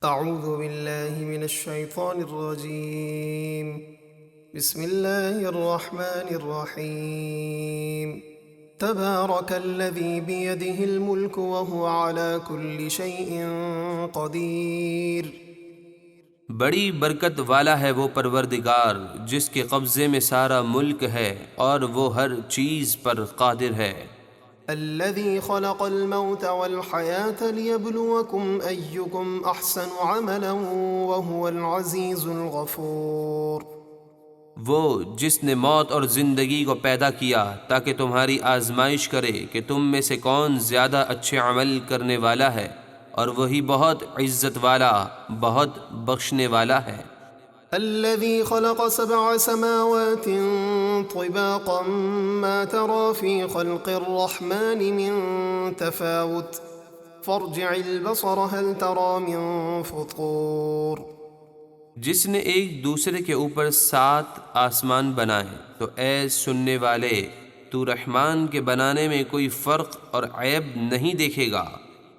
أعوذ بالله من الشيطان الرجيم. بسم الله الرحمن الرحيم. تبارك الذي بيده الملك وهو على كل شيء قدير. بڑی برکت والا ہے وہ پروردگار جس کے قبضے میں سارا ملک ہے اور وہ ہر چیز پر قادر ہے۔ الذي خلق الموت والحياة ليبلوكم أيكم أحسن عملا وهو العزيز الغفور. وہ جس نے موت اور زندگی کو پیدا کیا تاکہ تمہاری آزمائش کرے کہ تم میں سے کون زیادہ اچھے عمل کرنے والا ہے، اور وہی بہت عزت والا، بہت بخشنے والا ہے۔ الذي خلق 7 سماوات طباقا ما ترى في خلق الرحمن من تفاوت فارجع البصر هل ترى من فطور. جس نے ایک دوسرے کے اوپر 7 آسمان بنائے تو اے سننے والے، تو رحمان کے بنانے میں کوئی فرق اور عیب نہیں دیکھے گا،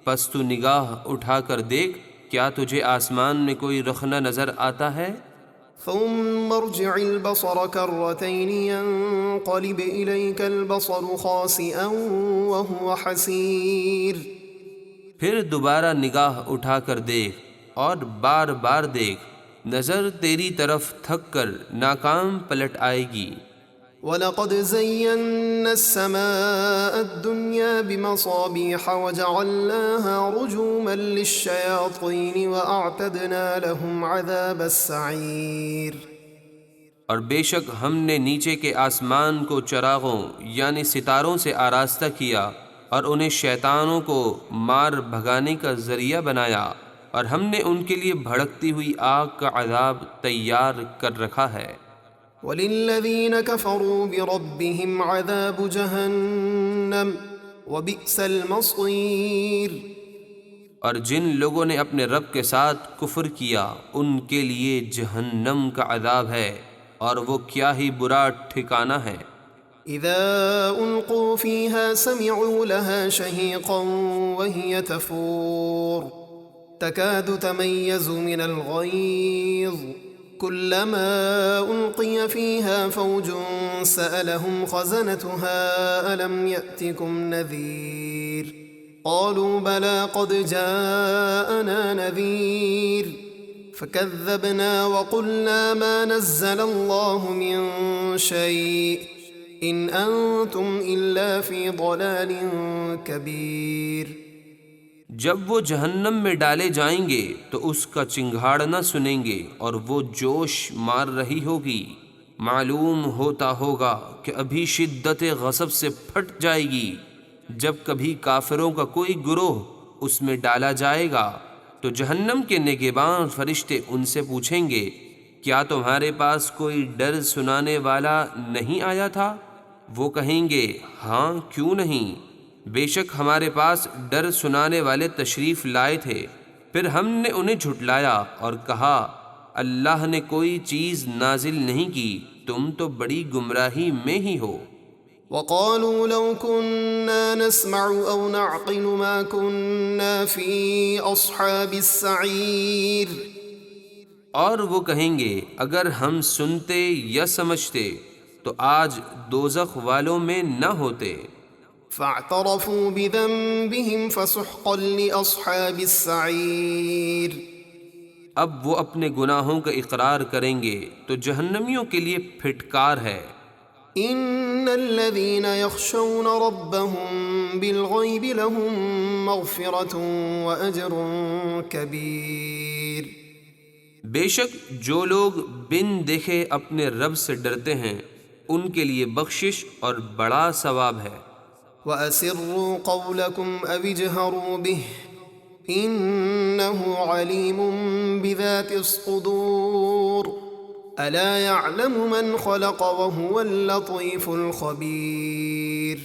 پس تو نگاہ اٹھا کر دیکھ، کیا تجھے آسمان میں کوئی رخنہ نظر آتا ہے؟ ثم ارجع البصر كرتين ينقلب إليك البصر خاسئا وهو حسير. پھر دوبارہ نگاہ اٹھا کر دیکھ اور بار بار دیکھ، نظر تیری طرف تھک کر ناکام پلٹ آئے گی۔ وَلَقَدْ زَيَّنَّا السَّمَاءَ الدُّنْيَا بِمَصَابِيحَ وَجَعَلْنَاهَا رُجُومًا لِلشَّيَاطِينِ وَأَعْتَدْنَا لَهُمْ عَذَابَ السَّعِيرِ. اور بے شک ہم نے نیچے کے آسمان کو چراغوں یعنی ستاروں سے آراستہ کیا اور انہیں شیطانوں کو مار بھگانے کا ذریعہ بنایا، اور ہم نے ان کے لیے بھڑکتی ہوئی آگ کا عذاب تیار کر رکھا ہے۔ وَلِلَّذِينَ كَفَرُوا بِرَبِّهِمْ عَذَابُ جَهَنَّمَ وَبِئْسَ الْمَصِيرُ. اور جن لوگوں نے اپنے رب کے ساتھ کفر کیا ان کے لیے جہنم کا عذاب ہے، اور وہ کیا ہی برا ٹھکانہ ہے۔ إِذَا أُلْقُوا فِيهَا سَمِعُوا لَهَا شَهِيقًا وَهِيَ تَفُورُ تَكَادُ تَمَيَّزُ مِنَ الْغَيْظِ كُلَّمَا أُلْقِيَ فِيهَا فَوْجٌ سَأَلَهُمْ خَزَنَتُهَا أَلَمْ يَأْتِكُمْ نَذِيرٌ قَالُوا بَلَى قَدْ جَاءَنَا نَذِيرٌ فَكَذَّبْنَا وَقُلْنَا مَا نَزَّلَ اللَّهُ مِن شَيْءٍ إِنْ أَنْتُمْ إِلَّا فِي ضَلَالٍ كَبِيرٍ. جب وہ جہنم میں ڈالے جائیں گے تو اس کا چنگھاڑنا سنیں گے اور وہ جوش مار رہی ہوگی، معلوم ہوتا ہوگا کہ ابھی شدت غضب سے پھٹ جائے گی۔ جب کبھی کافروں کا کوئی گروہ اس میں ڈالا جائے گا تو جہنم کے نگہبان فرشتے ان سے پوچھیں گے، کیا تمہارے پاس کوئی ڈر سنانے والا نہیں آیا تھا؟ وہ کہیں گے، ہاں کیوں نہیں، بے شک ہمارے پاس ڈر سنانے والے تشریف لائے تھے۔ پھر ہم نے انہیں جھٹلایا اور کہا، اللہ نے کوئی چیز نازل نہیں کی، تم تو بڑی گمراہی میں ہی ہو۔ وَقَالُوا لَوْ كُنَّا نَسْمَعُ أَوْ نَعْقِلُ مَا كُنَّا فِي أَصْحَابِ السَّعِيرِ. اور وہ کہیں گے، اگر ہم سنتے یا سمجھتے تو آج دوزخ والوں میں نہ ہوتے۔ فَاعْتَرَفُوا بِذَنبِهِمْ فَسُحْقًا لِأَصْحَابِ السَّعِيرِ. اب وہ اپنے گناہوں کا اقرار کریں گے تو جہنمیوں کے لیے پھٹکار ہے۔ إِنَّ الَّذِينَ يَخْشَوْنَ رَبَّهُمْ بِالْغَيْبِ لَهُمْ مَغْفِرَةٌ وَأَجْرٌ كَبِيرٌ. بے شک جو لوگ بن دیکھے اپنے رب سے ڈرتے ہیں ان کے لیے بخشش اور بڑا ثواب ہے۔ وَأَسِرُّوا قَوْلَكُمْ أَوِ اجْهَرُوا بِهِ إِنَّهُ عَلِيمٌ بِذَاتِ الصُّدُورِ. أَلَا يَعْلَمُ مَنْ خَلَقَ وَهُوَ اللَّطِيفُ الْخَبِيرُ.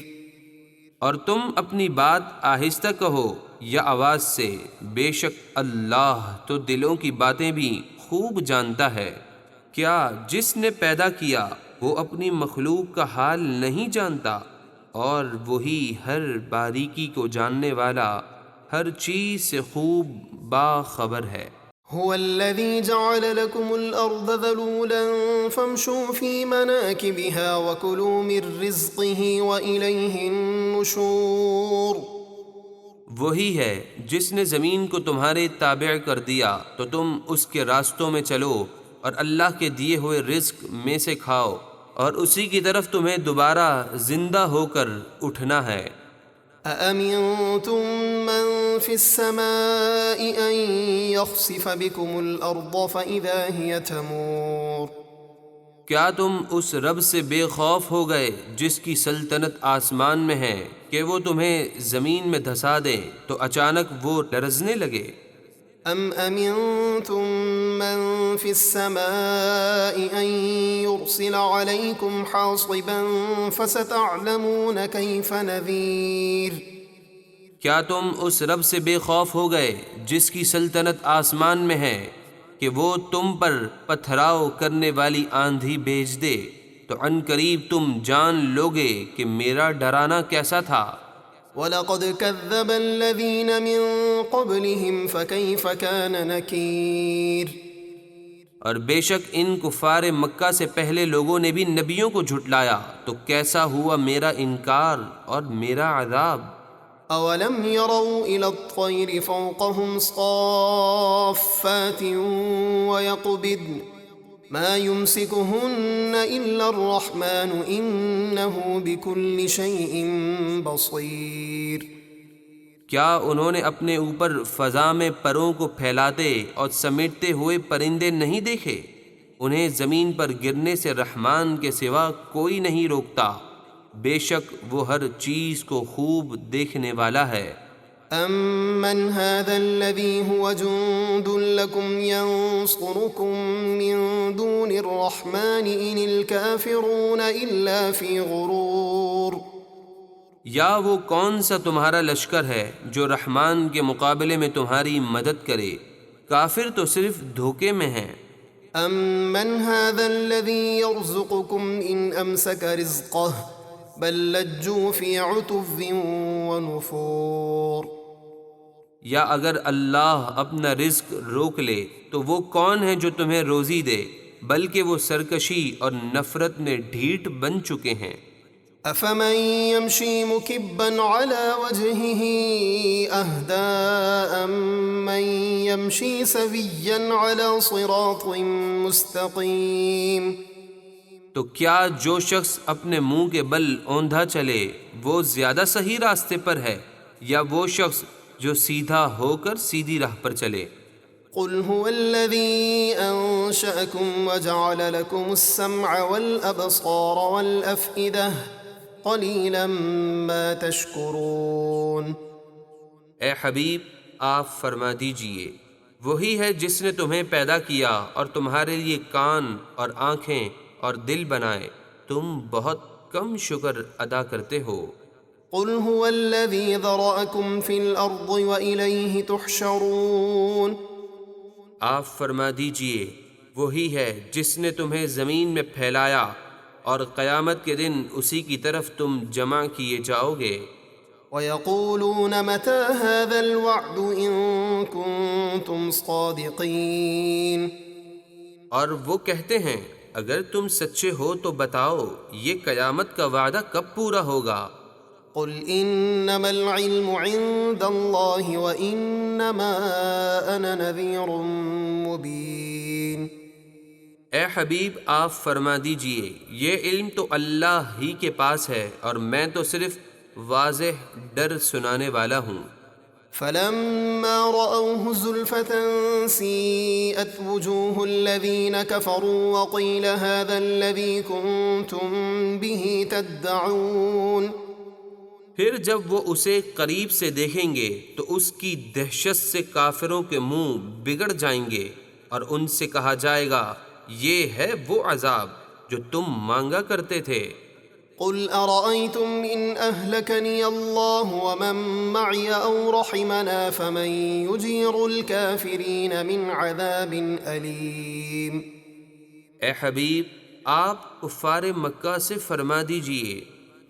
اور تم اپنی بات آہستہ کہو یا آواز سے، بے شک اللہ تو دلوں کی باتیں بھی خوب جانتا ہے۔ کیا جس نے پیدا کیا وہ اپنی مخلوق کا حال نہیں جانتا؟ اور وہی ہر باریکی کو جاننے والا، ہر چیز سے خوب باخبر ہے۔ هو الذي جعل لكم الأرض ذلولا فامشوا في مناكبها وكلوا من رزقه وإليه النشور۔ وہی ہے جس نے زمین کو تمہارے تابع کر دیا تو تم اس کے راستوں میں چلو اور اللہ کے دیے ہوئے رزق میں سے کھاؤ، اور اسی کی طرف تمہیں دوبارہ زندہ ہو کر اٹھنا ہے۔ أأمنتم من في السماء أن يخسف بكم الأرض فإذا هي تمور۔ کیا تم اس رب سے بے خوف ہو گئے جس کی سلطنت آسمان میں ہے کہ وہ تمہیں زمین میں دھسا دے تو اچانک وہ لرزنے لگے؟ أم أمنتم من في السماء أن يرسل عليكم حاصبا فستعلمون كيف نذير۔ کیا تم اس رب سے بے خوف ہو گئے جس کی سلطنت آسمان میں ہے کہ وہ تم پر پتھراؤ کرنے والی آندھی بھیج دے تو عن قریب تم جان لوگے کہ میرا ڈرانا کیسا تھا۔ وَلَقَدْ كَذَّبَ الَّذِينَ مِن قَبْلِهِمْ فَكَيْفَ كَانَ نَكِيرٌ۔ اور بے شک ان کفار مکہ سے پہلے لوگوں نے بھی نبیوں کو جھٹلایا تو کیسا ہوا میرا انکار اور میرا عذاب۔ أَوَلَمْ يَرَوْا إِلَى الطَّيْرِ فَوْقَهُمْ صَافَّاتٍ وَيَقْبِضْنَ مَا يُمْسِكُهُنَّ إِلَّا الرَّحْمَنُ إِنَّهُ بِكُلِّ شَيْءٍ بَصِيرٌ۔ کیا انہوں نے اپنے اوپر فضا میں پروں کو پھیلاتے اور سمیٹتے ہوئے پرندے نہیں دیکھے؟ انہیں زمین پر گرنے سے رحمان کے سوا کوئی نہیں روکتا، بے شک وہ ہر چیز کو خوب دیکھنے والا ہے۔ أَمَّنْ هَذَا الَّذِي هُوَ جُندٌ لَكُمْ يَنصُرُكُم مِّن دُونِ الرَّحْمَنِ إِنِ الْكَافِرُونَ إِلَّا فِي غُرُورٍ۔ یا وہ کون سا تمہارا لشکر ہے جو رحمان کے مقابلے میں تمہاری مدد کرے؟ کافر تو صرف دھوکے میں ہیں۔ أَمَّنْ هَذَا الَّذِي يَرْزُقُكُمْ إِنْ أَمْسَكَ رِزْقَهُ بَل لَّجُّوا فِي عُتُوٍّ وَنُفُورٍ۔ یا اگر اللہ اپنا رزق روک لے تو وہ کون ہے جو تمہیں روزی دے، بلکہ وہ سرکشی اور نفرت میں ڈھیٹ بن چکے ہیں۔ أَفَمَن يَمْشِي مُكِبًّا عَلَى وَجْهِهِ أَهْدَىٰ أَمَّن يَمْشِي سَوِيًّا عَلَى صِرَاطٍ مُّسْتَقِيمٍ۔ تو کیا جو شخص اپنے منہ کے بل اوندھا چلے وہ زیادہ صحیح راستے پر ہے، یا وہ شخص جو سیدھا ہو کر سیدھی راہ پر چلے؟ قُلْ هُوَ الَّذِي أَنشَأَكُمْ وَجَعَلَ لَكُمُ السَّمْعَ وَالْأَبْصَارَ وَالْأَفْئِدَةَ قَلِيلًا مَا تَشْكُرُونَ۔ اے حبیب آپ فرما دیجئے وہی ہے جس نے تمہیں پیدا کیا اور تمہارے لیے کان اور آنکھیں اور دل بنائے، تم بہت کم شکر ادا کرتے ہو۔ قُلْ هُوَ الَّذِي ذَرَأَكُمْ فِي الْأَرْضِ وَإِلَيْهِ تُحْشَرُونَ۔ آپ فرما دیجئے وہی ہے جس نے تمہیں زمین میں پھیلایا اور قیامت کے دن اسی کی طرف تم جمع کیے جاؤ گے۔ وَيَقُولُونَ مَتَىٰ هَٰذَا الْوَعْدُ إِن كُنتُمْ صَادِقِينَ۔ اور وہ کہتے ہیں اگر تم سچے ہو تو بتاؤ یہ قیامت کا وعدہ کب پورا ہوگا؟ قُلْ إِنَّمَا الْعِلْمُ عِندَ اللَّهِ وَإِنَّمَا أَنَا نَذِيرٌ مُّبِينٌ۔ اے حبیب آپ فرما دیجئے یہ علم تو اللہ ہی کے پاس ہے اور میں تو صرف واضح ڈر سنانے والا ہوں۔ فَلَمَّا رَأَوْهُ زُلْفَةً سِيئَتْ وُجُوهُ الَّذِينَ كَفَرُوا وَقِيلَ هَٰذَا الَّذِي كُنتُم بِهِ تَدَّعُونَ۔ پھر جب وہ اسے قریب سے دیکھیں گے تو اس کی دہشت سے کافروں کے منہ بگڑ جائیں گے اور ان سے کہا جائے گا یہ ہے وہ عذاب جو تم مانگا کرتے تھے۔ قُلْ أَرَأَيْتُمْ إِنْ أَهْلَكَنِيَ اللَّهُ وَمَن مَّعِيَ أَوْ رَحِمَنَا فَمَن يُجِيرُ الْكَافِرِينَ مِنْ عَذَابٍ أَلِيمٍ۔ اے حبیب آپ کفار مکہ سے فرما دیجئے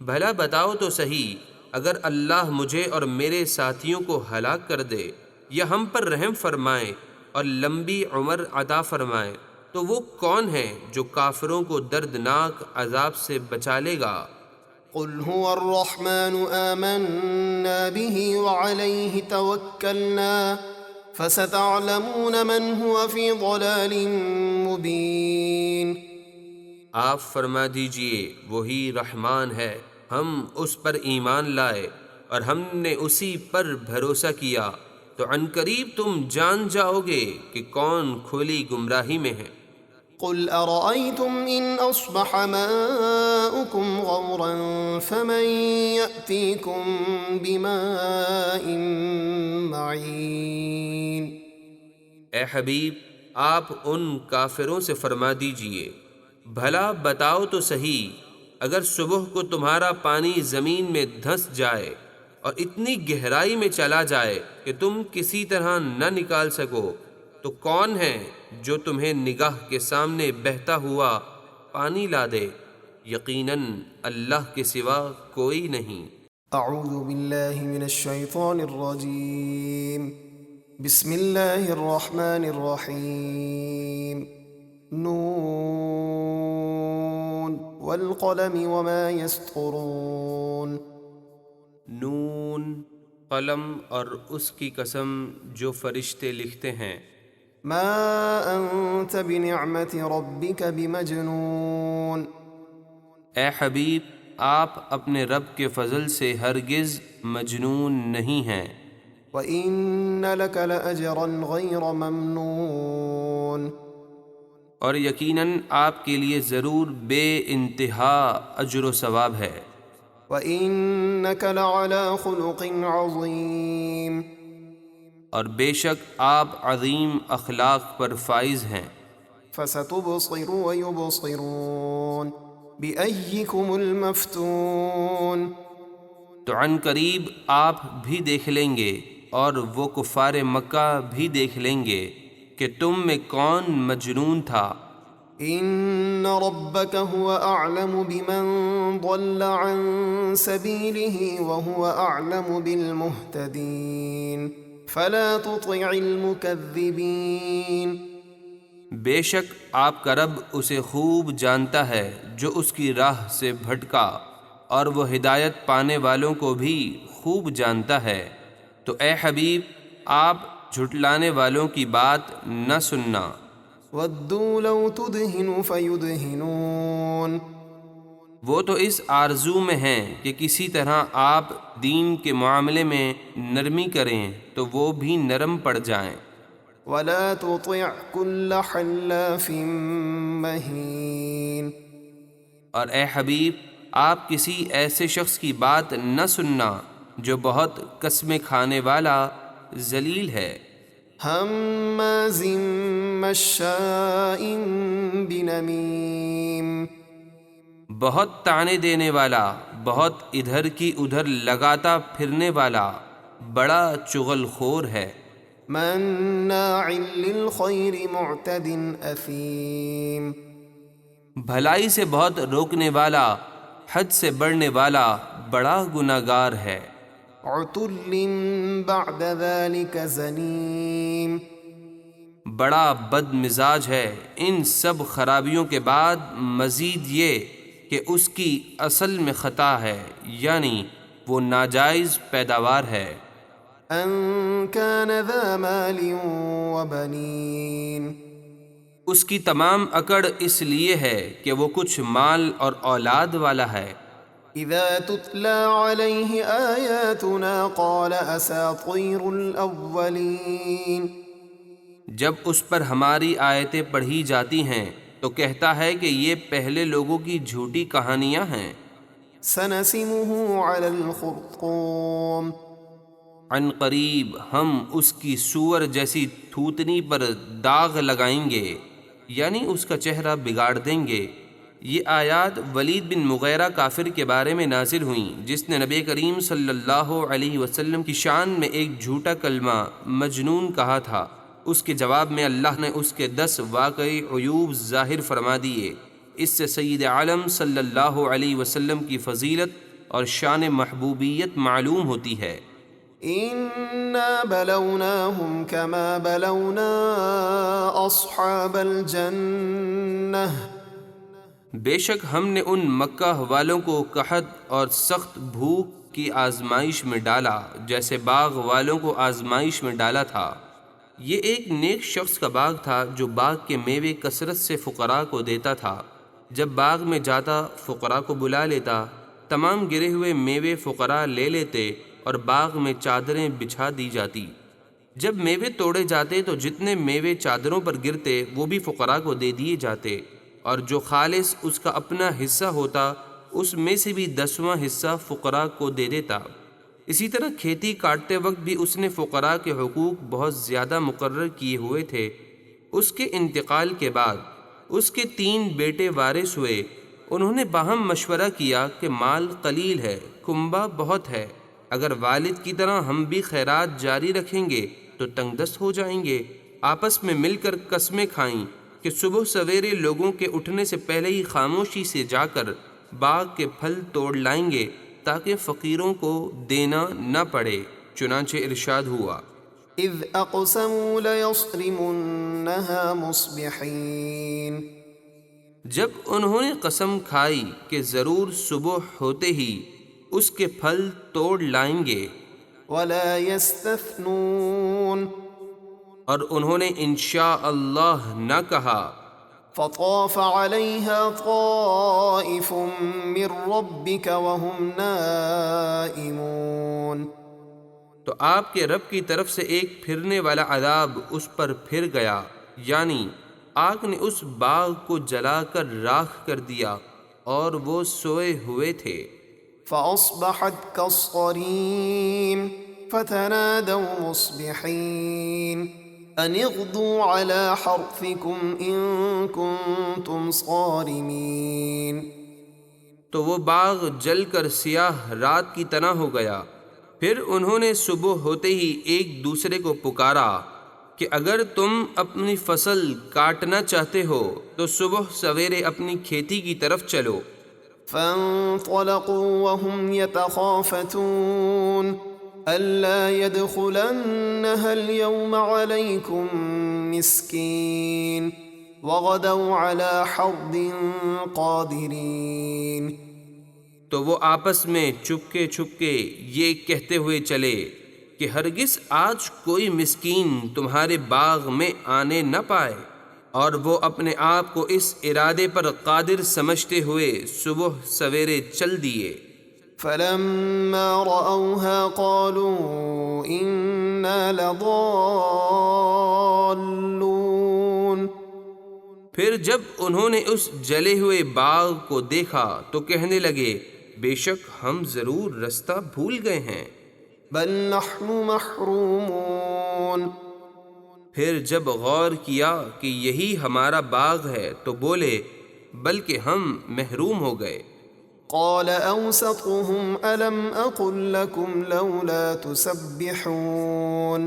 بھلا بتاؤ تو صحیح اگر اللہ مجھے اور میرے ساتھیوں کو ہلاک کر دے یا ہم پر رحم فرمائے اور لمبی عمر عطا فرمائے، تو وہ کون ہے جو کافروں کو دردناک عذاب سے بچا لے گا؟ قل هو الرحمن آمنا به وعليه توكلنا فستعلمون من هو في ضلال مبين۔ آپ فرما دیجئے وہی رحمان ہے، ہم اس پر ایمان لائے اور ہم نے اسی پر بھروسہ کیا، تو عنقریب تم جان جاؤ گے کہ کون کھلی گمراہی میں ہے۔ قل أرأيتم إن أصبح ماؤكم غورا فمن يأتيكم بماء معين۔ اے حبیب، آپ ان کافروں سے فرما دیجئے بھلا بتاؤ تو صحیح، اگر صبح کو تمہارا پانی زمین میں دھنس جائے اور اتنی گہرائی میں چلا جائے کہ تم کسی طرح نہ نکال سکو، تو کون ہے جو تمہیں نگاہ کے سامنے بہتا ہوا پانی لا دے؟ یقیناً اللہ کے سوا کوئی نہیں۔ اعوذ باللہ من الشیطان الرجیم، بسم اللہ الرحمن الرحیم۔ نون والقلم وما يسطرون۔ نون، قلم اور اس کی قسم جو فرشتے لکھتے ہیں۔ ما انت بنعمت ربک بمجنون۔ اے حبیب، آپ اپنے رب کے فضل سے ہرگز مجنون نہیں ہیں۔ وَإِنَّ لَكَ لَأَجْرًا غَيْرَ مَمْنُونٍ۔ اور یقیناً آپ کے لیے ضرور بے انتہا اجر و ثواب ہے۔ وَإِنَّكَ لَعَلَى خُلُقٍ عَظِيمٍ۔ اور بے شک آپ عظیم اخلاق پر فائز ہیں۔ فَسَتُبْصِرُ وَيُبْصِرُونَ بِأَيِّكُمُ الْمَفْتُونَ۔ تو عن قریب آپ بھی دیکھ لیں گے اور وہ کفار مکہ بھی دیکھ لیں گے کہ تم میں کون مجنون تھا۔ ان ربک هو اعلم بمن ضل عن سبیلہ وهو اعلم بالمہتدین فلا تطع المکذبین۔ بے شک آپ کا رب اسے خوب جانتا ہے جو اس کی راہ سے بھٹکا، اور وہ ہدایت پانے والوں کو بھی خوب جانتا ہے، تو اے حبیب آپ جھٹلانے والوں کی بات نہ سننا۔ وَدُّوا لَوْ تُدْهِنُ فَيُدْهِنُونَ۔ وہ تو اس آرزو میں ہیں کہ کسی طرح آپ دین کے معاملے میں نرمی کریں تو وہ بھی نرم پڑ جائیں۔ وَلَا تُطِعْ كُلَّ حَلَّافٍ مَّهِينٍ۔ اور اے حبیب آپ کسی ایسے شخص کی بات نہ سننا جو بہت قسمیں کھانے والا ذلیل ہے۔ ہمازٍ مشاء بنمیم۔ بہت طعنے دینے والا، بہت ادھر کی ادھر لگاتا پھرنے والا، بڑا چغل خور ہے۔ مناع للخیر معتد اثیم۔ بھلائی سے بہت روکنے والا، حد سے بڑھنے والا، بڑا گناہگار ہے۔ عتل بعد ذلك زنیم۔ بڑا بد مزاج ہے ان سب خرابیوں کے بعد مزید یہ کہ اس کی اصل میں خطا ہے، یعنی وہ ناجائز پیداوار ہے۔ ان كان ذا مال وبنین۔ اس کی تمام اکڑ اس لیے ہے کہ وہ کچھ مال اور اولاد والا ہے۔ اذا تتلى عليه آیاتنا قال اساطیر الاولین۔ جب اس پر ہماری آیتیں پڑھی جاتی ہیں تو کہتا ہے کہ یہ پہلے لوگوں کی جھوٹی کہانیاں ہیں۔ سنسمه على الخرطوم۔ عن قریب ہم اس کی سور جیسی تھوتنی پر داغ لگائیں گے، یعنی اس کا چہرہ بگاڑ دیں گے۔ یہ آیات ولید بن مغیرہ کافر کے بارے میں نازل ہوئیں جس نے نبی کریم صلی اللہ علیہ وسلم کی شان میں ایک جھوٹا کلمہ مجنون کہا تھا۔ اس کے جواب میں اللہ نے اس کے 10 واقعی عیوب ظاہر فرما دیے۔ اس سے سید عالم صلی اللہ علیہ وسلم کی فضیلت اور شان محبوبیت معلوم ہوتی ہے۔ إنا بلوناهم كما بلونا أصحاب الجنة بے شک ہم نے ان مکہ والوں کو قحط اور سخت بھوک کی آزمائش میں ڈالا جیسے باغ والوں کو آزمائش میں ڈالا تھا۔ یہ ایک نیک شخص کا باغ تھا جو باغ کے میوے کثرت سے فقراء کو دیتا تھا۔ جب باغ میں جاتا فقراء کو بلا لیتا، تمام گرے ہوئے میوے فقراء لے لیتے اور باغ میں چادریں بچھا دی جاتی۔ جب میوے توڑے جاتے تو جتنے میوے چادروں پر گرتے وہ بھی فقراء کو دے دیے جاتے، اور جو خالص اس کا اپنا حصہ ہوتا اس میں سے بھی 10واں حصہ فقراء کو دے دیتا۔ اسی طرح کھیتی کاٹتے وقت بھی اس نے فقراء کے حقوق بہت زیادہ مقرر کیے ہوئے تھے۔ اس کے انتقال کے بعد اس کے 3 بیٹے وارث ہوئے۔ انہوں نے باہم مشورہ کیا کہ مال قلیل ہے، کنبہ بہت ہے، اگر والد کی طرح ہم بھی خیرات جاری رکھیں گے تو تنگ دست ہو جائیں گے۔ آپس میں مل کر قسمیں کھائیں کہ صبح سویرے لوگوں کے اٹھنے سے پہلے ہی خاموشی سے جا کر باغ کے پھل توڑ لائیں گے تاکہ فقیروں کو دینا نہ پڑے۔ چنانچہ ارشاد ہوا، إذ أقسموا ليصرمنها مصبحين جب انہوں نے قسم کھائی کہ ضرور صبح ہوتے ہی اس کے پھل توڑ لائیں گے، ولا يستثنون اور انہوں نے انشاء اللہ نہ کہا۔ فطاف عليها طائف من ربك وهم نائمون تو آپ کے رب کی طرف سے ایک پھرنے والا عذاب اس پر پھر گیا، یعنی آگ نے اس باغ کو جلا کر راکھ کر دیا اور وہ سوئے ہوئے تھے۔ فأصبحت كالصريم فتنادوا مصبحين أن اغدوا على حرثكم إن كنتم صارمين تو وہ باغ جل کر سیاہ رات کی طرح ہو گیا۔ پھر انہوں نے صبح ہوتے ہی ایک دوسرے کو پکارا کہ اگر تم اپنی فصل کاٹنا چاہتے ہو تو صبح سویرے اپنی کھیتی کی طرف چلو۔ فانطلقوا وهم يتخافتون ألا يدخلنها اليوم عليكم مسكين وغدوا على حرد قادرين تو وہ آپس میں چپکے چھپکے یہ کہتے ہوئے چلے کہ ہرگز آج کوئی مسکین تمہارے باغ میں آنے نہ پائے، اور وہ اپنے آپ کو اس ارادے پر قادر سمجھتے ہوئے صبح سویرے چل دیے۔ فلما رأوها قالوا إنا لضالون پھر جب انہوں نے اس جلے ہوئے باغ کو دیکھا تو کہنے لگے بے شک ہم ضرور رستہ بھول گئے ہیں۔ بل نحن محرومون پھر جب غور کیا کہ یہی ہمارا باغ ہے تو بولے بلکہ ہم محروم ہو گئے۔ قال أوسطهم ألم أقل لكم لولا تسبحون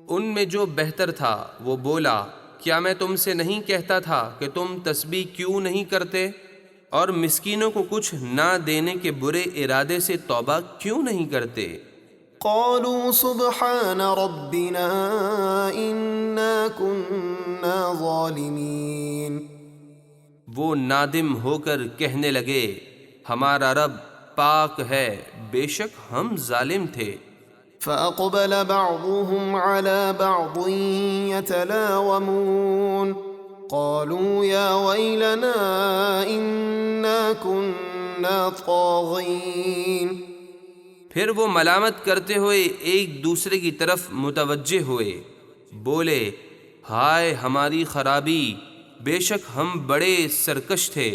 ان میں جو بہتر تھا وہ بولا کیا میں تم سے نہیں کہتا تھا کہ تم تسبیح کیوں نہیں کرتے، اور مسکینوں کو کچھ نہ دینے کے برے ارادے سے توبہ کیوں نہیں کرتے؟ قالوا سبحان ربنا إنا كنا ظالمين وہ نادم ہو کر کہنے لگے ہمارا رب پاک ہے، بے شک ہم ظالم تھے۔ فأقبل بعضهم على بعض يتلاومون قالوا يا ويلنا إنا كنا طاغين پھر وہ ملامت کرتے ہوئے ایک دوسرے کی طرف متوجہ ہوئے، بولے ہائے ہماری خرابی، بے شک ہم بڑے سرکش تھے۔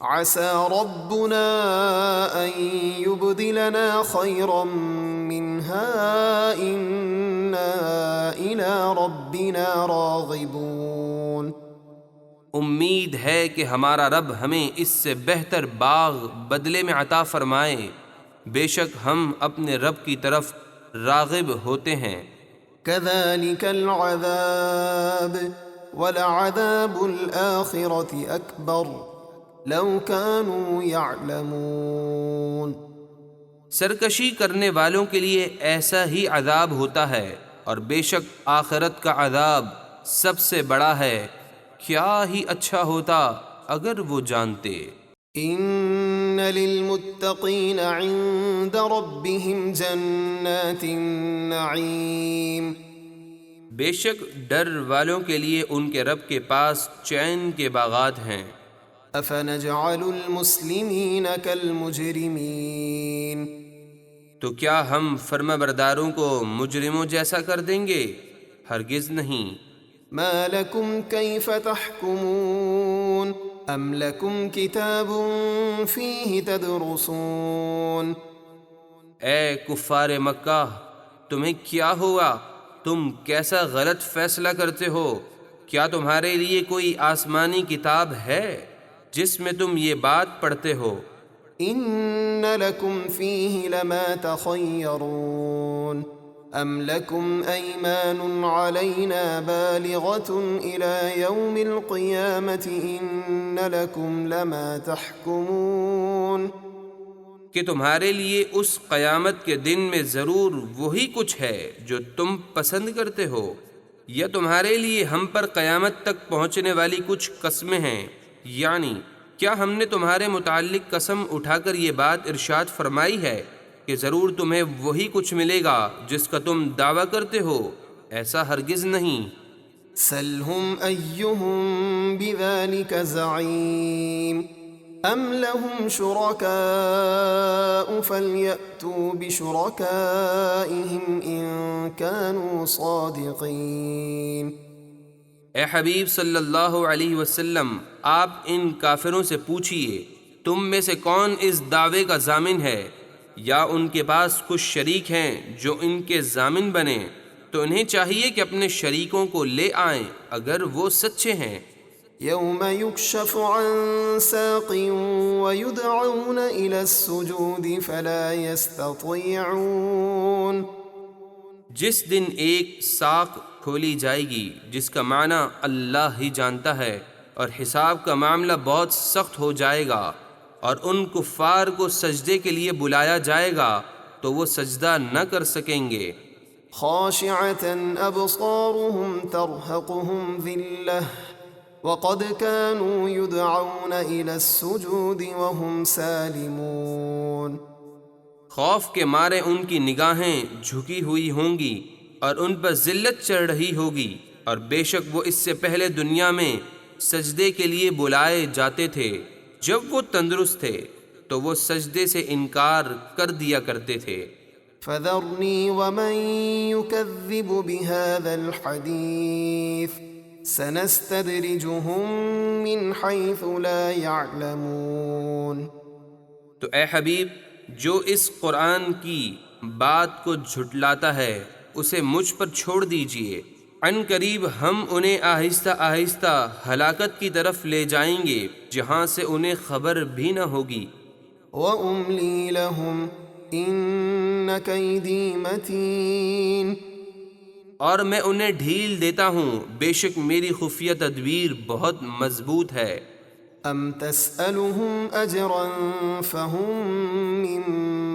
عسى ربنا أن يبدلنا خيرا منها إنا إلى ربنا راغبون امید ہے کہ ہمارا رب ہمیں اس سے بہتر باغ بدلے میں عطا فرمائے، بے شک ہم اپنے رب کی طرف راغب ہوتے ہیں۔ كذلك العذاب ولعذاب الآخرة أكبر لو كانوا يعلمون سرکشی کرنے والوں کے لیے ایسا ہی عذاب ہوتا ہے، اور بے شک آخرت کا عذاب سب سے بڑا ہے۔ کیا ہی اچھا ہوتا اگر وہ جانتے۔ ان للمتقین عند ربهم جنات النعیم، بے شک ڈر والوں کے لیے ان کے رب کے پاس چین کے باغات ہیں۔ افنجعل المسلمین کالمجرمین، تو کیا ہم فرما برداروں کو مجرموں جیسا کر دیں گے؟ ہرگز نہیں۔ ما لکم کیف تحکمون ام لکم کتاب فیہ تدرسون، اے کفار مکہ، تمہیں کیا ہوا؟ تم کیسا غلط فیصلہ کرتے ہو؟ کیا تمہارے لیے کوئی آسمانی کتاب ہے جس میں تم یہ بات پڑھتے ہو؟ ان لکم فیہ لما تخیرون ام لکم ایمان علینا بالغۃ الی یوم القیامۃ ان لکم لما تحکمون، کہ تمہارے لیے اس قیامت کے دن میں ضرور وہی کچھ ہے جو تم پسند کرتے ہو، یا تمہارے لیے ہم پر قیامت تک پہنچنے والی کچھ قسمیں ہیں؟ یعنی کیا ہم نے تمہارے متعلق قسم اٹھا کر یہ بات ارشاد فرمائی ہے کہ ضرور تمہیں وہی کچھ ملے گا جس کا تم دعویٰ کرتے ہو؟ ایسا ہرگز نہیں۔ سلہم ایہم بذلک زعیم ام لهم شرکاء فلیأتوا بشرکائہم ان کانوا صادقین۔ اے حبیب صلی اللہ علیہ وسلم، آپ ان کافروں سے پوچھئے تم میں سے کون اس دعوے کا ضامن ہے، یا ان کے پاس کچھ شریک ہیں جو ان کے ضامن بنیں، تو انہیں چاہیے کہ اپنے شریکوں کو لے آئیں اگر وہ سچے ہیں۔ یوم یکشف عن ساق ویدعون الی السجود فلا یستطیعون، جس دن ایک ساق کھولی جائے گی جس کا معنی اللہ ہی جانتا ہے، اور حساب کا معاملہ بہت سخت ہو جائے گا، اور ان کفار کو سجدے کے لیے بلایا جائے گا تو وہ سجدہ نہ کر سکیں گے۔ خاشعة ابصارهم ترهقهم ذلة وقد كانوا يدعون الى السجود وهم سالمون، خوف کے مارے ان کی نگاہیں جھکی ہوئی ہوں گی اور ان پر ذلت چڑھ رہی ہوگی، اور بے شک وہ اس سے پہلے دنیا میں سجدے کے لیے بلائے جاتے تھے، جب وہ تندرست تھے تو وہ سجدے سے انکار کر دیا کرتے تھے۔ فذرنی ومن يكذب بهذا الحديث سنستدرجهم من حيث لا يعلمون، تو اے حبیب، جو اس قرآن کی بات کو جھٹلاتا ہے اسے مجھ پر چھوڑ دیجئے، عن قریب ہم انہیں آہستہ آہستہ ہلاکت کی طرف لے جائیں گے جہاں سے انہیں خبر بھی نہ ہوگی۔ وَأُمْلِي لَهُمْ إِنَّ كَيْدِي مَتِينٌ، اور میں انہیں ڈھیل دیتا ہوں، بے شک میری خفیہ تدبیر بہت مضبوط ہے۔ أَمْ تَسْأَلُهُمْ أَجْرًا فَهُمْ مِنْ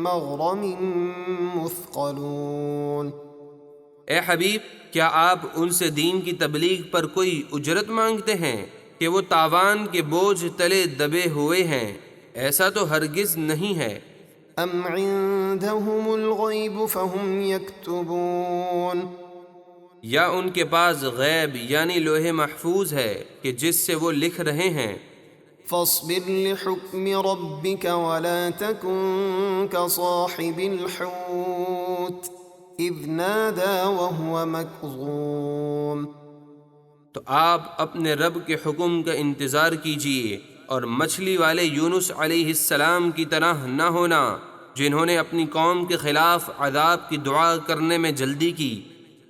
مَغْرَمٍ مُثْقَلُونَ، اے حبیب، کیا آپ ان سے دین کی تبلیغ پر کوئی اجرت مانگتے ہیں کہ وہ تاوان کے بوجھ تلے دبے ہوئے ہیں؟ ایسا تو ہرگز نہیں ہے۔ أَمْ عِندَهُمُ الْغَيْبُ فَهُمْ يَكْتُبُونَ، یا ان کے پاس غیب یعنی لوح محفوظ ہے کہ جس سے وہ لکھ رہے ہیں۔ فاصبر لحكم ربك ولا تكن كصاحب الحوت إذ نادى وهو مكظوم، تو آپ اپنے رب کے حکم کا انتظار کیجئے اور مچھلی والے یونس علیہ السلام کی طرح نہ ہونا جنہوں نے اپنی قوم کے خلاف عذاب کی دعا کرنے میں جلدی کی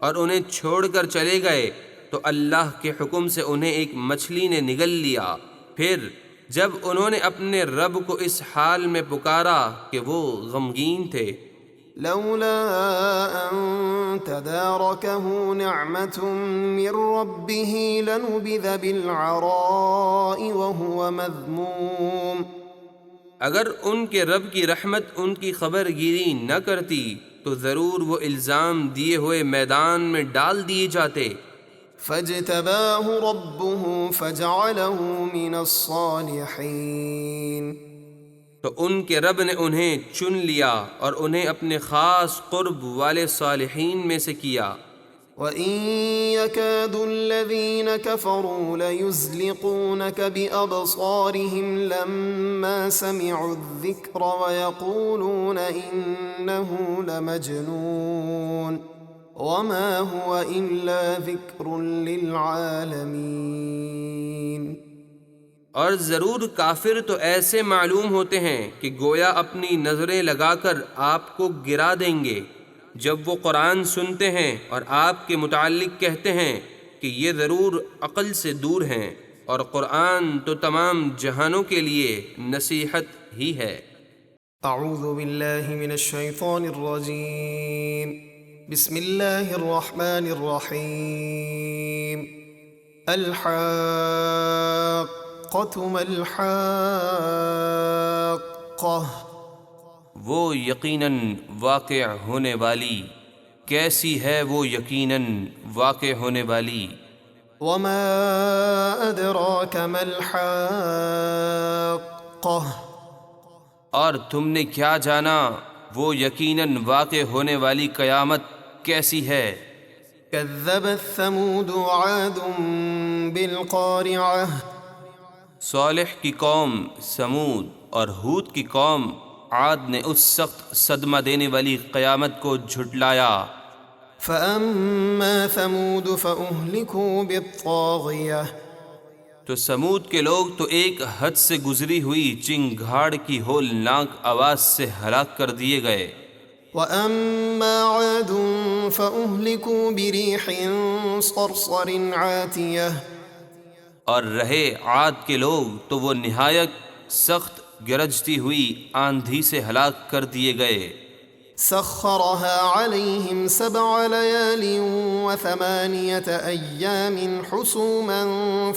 اور انہیں چھوڑ کر چلے گئے تو اللہ کے حکم سے انہیں ایک مچھلی نے نگل لیا۔ پھر جب انہوں نے اپنے رب کو اس حال میں پکارا کہ وہ غمگین تھے، لولا أن تداركه نعمة من ربه لنبذ بالعراء وهو مذموم، اگر ان کے رب کی رحمت ان کی خبر گیری نہ کرتی تو ضرور وہ الزام دیے ہوئے میدان میں ڈال دیے جاتے۔ فاجتباه ربه فجعله من الصالحين، تو ان کے رب نے انہیں چن لیا اور انہیں اپنے خاص قرب والے صالحین میں سے کیا۔ وَإِن يَكَادُ الَّذِينَ كَفَرُوا لَيُزْلِقُونَكَ بِأَبْصَارِهِمْ لَمَّا سَمِعُوا الذِّكْرَ وَيَقُولُونَ إِنَّهُ لَمَجْنُونٌ وَمَا هُوَ إِلَّا ذِكْرٌ لِّلْعَالَمِينَ۔ اور ضرور کافر تو ایسے معلوم ہوتے ہیں کہ گویا اپنی نظریں لگا کر آپ کو گرا دیں گے جب وہ قرآن سنتے ہیں اور آپ کے متعلق کہتے ہیں کہ یہ ضرور عقل سے دور ہیں، اور قرآن تو تمام جہانوں کے لیے نصیحت ہی ہے۔ اعوذ باللہ من الشیطان الرجیم، بسم اللہ الرحمن الرحیم۔ الحاقۃ ما الحاقۃ، وہ یقیناً واقع ہونے والی، کیسی ہے وہ یقیناً واقع ہونے والی۔ وما ادراک ما الحاقۃ، اور تم نے کیا جانا وہ یقیناً واقع ہونے والی قیامت کیسی ہے؟ کذبت ثمود وعاد بالقارعۃ، صالح کی قوم سمود اور ہود کی قوم عاد نے اس سخت صدمہ دینے والی قیامت کو جھٹلایا۔ فأما ثمود فأهلكوا بالطاغیہ، تو سمود کے لوگ تو ایک حد سے گزری ہوئی چنگھاڑ کی ہولناک آواز سے ہلاک کر دیے گئے۔ وأما عاد فأهلكوا بريح صرصر عاتیہ، اور رہے عاد کے لوگ تو وہ نہایت سخت گرجتی ہوئی آندھی سے ہلاک کر دیے گئے۔ سخرها عليهم 7 ليال و8 أيام حسوما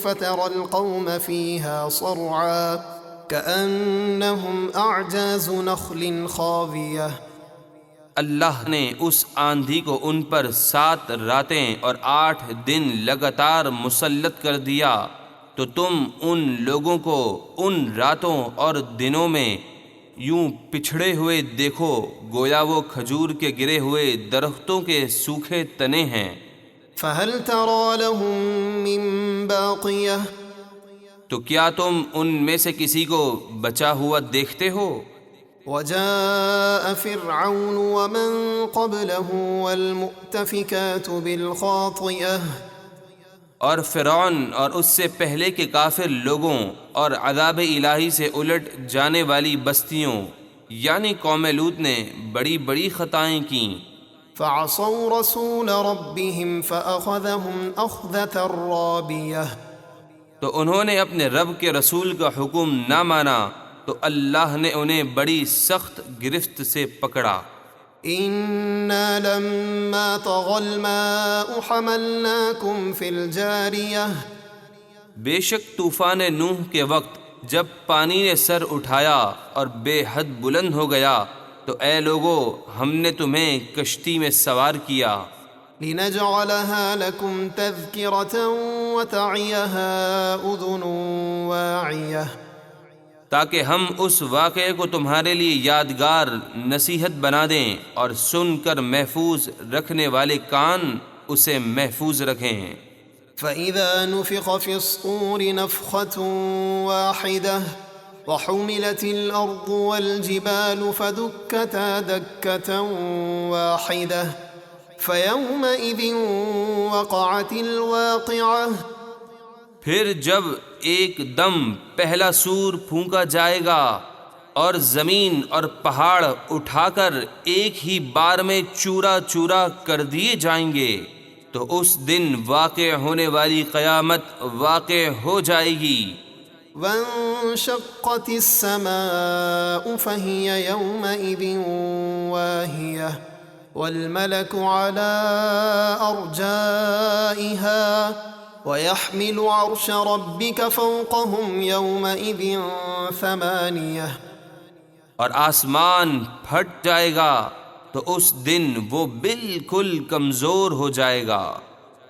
فترى القوم فيها صرعا كأنهم أعجاز نخل خاوية۔ اللہ نے اس آندھی کو ان پر 7 راتیں اور 8 دن لگاتار مسلط کر دیا، تو تم ان لوگوں کو ان راتوں اور دنوں میں یوں پچھڑے ہوئے دیکھو گویا وہ کھجور کے گرے ہوئے درختوں کے سوکھے تنے ہیں۔ فهل ترى لهم من باقية، تو کیا تم ان میں سے کسی کو بچا ہوا دیکھتے ہو؟ وجاء فرعون ومن قبله والمؤتفكات بالخاطئة، اور فرعون اور اس سے پہلے کے کافر لوگوں اور عذاب الہی سے الٹ جانے والی بستیوں یعنی قوم لوط نے بڑی بڑی خطائیں کیں۔ فعصوا رسول ربهم فأخذهم أخذة رابية، تو انہوں نے اپنے رب کے رسول کا حکم نہ مانا تو اللہ نے انہیں بڑی سخت گرفت سے پکڑا۔ إنا لما طغى الماء حملناكم في الجارية، بے شک طوفان نوح کے وقت جب پانی نے سر اٹھایا اور بے حد بلند ہو گیا تو اے لوگو ہم نے تمہیں کشتی میں سوار کیا، لنجعلها لكم تذكرة وتعيها أذن واعية، تاکہ ہم اس واقعے کو تمہارے لیے یادگار نصیحت بنا دیں اور سن کر محفوظ رکھنے والے کان اسے محفوظ رکھیں۔ فإذا نفخ في الصور نفخة واحدة وحملت الأرض والجبال فدكتا دكة واحدة فيومئذ وقعت الواقعة، پھر جب ایک دم پہلا سور پھونکا جائے گا اور زمین اور پہاڑ اٹھا کر ایک ہی بار میں چورا چورا کر دیے جائیں گے تو اس دن واقع ہونے والی قیامت واقع ہو جائے گی۔ وانشقت السماء فهي يومئذ واهية والملك على أرجائها ويحمل عرش ربك فوقهم يومئذ 8 اور آسمان پھٹ جائے گا تو اس دن وہ بالکل کمزور ہو جائے گا،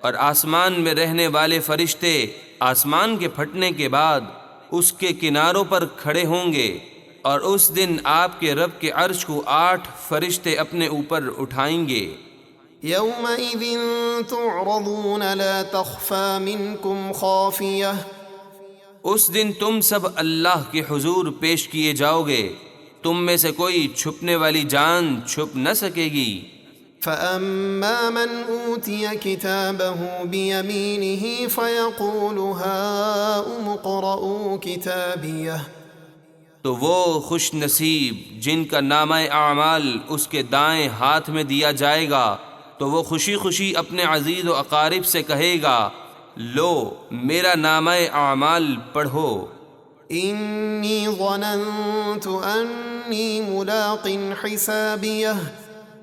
اور آسمان میں رہنے والے فرشتے آسمان کے پھٹنے کے بعد اس کے کناروں پر کھڑے ہوں گے، اور اس دن آپ کے رب کے عرش کو 8 فرشتے اپنے اوپر اٹھائیں گے۔ يومئذ تعرضون لا تخفى منكم خافية اس دن تم سب اللہ کے حضور پیش کیے جاؤ گے، تم میں سے کوئی چھپنے والی جان چھپ نہ سکے گی۔ فأما من أوتي كتابه بيمينه فيقول هاؤم اقرءوا كتابيه تو وہ خوش نصیب جن کا نامہ اعمال اس کے دائیں ہاتھ میں دیا جائے گا تو وہ خوشی خوشی اپنے عزیز و اقارب سے کہے گا، لو میرا نامہ اعمال پڑھو۔ إني ظننت أني ملاق حسابيه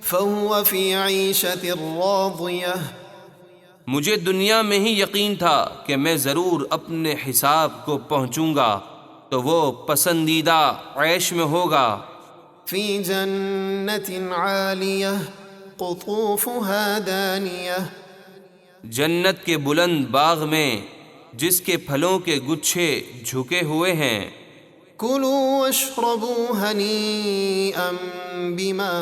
فهو في عيشة راضية مجھے دنیا میں ہی یقین تھا کہ میں ضرور اپنے حساب کو پہنچوں گا، تو وہ پسندیدہ عیش میں ہوگا۔ في جنة عالية قطوفها دانية جنت کے بلند باغ میں جس کے پھلوں کے گچھے جھکے ہوئے ہیں۔ كلوا واشربوا هنيئا بما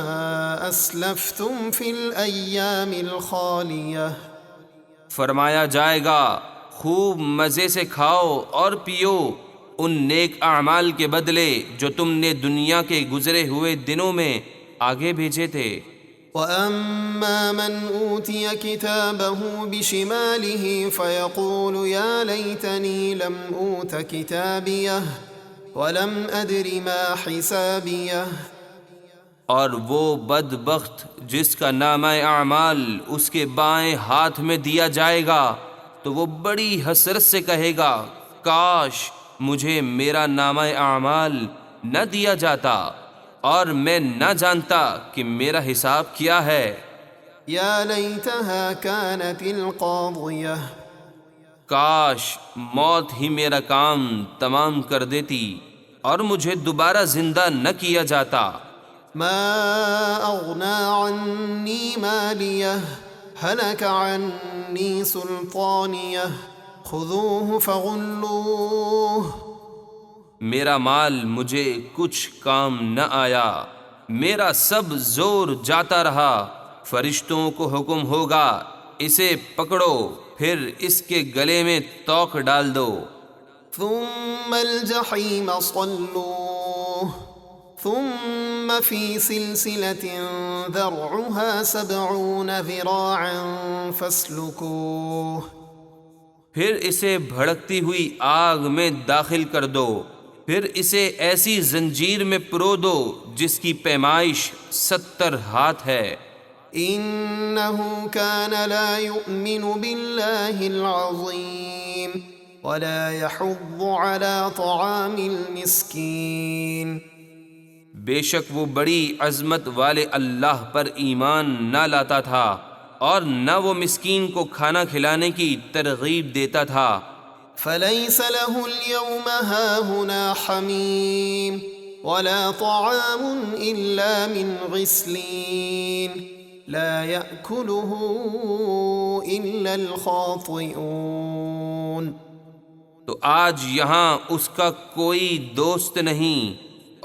أسلفتم في الأيام الخالية فرمایا جائے گا، خوب مزے سے کھاؤ اور پیو ان نیک اعمال کے بدلے جو تم نے دنیا کے گزرے ہوئے دنوں میں آگے بھیجے تھے۔ وأما من أوتي كتابه بشماله فيقول يا ليتني لم أوت كتابيه ولم أدر ما حسابيه اور وہ بدبخت جس کا نامہ اعمال اس کے بائیں ہاتھ میں دیا جائے گا تو وہ بڑی حسرت سے کہے گا، کاش مجھے میرا نامہ اعمال نہ دیا جاتا اور میں نہ جانتا کہ میرا حساب کیا ہے۔ يا ليتها كانت القاضية کاش موت ہی میرا کام تمام کر دیتی اور مجھے دوبارہ زندہ نہ کیا جاتا۔ ما أغنى عني ماليه هلك عني سلطانيه خذوه فغلوه میرا مال مجھے کچھ کام نہ آیا، میرا سب زور جاتا رہا، فرشتوں کو حکم ہوگا اسے پکڑو پھر اس کے گلے میں توق ڈال دو۔ ثم الجحيم صلوه ثم في سلسلة ذرعها 70 ذراعا فاسلكوه پھر اسے بھڑکتی ہوئی آگ میں داخل کر دو، پھر اسے ایسی زنجیر میں پرو دو جس کی پیمائش 70 ہاتھ ہے۔ إنه كان لا يؤمن بالله العظيم ولا يحض على طعام المسكين بے شک وہ بڑی عظمت والے اللہ پر ایمان نہ لاتا تھا اور نہ وہ مسکین کو کھانا کھلانے کی ترغیب دیتا تھا۔ فليس له اليوم هاهنا حميم ولا طعام إلا من غسلين لا يأكله إلا الخاطئون تو آج یہاں اس کا کوئی دوست نہیں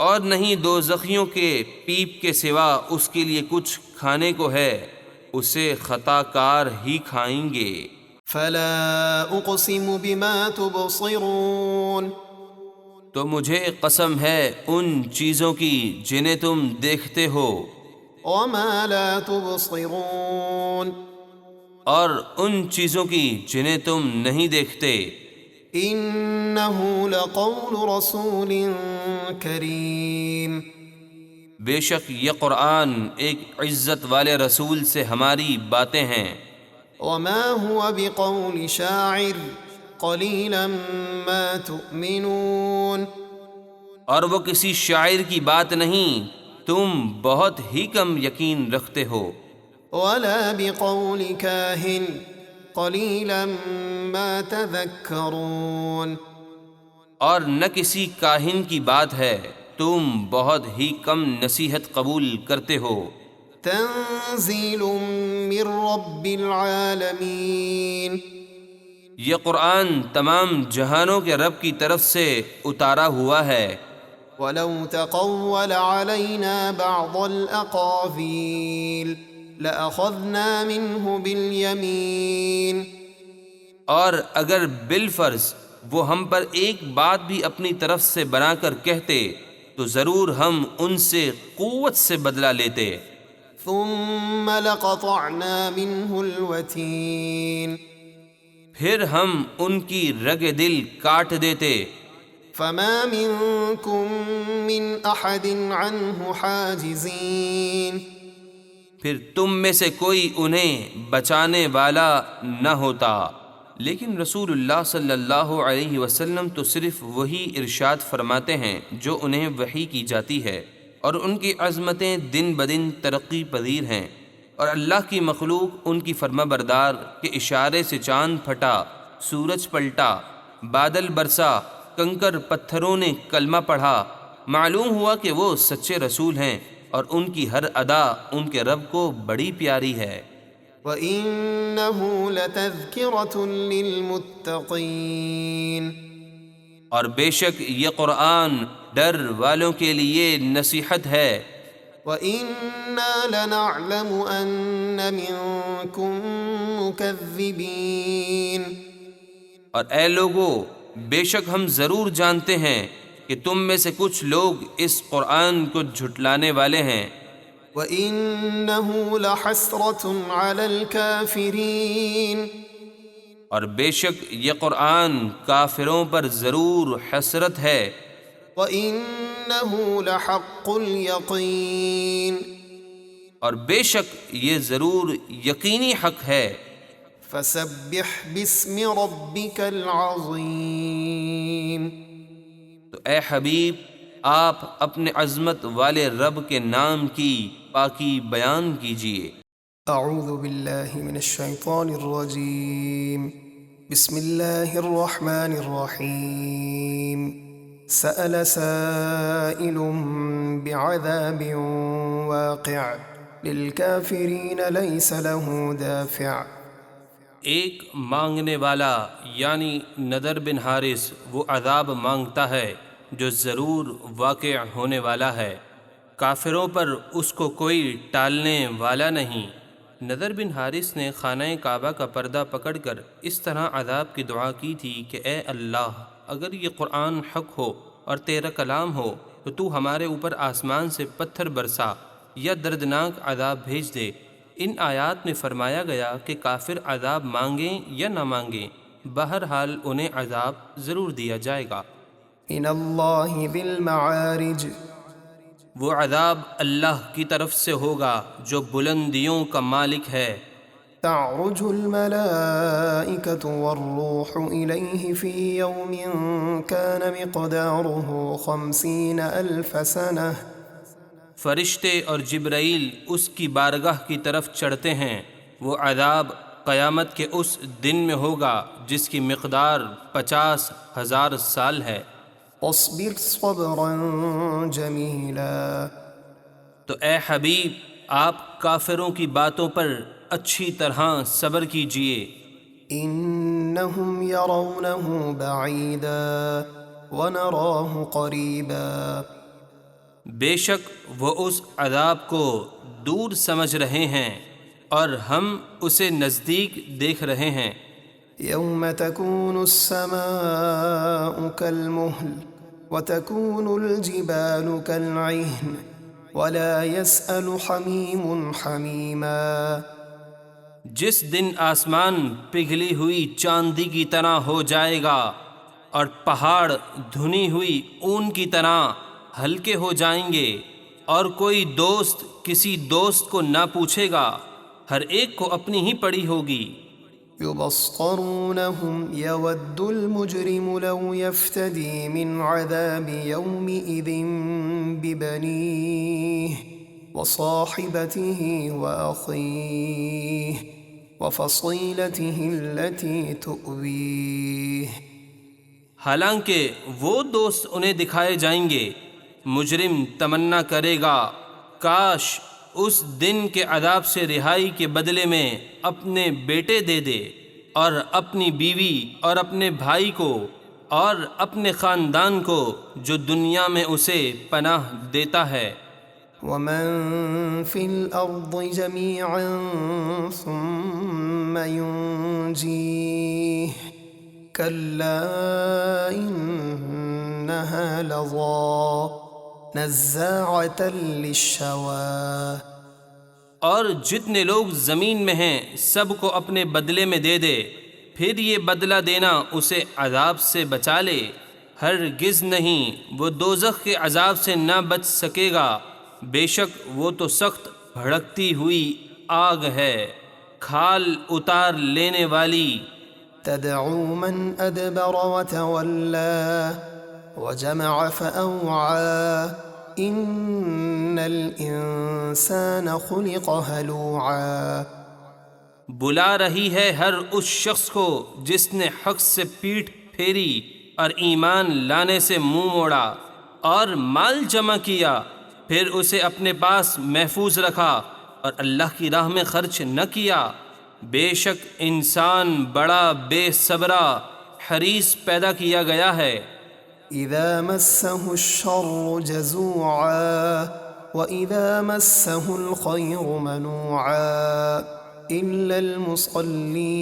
اور نہیں دوزخیوں کے پیپ کے سوا اس کے لیے کچھ کھانے کو ہے، اسے خطا کار ہی کھائیں گے۔ فلا اقسم بما تبصرون تو مجھے قسم ہے ان چیزوں کی جنہیں تم دیکھتے ہو، وما لا تبصرون اور ان چیزوں کی جنہیں تم نہیں دیکھتے۔ انه لقول رسول کریم بے شک یہ قرآن ایک عزت والے رسول سے ہماری باتیں ہیں۔ وما هو بقول شاعر قليلا ما تؤمنون اور وہ کسی شاعر کی بات نہیں، تم بہت ہی کم یقین رکھتے ہو۔ ولا بقول كاهن قليلا ما تذكرون اور نہ کسی کاہن کی بات ہے، تم بہت ہی کم نصیحت قبول کرتے ہو۔ تنزیل من رب العالمین، یہ قرآن تمام جہانوں کے رب کی طرف سے اتارا ہوا ہے۔ وَلَوْ تَقَوَّلَ عَلَيْنَا بَعْضَ الْأَقَاوِيلِ لَأَخَذْنَا مِنْهُ بِالْيَمِينِ، اور اگر بالفرض وہ ہم پر ایک بات بھی اپنی طرف سے بنا کر کہتے تو ضرور ہم ان سے قوت سے بدلہ لیتے۔ ثُمَّ لَقَطَعْنَا مِنْهُ الْوَتِينَ، پھر ہم ان کی رگ دل کاٹ دیتے۔ فَمَا مِنْكُمْ مِنْ أَحَدٍ عَنْهُ حَاجِزِينَ، پھر تم میں سے کوئی انہیں بچانے والا نہ ہوتا۔ لیکن رسول اللہ صلی اللہ علیہ وسلم تو صرف وہی ارشاد فرماتے ہیں جو انہیں وحی کی جاتی ہے، اور ان کی عظمتیں دن بدن ترقی پذیر ہیں، اور اللہ کی مخلوق ان کی فرما بردار کے اشارے سے چاند پھٹا، سورج پلٹا، بادل برسا، کنکر پتھروں نے کلمہ پڑھا، معلوم ہوا کہ وہ سچے رسول ہیں، اور ان کی ہر ادا ان کے رب کو بڑی پیاری ہے۔ وَإِنَّهُ لَتَذْكِرَةٌ لِّلْمُتَّقِينَ، اور بے شک یہ قرآن ڈر والوں کے لیے نصیحت ہے۔ وَإِنَّا لَنَعْلَمُ أَنَّ مِنكُم مُّكَذِّبِينَ، اور اے لوگو، بے شک ہم ضرور جانتے ہیں کہ تم میں سے کچھ لوگ اس قرآن کو جھٹلانے والے ہیں۔ وَإِنَّهُ لَحَسْرَةٌ عَلَى الْكَافِرِينَ، اور بے شک یہ قرآن کافروں پر ضرور حسرت ہے۔ وَإِنَّهُ لَحَقُّ الْيَقِينِ، اور بے شک یہ ضرور یقینی حق ہے۔ فَسَبِّحْ بِاسْمِ رَبِّكَ الْعَظِيمِ، تو اے حبیب، آپ اپنے عظمت والے رب کے نام کی پاکی بیان کیجئے۔ اعوذ باللہ من الشیطان الرجیم، بسم اللہ الرحمن الرحیم۔ سأل سائل بعذاب واقع للكافرین لیس له دافع، ایک مانگنے والا یعنی نذر بن حارث وہ عذاب مانگتا ہے جو ضرور واقع ہونے والا ہے، کافروں پر اس کو کوئی ٹالنے والا نہیں۔ نذر بن حارث نے خانہ کعبہ کا پردہ پکڑ کر اس طرح عذاب کی دعا کی تھی کہ اے اللہ، اگر یہ قرآن حق ہو اور تیرا کلام ہو تو تو ہمارے اوپر آسمان سے پتھر برسا یا دردناک عذاب بھیج دے۔ ان آیات میں فرمایا گیا کہ کافر عذاب مانگیں یا نہ مانگیں، بہرحال انہیں عذاب ضرور دیا جائے گا۔ من اللہ ذی المعارج، وہ عذاب اللہ کی طرف سے ہوگا جو بلندیوں کا مالک ہے۔ تعرج الملائکة والروح الیہ فی یوم کان مقدارہ 50,000 سنہ، فرشتے اور جبرائیل اس کی بارگاہ کی طرف چڑھتے ہیں۔ وہ عذاب قیامت کے اس دن میں ہوگا جس کی مقدار 50,000 سال ہے۔ اصبر صبرا جمیلا، تو اے حبیب، آپ کافروں کی باتوں پر اچھی طرح صبر کیجئے۔ انہم یرونہ بعیدا ونراہ قریبا، بے شک وہ اس عذاب کو دور سمجھ رہے ہیں اور ہم اسے نزدیک دیکھ رہے ہیں۔ یوم تکون السماء کالمہل وتکون الجبال کالعہن ولا يسأل حمیم حمیما، جس دن آسمان پگھلی ہوئی چاندی کی طرح ہو جائے گا اور پہاڑ دھنی ہوئی اون کی طرح ہلکے ہو جائیں گے، اور کوئی دوست کسی دوست کو نہ پوچھے گا، ہر ایک کو اپنی ہی پڑی ہوگی۔ یبصرونہم یود المجرم لو یفتدی من عذاب یومئذ ببنیہ وصاحبتہ واخیہ وفصیلتہ التی تؤویہ، حالانکہ وہ دوست انہیں دکھائے جائیں گے مجرم تمنا کرے گا کاش اس دن کے عذاب سے رہائی کے بدلے میں اپنے بیٹے دے دے اور اپنی بیوی اور اپنے بھائی کو اور اپنے خاندان کو جو دنیا میں اسے پناہ دیتا ہے۔ ومن في الأرض جميعا ثم ينجيه كلا إنها لظى نزاعة للشوى۔ اور جتنے لوگ زمین میں ہیں سب کو اپنے بدلے میں دے دے، پھر یہ بدلہ دینا اسے عذاب سے بچا لے، ہرگز نہیں وہ دوزخ کے عذاب سے نہ بچ سکے گا، بے شک وہ تو سخت بھڑکتی ہوئی آگ ہے، کھال اتار لینے والی۔ تدعو من أدبر وتولى وجمع فأوعى إن الإنسان خلق هلوعا۔ بلا رہی ہے ہر اس شخص کو جس نے حق سے پیٹھ پھیری اور ایمان لانے سے منہ موڑا اور مال جمع کیا، پھر اسے اپنے پاس محفوظ رکھا اور اللہ کی راہ میں خرچ نہ کیا، بے شک انسان بڑا بے صبرا حریص پیدا کیا گیا ہے۔ إذا مسه الشر جزوعا وإذا مسه الخير منوعا إلا المصلين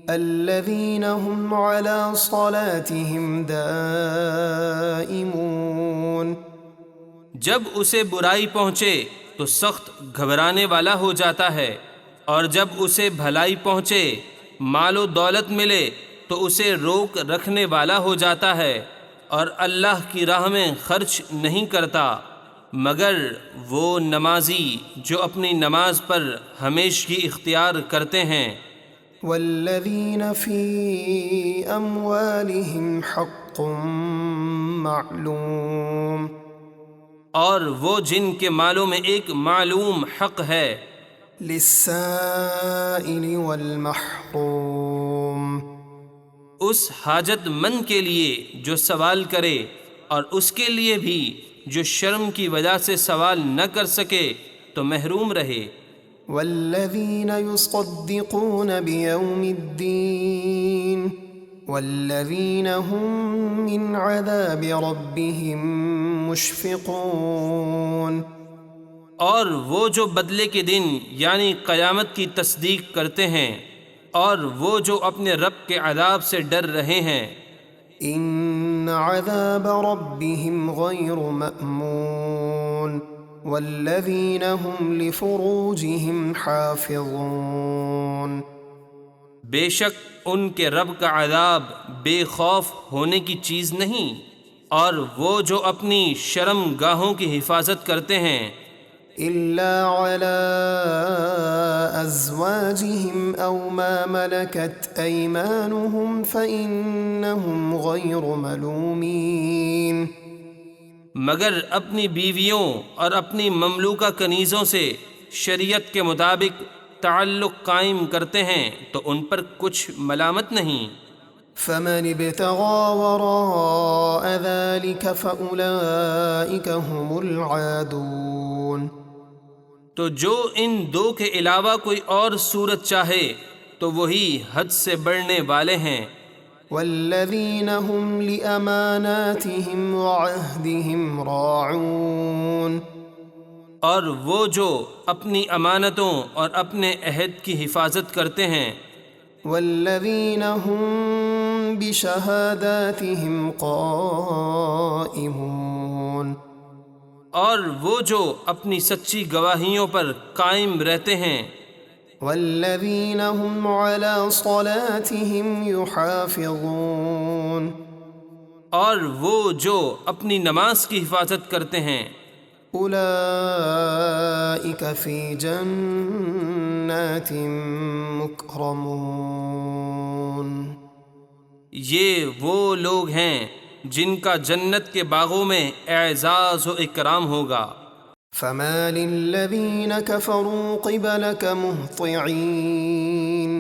الذين هم على صلاتهم دائمون۔ جب اسے برائی پہنچے تو سخت گھبرانے والا ہو جاتا ہے، اور جب اسے بھلائی پہنچے مال و دولت ملے تو اسے روک رکھنے والا ہو جاتا ہے، اور اللہ کی راہ میں خرچ نہیں کرتا مگر وہ نمازی جو اپنی نماز پر ہمیشگی اختیار کرتے ہیں۔ والذين في أموالهم حق معلوم، اور وہ جن کے مالوں میں ایک معلوم حق ہے، للسائل والمحروم، اس حاجت مند کے لیے جو سوال کرے اور اس کے لیے بھی جو شرم کی وجہ سے سوال نہ کر سکے تو محروم رہے۔ والذين يصدقون بيوم الدين والذين هم من عذاب ربهم مشفقون، اور وہ جو بدلے کے دن یعنی قیامت کی تصدیق کرتے ہیں اور وہ جو اپنے رب کے عذاب سے ڈر رہے ہیں۔ ان عذاب ربهم غير مأمون والذين هم لفروجهم حافظون، بے شک ان کے رب کا عذاب بے خوف ہونے کی چیز نہیں، اور وہ جو اپنی شرم گاہوں کی حفاظت کرتے ہیں، إلا على أزواجهم أو ما ملكت أيمانهم فإنهم غير ملومين، مگر اپنی بیویوں اور اپنی مملوکہ کنیزوں سے شریعت کے مطابق تعلق قائم کرتے ہیں تو ان پر کچھ ملامت نہیں۔ فمن ابتغى وراء ذلك فأولئك هم العادون، تو جو ان دو کے علاوہ کوئی اور صورت چاہے تو وہی حد سے بڑھنے والے ہیں۔ والذين هم لأماناتهم وعهدهم راعون، اور وہ جو اپنی امانتوں اور اپنے عہد کی حفاظت کرتے ہیں۔ والذين هم بشهاداتهم قائمون، اور وہ جو اپنی سچی گواہیوں پر قائم رہتے ہیں۔ والذين هم على صلاتهم يحافظون، اور وہ جو اپنی نماز کی حفاظت کرتے ہیں۔ أولئك في جنات مكرمون، یہ وہ لوگ ہیں جن کا جنت کے باغوں میں اعزاز و اکرام ہوگا۔ فما للذين كفروا قبلك مهطعين،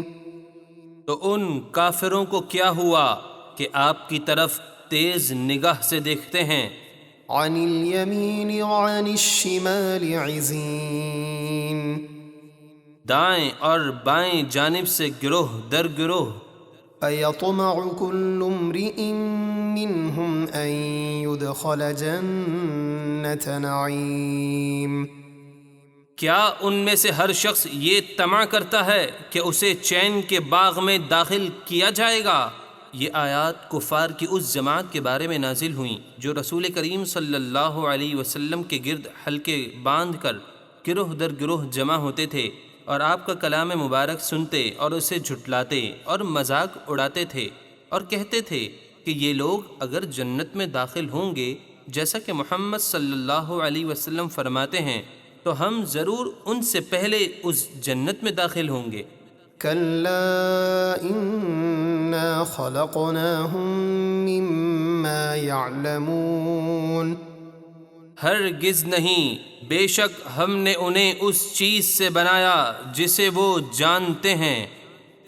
تو ان کافروں کو کیا ہوا کہ آپ کی طرف تیز نگاہ سے دیکھتے ہیں۔ عن اليمين وعن الشمال عزين دائیں اور بائیں جانب سے گروہ در گروہ۔ أيطمع كل امرئ منهم أن يدخل جنة نعيم کیا ان میں سے ہر شخص یہ طمع کرتا ہے کہ اسے چین کے باغ میں داخل کیا جائے گا؟ یہ آیات کفار کی اس جماعت کے بارے میں نازل ہوئیں جو رسول کریم صلی اللہ علیہ وسلم کے گرد حلقے باندھ کر گروہ در گروہ جمع ہوتے تھے اور آپ کا کلام مبارک سنتے اور اسے جھٹلاتے اور مذاق اڑاتے تھے اور کہتے تھے کہ یہ لوگ اگر جنت میں داخل ہوں گے جیسا کہ محمد صلی اللہ علیہ وسلم فرماتے ہیں تو ہم ضرور ان سے پہلے اس جنت میں داخل ہوں گے۔ كلا إنا خلقناهم مما يعلمون ہرگز نہیں، بے شک ہم نے انہیں اس چیز سے بنایا جسے وہ جانتے ہیں۔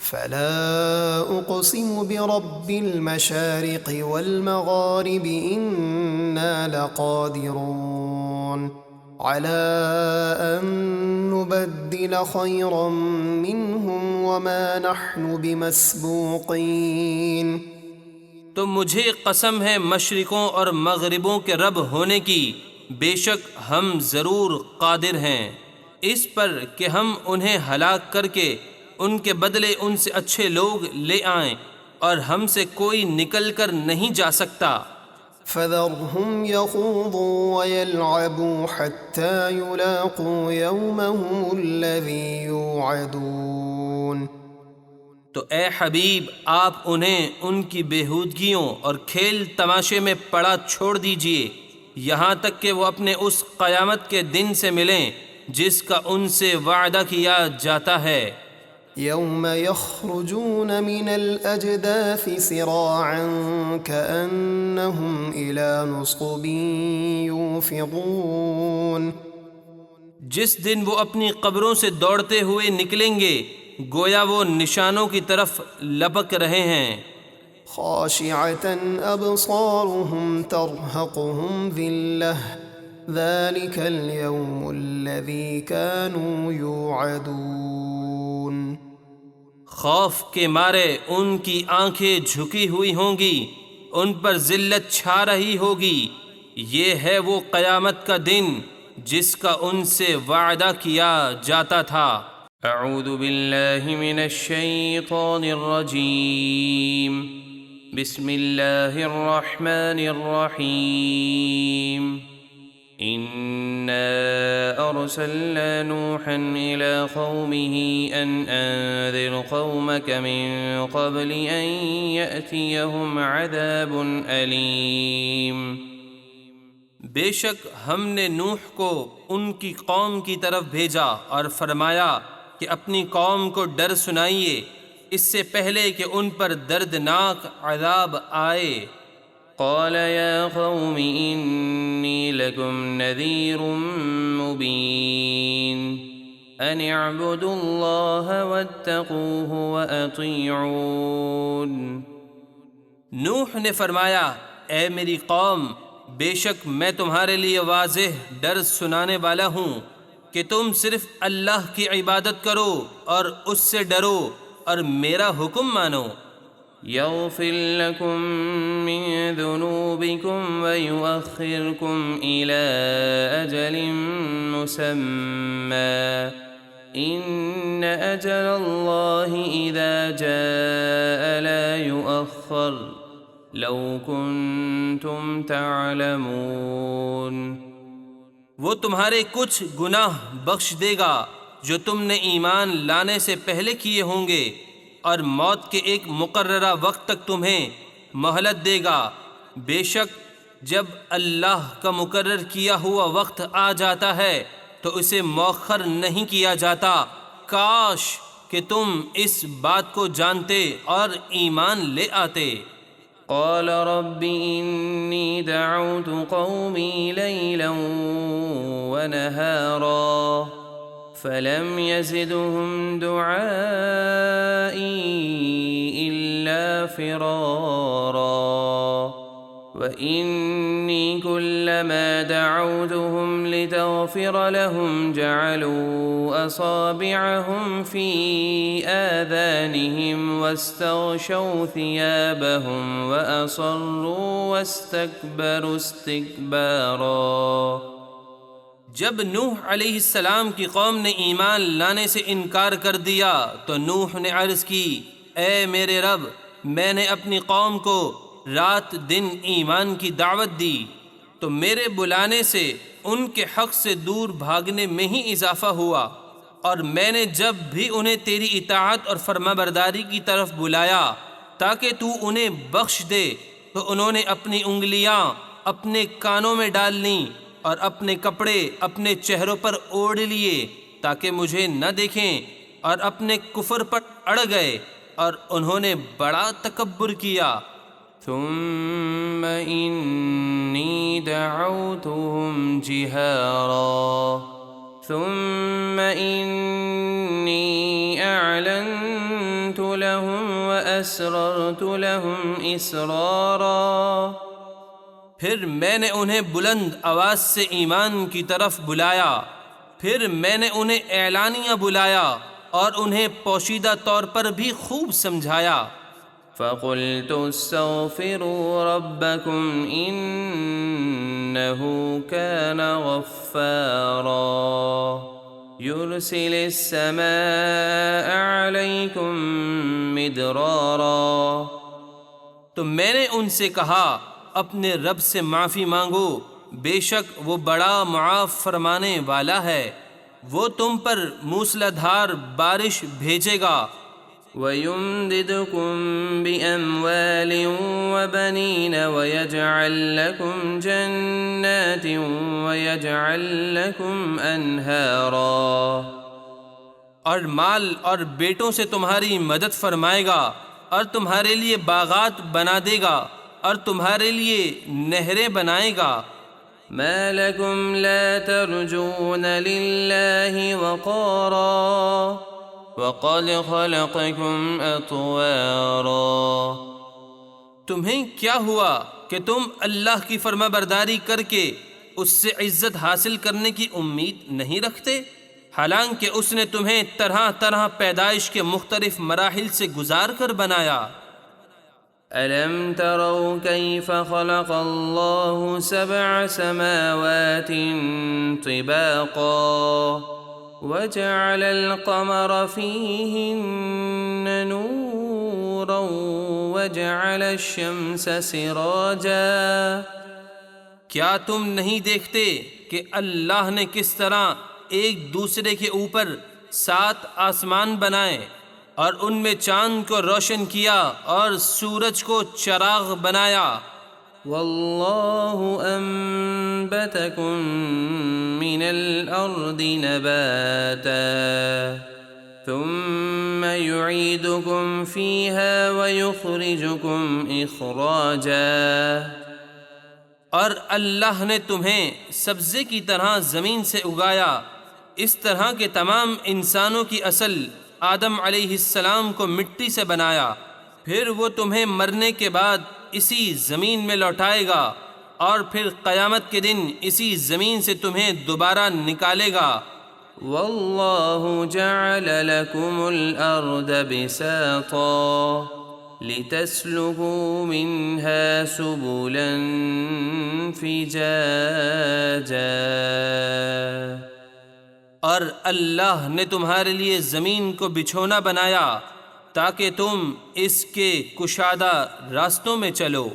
فلا أقسم برب المشارق والمغارب إنا لقادرون على أن نبدل خيرا منهم وما نحن بمسبوقين۔ تو مجھے قسم ہے مشرقوں اور مغربوں کے رب ہونے کی، بے شک ہم ضرور قادر ہیں اس پر کہ ہم انہیں ہلاک کر کے ان کے بدلے ان سے اچھے لوگ لے آئیں، اور ہم سے کوئی نکل کر نہیں جا سکتا۔ فذرهم يخوضوا ويلعبوا حتى يلاقوا يومهم الذي يوعدون۔ تو اے حبیب آپ انہیں ان کی بےہودگیوں اور کھیل تماشے میں پڑا چھوڑ دیجئے یہاں تک کہ وہ اپنے اس قیامت کے دن سے ملیں جس کا ان سے وعدہ کیا جاتا ہے۔ يوم يخرجون من الأجداث سراعا كأنهم إلى نصب يوفضون۔ جس دن وہ اپنی قبروں سے دوڑتے ہوئے نکلیں گے گویا وہ نشانوں کی طرف لپک رہے ہیں۔ خاشعة أبصارهم ترهقهم ذلة ذلك اليوم الذي كانوا يوعدون۔ خوف کے مارے ان کی آنکھیں جھکی ہوئی ہوں گی، ان پر ذلت چھا رہی ہوگی، یہ ہے وہ قیامت کا دن جس کا ان سے وعدہ کیا جاتا تھا۔ اعوذ باللہ من الشیطان الرجیم، بسم اللہ الرحمن الرحیم۔ إنا أرسلنا نوحا إلى قومه أن أنذر قومك من قبل أن يأتيهم عذاب أليم۔ بے شک ہم نے نوح کو ان کی قوم کی طرف بھیجا اور فرمایا کہ اپنی قوم کو ڈر سنائیے اس سے پہلے کہ ان پر دردناک عذاب آئے۔ قال يا قوم إني لكم نذير مبين أن اعبدوا الله واتقوه وأطيعون۔ نوح نے فرمایا اے میری قوم، بے شک میں تمہارے لیے واضح ڈر سنانے والا ہوں کہ تم صرف اللہ کی عبادت کرو اور اس سے ڈرو اور میرا حکم مانو۔ يغفر لكم من ذنوبكم ويؤخركم إلى أجل مسمى إن أجل الله إذا جاء لا يؤخر لو كنتم تعلمون۔ وہ تمہارے کچھ گناہ بخش دے گا جو تم نے ایمان لانے سے پہلے کیے ہوں گے، اور موت کے ایک مقررہ وقت تک تمہیں مہلت دے گا۔ بے شک جب اللہ کا مقرر کیا ہوا وقت آ جاتا ہے تو اسے مؤخر نہیں کیا جاتا۔ کاش کہ تم اس بات کو جانتے اور ایمان لے آتے۔ قال رب إني دعوت قومي ليلا ونهارا فلم يزدهم دعائي إلا فرارا۔ وإني كلما دعوتهم لتغفر لهم جعلوا أصابعهم في آذانهم واستغشوا ثيابهم وأصروا واستكبروا استكبارا۔ جب نوح علیہ السلام کی قوم نے ایمان لانے سے انکار کر دیا تو نوح نے عرض کی، اے میرے رب، میں نے اپنی قوم کو رات دن ایمان کی دعوت دی تو میرے بلانے سے ان کے حق سے دور بھاگنے میں ہی اضافہ ہوا، اور میں نے جب بھی انہیں تیری اطاعت اور فرما برداری کی طرف بلایا تاکہ تو انہیں بخش دے تو انہوں نے اپنی انگلیاں اپنے کانوں میں ڈال لیں اور اپنے کپڑے اپنے چہروں پر اوڑھ لیے تاکہ مجھے نہ دیکھیں، اور اپنے کفر پر اڑ گئے اور انہوں نے بڑا تکبر کیا۔ ثم إني دعوتهم جهارا ثم إني أعلنت لهم وأسررت لهم إسرارا۔ پھر میں نے انہیں بلند آواز سے ایمان کی طرف بلایا، پھر میں نے انہیں اعلانیہ بلایا اور انہیں پوشیدہ طور پر بھی خوب سمجھایا۔ فقلت استغفروا ربكم إنه كان غفارا يرسل السماء عليكم مدرارا۔ تو میں نے ان سے کہا، اپنے رب سے معافی مانگو، بے شک وہ بڑا معاف فرمانے والا ہے، وہ تم پر موسلادھار بارش بھیجے گا۔ وَيُمْدِدْكُمْ بِأَمْوَالٍ وَبَنِينَ وَيَجْعَلْ لَكُمْ جَنَّاتٍ وَيَجْعَلْ لَكُمْ أَنْهَارًا۔ اور مال اور بیٹوں سے تمہاری مدد فرمائے گا اور تمہارے لیے باغات بنا دے گا اور تمہارے لیے نہریں بنائے گا۔ مَا لَكُمْ لَا تَرْجُونَ لِلَّهِ وَقَارًا وَقَدْ خَلَقَكُمْ أَطْوَارًا۔ تمہیں کیا ہوا کہ تم اللہ کی فرما برداری کر کے اس سے عزت حاصل کرنے کی امید نہیں رکھتے، حالانکہ اس نے تمہیں طرح طرح پیدائش کے مختلف مراحل سے گزار کر بنایا۔ أَلَمْ تَرَوْا كَيْفَ خَلَقَ اللَّهُ سَبْعَ سَمَاوَاتٍ طِبَاقًا وَجَعَلَ الْقَمَرَ فِيهِنَّ نُورًا وَجَعَلَ الشَّمْسَ سِرَاجًا۔ کیا تم نہیں دیکھتے کہ اللہ نے کس طرح ایک دوسرے کے اوپر 7 آسمان بنائے اور ان میں چاند کو روشن کیا اور سورج کو چراغ بنایا۔ وَاللَّهُ أَنبَتَكُم مِّنَ الْأَرْضِ نَبَاتًا ثُمَّ يُعِيدُكُمْ فِيهَا وَيُخْرِجُكُمْ إِخْرَاجًا۔ اور اللہ نے تمہیں سبزے کی طرح زمین سے اگایا، اس طرح کہ تمام انسانوں کی اصل آدم علیہ السلام کو مٹی سے بنایا، پھر وہ تمہیں مرنے کے بعد اسی زمین میں لوٹائے گا اور پھر قیامت کے دن اسی زمین سے تمہیں دوبارہ نکالے گا۔ وَاللَّهُ جَعَلَ لَكُمُ الْأَرْضَ بِسَاطًا لِتَسْلُكُوا مِنْهَا سُبُلًا فِجَاجًا۔ اور اللہ نے تمہارے لیے زمین کو بچھونا بنایا تاکہ تم اس کے کشادہ راستوں میں چلو۔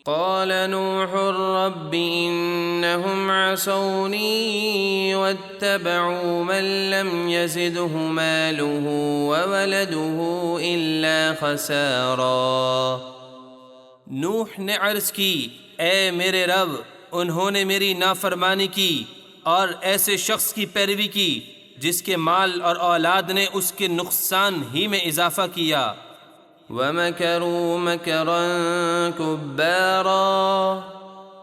قال نوح رب إنهم عصوني واتبعوا من لم يزده ماله وولده إلا خسارا۔ نوح نے عرض کی، اے میرے رب، انہوں نے میری نافرمانی کی اور ایسے شخص کی پیروی کی جس کے مال اور اولاد نے اس کے نقصان ہی میں اضافہ کیا۔ وَمَكَرُوا مَكْرًا كُبَّارًا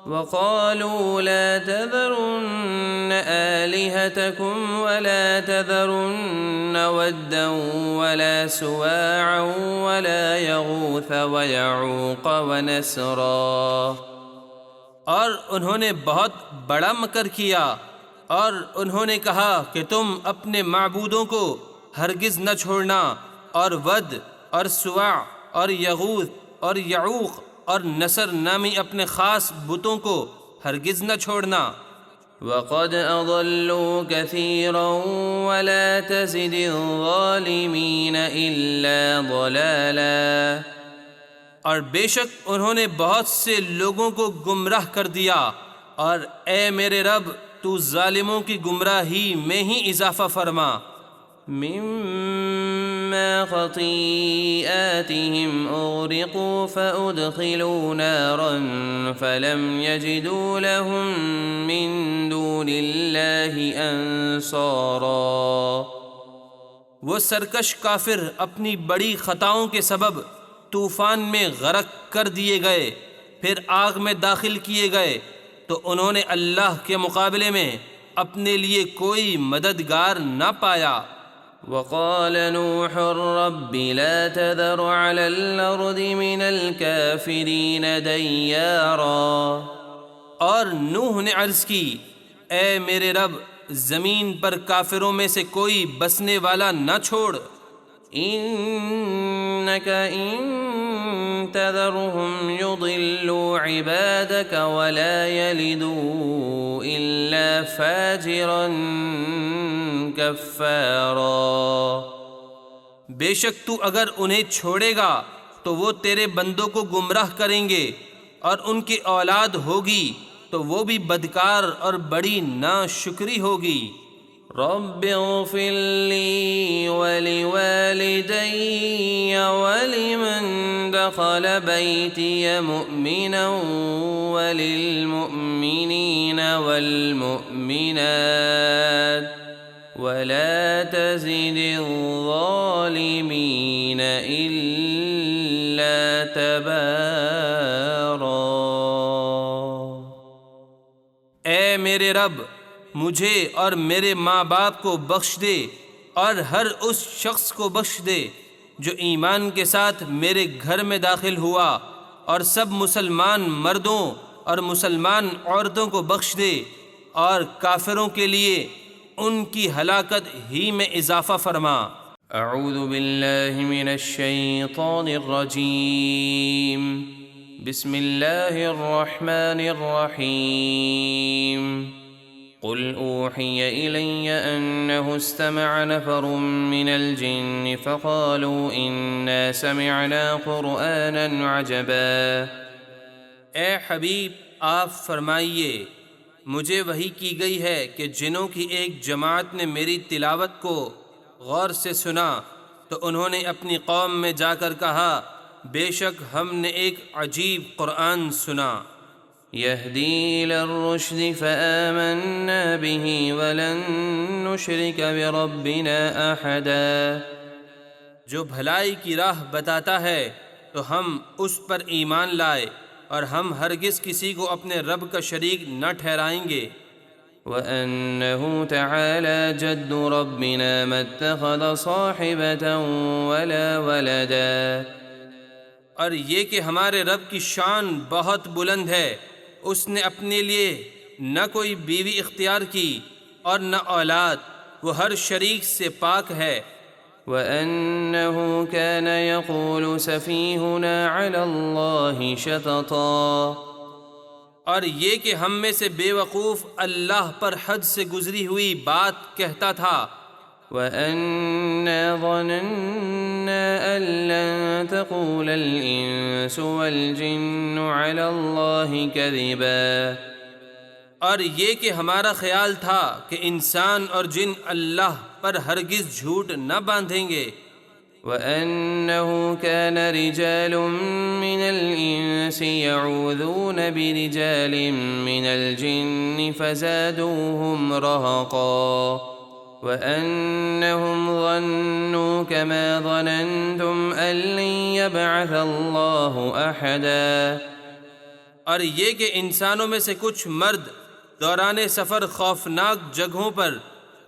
وَقَالُوا لَا تَذَرُنَّ آلِهَتَكُمْ وَلَا تَذَرُنَّ وَدًّا وَلَا سُوَاعًا وَلَا يَغُوثَ وَيَعُوقَ وَنَسْرًا اور انہوں نے بہت بڑا مکر کیا، اور انہوں نے کہا کہ تم اپنے معبودوں کو ہرگز نہ چھوڑنا، اور ود اور سواع اور یغوث اور یعوق اور نصر نامی اپنے خاص بتوں کو ہرگز نہ چھوڑنا۔ وقد اضلوا كثيرا ولا تزد الظالمين الا ضلالا۔ اور بے شک انہوں نے بہت سے لوگوں کو گمراہ کر دیا، اور اے میرے رب تو ظالموں کی گمراہی میں ہی اضافہ فرما۔ مما خطيئاتهم اغرقوا فادخلوا نارا فلم يجدوا لهم من دون الله انصارا۔ وہ سرکش کافر اپنی بڑی خطاؤں کے سبب طوفان میں غرق کر دیے گئے، پھر آگ میں داخل کیے گئے تو انہوں نے اللہ کے مقابلے میں اپنے لیے کوئی مددگار نہ پایا۔ وقال نوح رب لا تذر على الأرض من الكافرين ديارا۔ اور نوح نے عرض کی، اے میرے رب زمین پر کافروں میں سے کوئی بسنے والا نہ چھوڑ۔ إنك إن تذرهم يضلوا عبادك ولا يلدوا إلا فاجرا كفارا۔ بے شک تو اگر انہیں چھوڑے گا تو وہ تیرے بندوں کو گمراہ کریں گے، اور ان کی اولاد ہوگی تو وہ بھی بدکار اور بڑی ناشکری ہوگی۔ رب اغفر لي ولوالدي ولمن دخل بيتي مؤمنا وللمؤمنين والمؤمنات ولا تزد الظالمين إلا تبارا۔ اے میرے رب مجھے اور میرے ماں باپ کو بخش دے، اور ہر اس شخص کو بخش دے جو ایمان کے ساتھ میرے گھر میں داخل ہوا، اور سب مسلمان مردوں اور مسلمان عورتوں کو بخش دے، اور کافروں کے لیے ان کی ہلاکت ہی میں اضافہ فرما۔ اعوذ باللہ من الشیطان الرجیم، بسم اللہ الرحمن الرحیم۔ قل اوحی الی انہ استمع نفر من الجن فقالوا انا سمعنا قرآنا عجبا۔ اے حبیب آپ فرمائیے، مجھے وحی کی گئی ہے کہ جنوں کی ایک جماعت نے میری تلاوت کو غور سے سنا تو انہوں نے اپنی قوم میں جا کر کہا، بے شک ہم نے ایک عجیب قرآن سنا۔ يهدي إلى الرشد فآمنا به ولن نشرك بربنا أحدا۔ جو بھلائی کی راہ بتاتا ہے تو ہم اس پر ایمان لائے، اور ہم ہرگز کسی کو اپنے رب کا شریک نہ ٹھہرائیں گے۔ وأنه تعالى جد ربنا ما اتخذ صاحبة ولا ولدا۔ اور یہ کہ ہمارے رب کی شان بہت بلند ہے، اس نے اپنے لیے نہ کوئی بیوی اختیار کی اور نہ اولاد، وہ ہر شریک سے پاک ہے۔ وأنه كان يقول سفيهنا على الله شططا۔ اور یہ کہ ہم میں سے بے وقوف اللہ پر حد سے گزری ہوئی بات کہتا تھا۔ وَأَنَّا ظَنَنَّا أَن لَّن تَقُولَ الْإِنسُ وَالْجِنُّ عَلَى اللَّهِ كَذِبًا۔ اور یہ کہ ہمارا خیال تھا کہ انسان اور جن اللہ پر ہرگز جھوٹ نہ باندھیں گے۔ وَأَنَّهُ كَانَ رِجَالٌ مِّنَ الْإِنسِ يَعُوذُونَ بِرِجَالٍ مِّنَ الْجِنِّ فَزَادُوهُمْ رَهَقًا۔ وَأَنَّهُمْ ظَنُّوا كَمَا ظَنَنْتُمْ أَن لَّن يَبْعَثَ اللَّهُ أَحَدًا۔ اور یہ کہ انسانوں میں سے کچھ مرد دوران سفر خوفناک جگہوں پر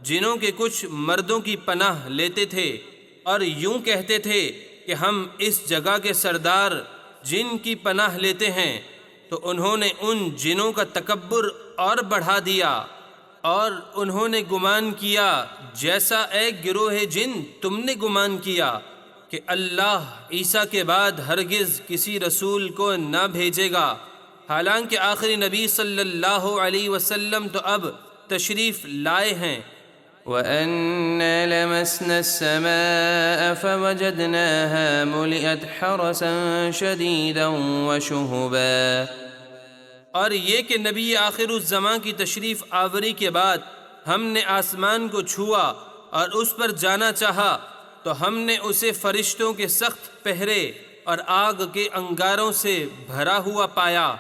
جنوں کے کچھ مردوں کی پناہ لیتے تھے، اور یوں کہتے تھے کہ ہم اس جگہ کے سردار جن کی پناہ لیتے ہیں، تو انہوں نے ان جنوں کا تکبر اور بڑھا دیا، اور انہوں نے گمان کیا جیسا ایک گروہ جن تم نے گمان کیا کہ اللہ عیسیٰ کے بعد ہرگز کسی رسول کو نہ بھیجے گا، حالانکہ آخری نبی صلی اللہ علیہ وسلم تو اب تشریف لائے ہیں۔ وَأَنَّا لَمَسْنَا السَّمَاءَ فَوَجَدْنَاهَا مُلِئَتْ حَرَسًا شَدِيدًا وَشُهُبًا۔ اور یہ کہ نبی آخر الزماں کی تشریف آوری کے بعد ہم نے آسمان کو چھوا اور اس پر جانا چاہا تو ہم نے اسے فرشتوں کے سخت پہرے اور آگ کے انگاروں سے بھرا ہوا پایا۔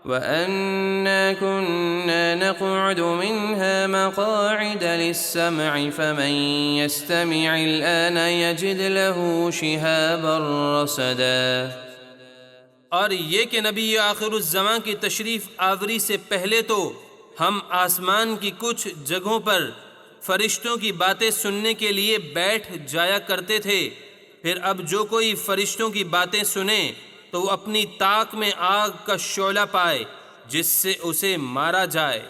وَأَنَّا كُنَّا نَقْعُدُ مِنْهَا مَقَاعِدَ لِلسَّمْعِ فَمَنْ يَسْتَمِعِ الْآنَ يَجِدْ لَهُ شِهَابًا رَصَدًا۔ اور یہ کہ نبی آخر الزماں کی تشریف آوری سے پہلے تو ہم آسمان کی کچھ جگہوں پر فرشتوں کی باتیں سننے کے لیے بیٹھ جایا کرتے تھے، پھر اب جو کوئی فرشتوں کی باتیں سنے تو وہ اپنی طاق میں آگ کا شعلہ پائے جس سے اسے مارا جائے۔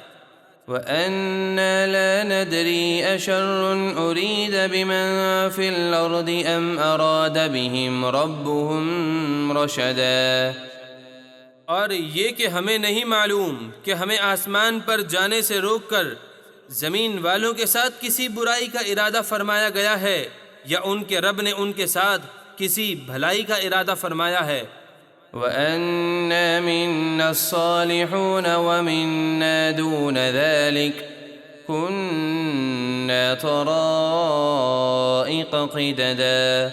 وَأَنَّا لَا نَدْرِي أَشَرٌّ أُرِيدَ بِمَن فِي الْأَرْضِ أَمْ أَرَادَ بِهِمْ رَبُّهُمْ رَشَدًا۔ اور یہ کہ ہمیں نہیں معلوم کہ ہمیں آسمان پر جانے سے روک کر زمین والوں کے ساتھ کسی برائی کا ارادہ فرمایا گیا ہے یا ان کے رب نے ان کے ساتھ کسی بھلائی کا ارادہ فرمایا ہے۔ وَأَنَّا مِنَّا الصَّالِحُونَ وَمِنَّا دُونَ ذَلِكَ كُنَّا طَرَائِقَ قِدَدًا۔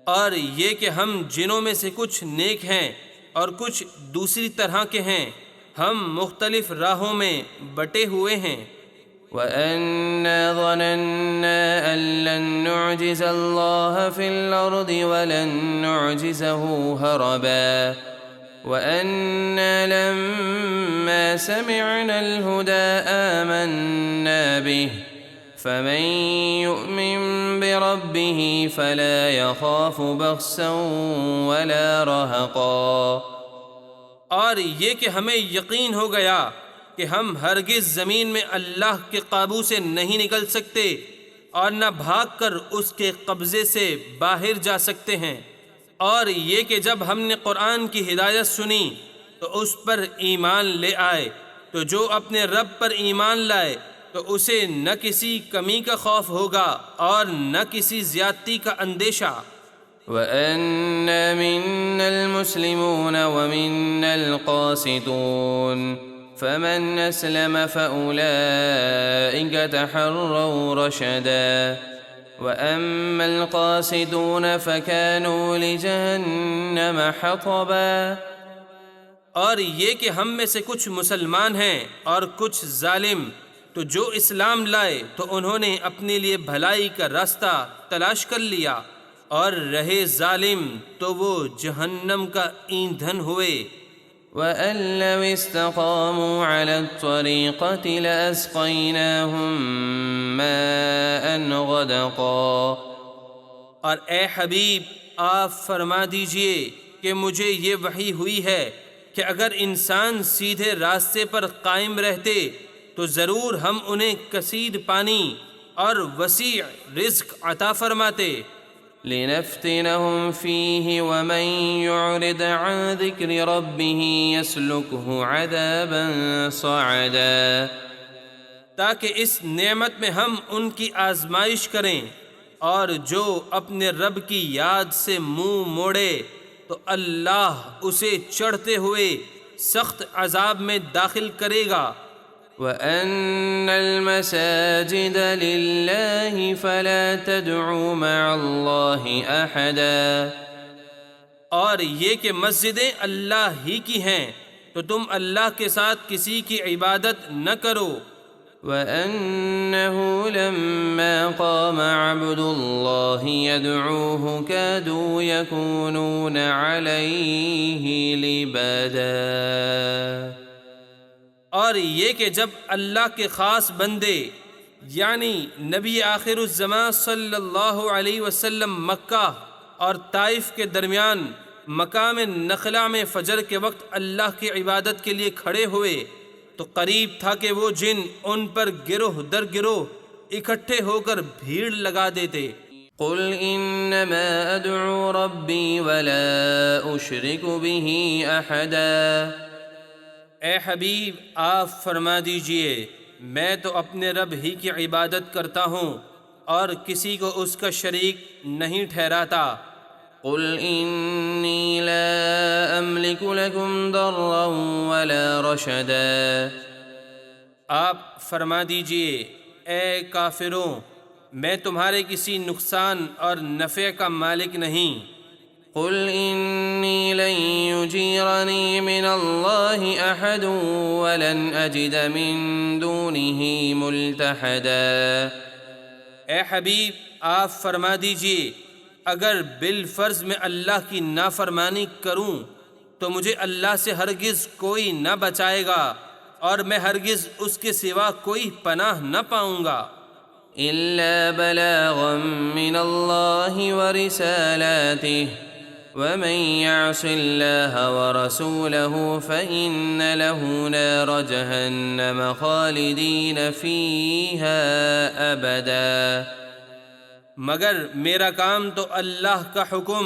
اور یہ کہ ہم جنوں میں سے کچھ نیک ہیں اور کچھ دوسری طرح کے ہیں، ہم مختلف راہوں میں بٹے ہوئے ہیں۔ وَأَنَّا ظَنَنَّا أَن لَّن نُّعْجِزَ اللَّهَ فِي الْأَرْضِ وَلَن نُّعْجِزَهُ هَرَبًا وَأَنَّا لَمَّا سَمِعْنَا الْهُدَىٰ آمَنَّا بِهِ فَمَن يُؤْمِن بِرَبِّهِ فَلَا يَخَافُ بَخْسًا وَلَا رَهَقًا۔ اور یہ کہ ہمیں یقین ہو گیا کہ ہم ہرگز زمین میں اللہ کے قابو سے نہیں نکل سکتے اور نہ بھاگ کر اس کے قبضے سے باہر جا سکتے ہیں۔ اور یہ کہ جب ہم نے قرآن کی ہدایت سنی تو اس پر ایمان لے آئے، تو جو اپنے رب پر ایمان لائے تو اسے نہ کسی کمی کا خوف ہوگا اور نہ کسی زیادتی کا اندیشہ۔ وَأَنَّا مِنَّا الْمُسْلِمُونَ وَمِنَّا الْقَاسِطُونَ فَمَنْ أَسْلَمَ فَأُولَئِكَ تَحَرَّوْا رَشَدًا وَأَمَّا الْقَاسِطُونَ فَكَانُوا لِجَهَنَّمَ حَطَبًا۔ اور یہ کہ ہم میں سے کچھ مسلمان ہیں اور کچھ ظالم، تو جو اسلام لائے تو انہوں نے اپنے لیے بھلائی کا راستہ تلاش کر لیا، اور رہے ظالم تو وہ جہنم کا ایندھن ہوئے۔ وَأَن لَّوِ اسْتَقَامُوا عَلَى الطَّرِيقَةِ لَأَسْقَيْنَاهُم مَّاءً غَدَقًا۔ اور اے حبیب آپ فرما دیجئے کہ مجھے یہ وحی ہوئی ہے کہ اگر انسان سیدھے راستے پر قائم رہتے تو ضرور ہم انہیں کثیر پانی اور وسیع رزق عطا فرماتے۔ لِنَفْتِنَهُمْ فِيهِ وَمَن يُعْرِضْ عَن ذِكْرِ رَبِّهِ يَسْلُكْهُ عَذَابًا صَعَدًا۔ تاکہ اس نعمت میں ہم ان کی آزمائش کریں، اور جو اپنے رب کی یاد سے منہ موڑے تو اللہ اسے چڑھتے ہوئے سخت عذاب میں داخل کرے گا۔ وَأَنَّ الْمَسَاجِدَ لِلَّهِ فَلَا تَدْعُوا مَعَ اللَّهِ أَحَدًا۔ اور یہ کہ مسجدیں اللہ ہی کی ہیں تو تم اللہ کے ساتھ کسی کی عبادت نہ کرو۔ وَأَنَّهُ لَمَّا قَامَ عَبْدُ اللَّهِ يَدْعُوهُ كَادُوا يَكُونُونَ عَلَيْهِ لِبَدًا۔ اور یہ کہ جب اللہ کے خاص بندے یعنی نبی آخر الزماں صلی اللہ علیہ وسلم مکہ اور طائف کے درمیان مقام نخلا میں فجر کے وقت اللہ کی عبادت کے لیے کھڑے ہوئے تو قریب تھا کہ وہ جن ان پر گروہ در گروہ اکٹھے ہو کر بھیڑ لگا دیتے۔ قل انما ادعو ربی ولا اشرک به احدا، اے حبیب آپ فرما دیجئے میں تو اپنے رب ہی کی عبادت کرتا ہوں اور کسی کو اس کا شریک نہیں ٹھہراتا۔ قل انی لا املک لکم ضرا ولا رشدا، آپ فرما دیجئے اے کافروں میں تمہارے کسی نقصان اور نفع کا مالک نہیں۔ قل انی لن یجیرنی من اللہ احد ولن اجد من دونہ ملتحدا، اے حبیب آپ فرما دیجئے اگر بالفرض میں اللہ کی نافرمانی کروں تو مجھے اللہ سے ہرگز کوئی نہ بچائے گا اور میں ہرگز اس کے سوا کوئی پناہ نہ پاؤں گا۔ الا بلاغا من اللہ ورسالاتہ ومن يعص الله ورسوله فإن له نار جهنم خالدين فيها أبدا، مگر میرا کام تو اللہ کا حکم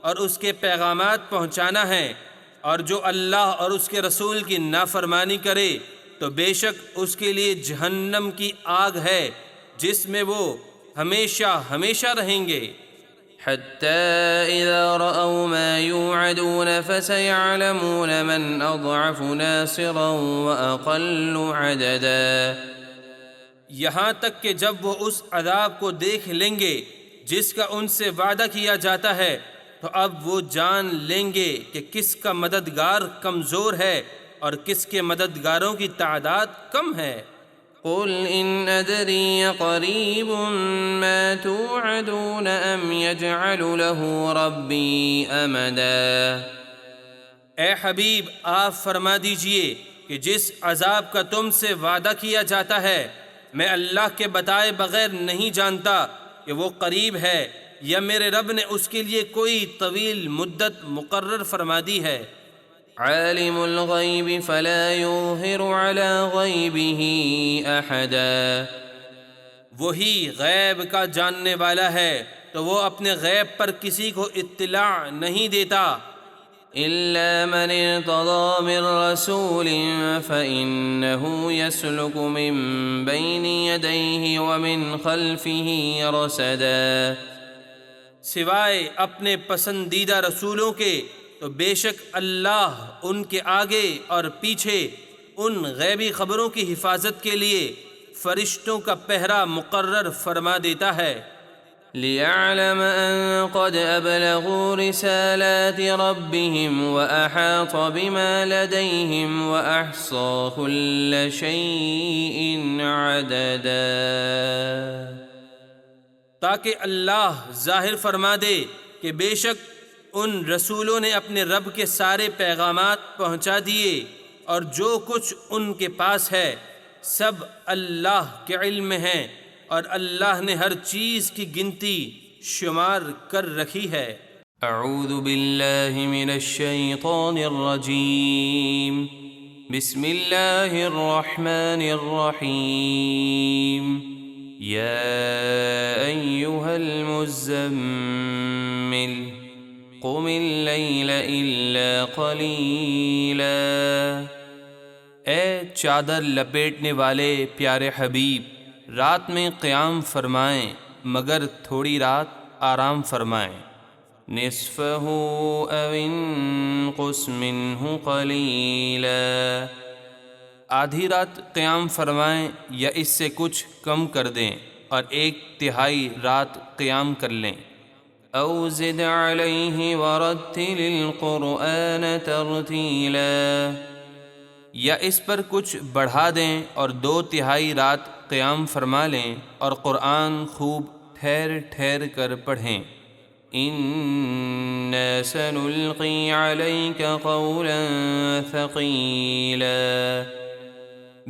اور اس کے پیغامات پہنچانا ہے، اور جو اللہ اور اس کے رسول کی نافرمانی کرے تو بے شک اس کے لیے جہنم کی آگ ہے جس میں وہ ہمیشہ ہمیشہ رہیں گے۔ حتى إذا رأوا ما يوعدون فسيعلمون من أضعف ناصرا وأقل عددا، یہاں تک کہ جب وہ اس عذاب کو دیکھ لیں گے جس کا ان سے وعدہ کیا جاتا ہے تو اب وہ جان لیں گے کہ کس کا مددگار کمزور ہے اور کس کے مددگاروں کی تعداد کم ہے۔ قل إن أدري قريب ما توعدون أم يجعل له ربي أمدا، اے حبیب آپ فرما دیجئے کہ جس عذاب کا تم سے وعدہ کیا جاتا ہے میں اللہ کے بتائے بغیر نہیں جانتا کہ وہ قریب ہے یا میرے رب نے اس کے لیے کوئی طویل مدت مقرر فرما دی ہے۔ عالم الغیب فلا یظہر علی غیبہ احدا، وہی غیب کا جاننے والا ہے تو وہ اپنے غیب پر کسی کو اطلاع نہیں دیتا۔ الا من ارتضى من رسول فإنه يسلك من بين يديه ومن خلفه رصدا، سوائے اپنے پسندیدہ رسولوں کے تو بے شک اللہ ان کے آگے اور پیچھے ان غیبی خبروں کی حفاظت کے لیے فرشتوں کا پہرا مقرر فرما دیتا ہے۔ ليعلم أن قد أبلغوا رسالات ربهم وأحاط بما لديهم وأحصى كل شيء عددا، تاکہ اللہ ظاہر فرما دے کہ بے شک ان رسولوں نے اپنے رب کے سارے پیغامات پہنچا دیے اور جو کچھ ان کے پاس ہے سب اللہ کے علم میں ہیں، اور اللہ نے ہر چیز کی گنتی شمار کر رکھی ہے۔ اعوذ باللہ من الشیطان الرجیم، بسم اللہ الرحمن الرحیم، یا ایہا المزمل قم اللیل الا قلیلا، اے چادر لپیٹنے والے پیارے حبیب رات میں قیام فرمائیں مگر تھوڑی رات آرام فرمائیں۔ نصفہ او انقص منہ قلیلا، آدھی رات قیام فرمائیں یا اس سے کچھ کم کر دیں اور 1/3 رات قیام کر لیں۔ او زد علیہ ورتل القرآن ترتیلا، یا اس پر کچھ بڑھا دیں اور 2/3 رات قیام فرما لیں اور قرآن خوب ٹھہر ٹھہر کر پڑھیں۔ انا سنلقی علیک قولا ثقیلا،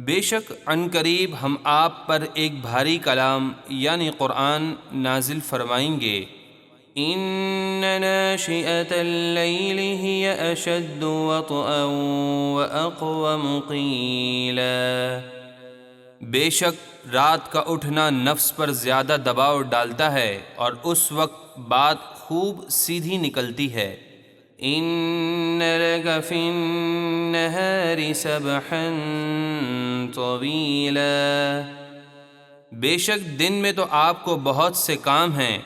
بے شک عنقریب ہم آپ پر ایک بھاری کلام یعنی قرآن نازل فرمائیں گے۔ إن ناشئة الليل هي أشد وطئا وأقوم قيلا۔ بے شک رات کا اٹھنا نفس پر زیادہ دباؤ ڈالتا ہے اور اس وقت بات خوب سیدھی نکلتی ہے۔ إن لك في النهار سبحا طويلا۔ بے شک دن میں تو آپ کو بہت سے کام ہیں۔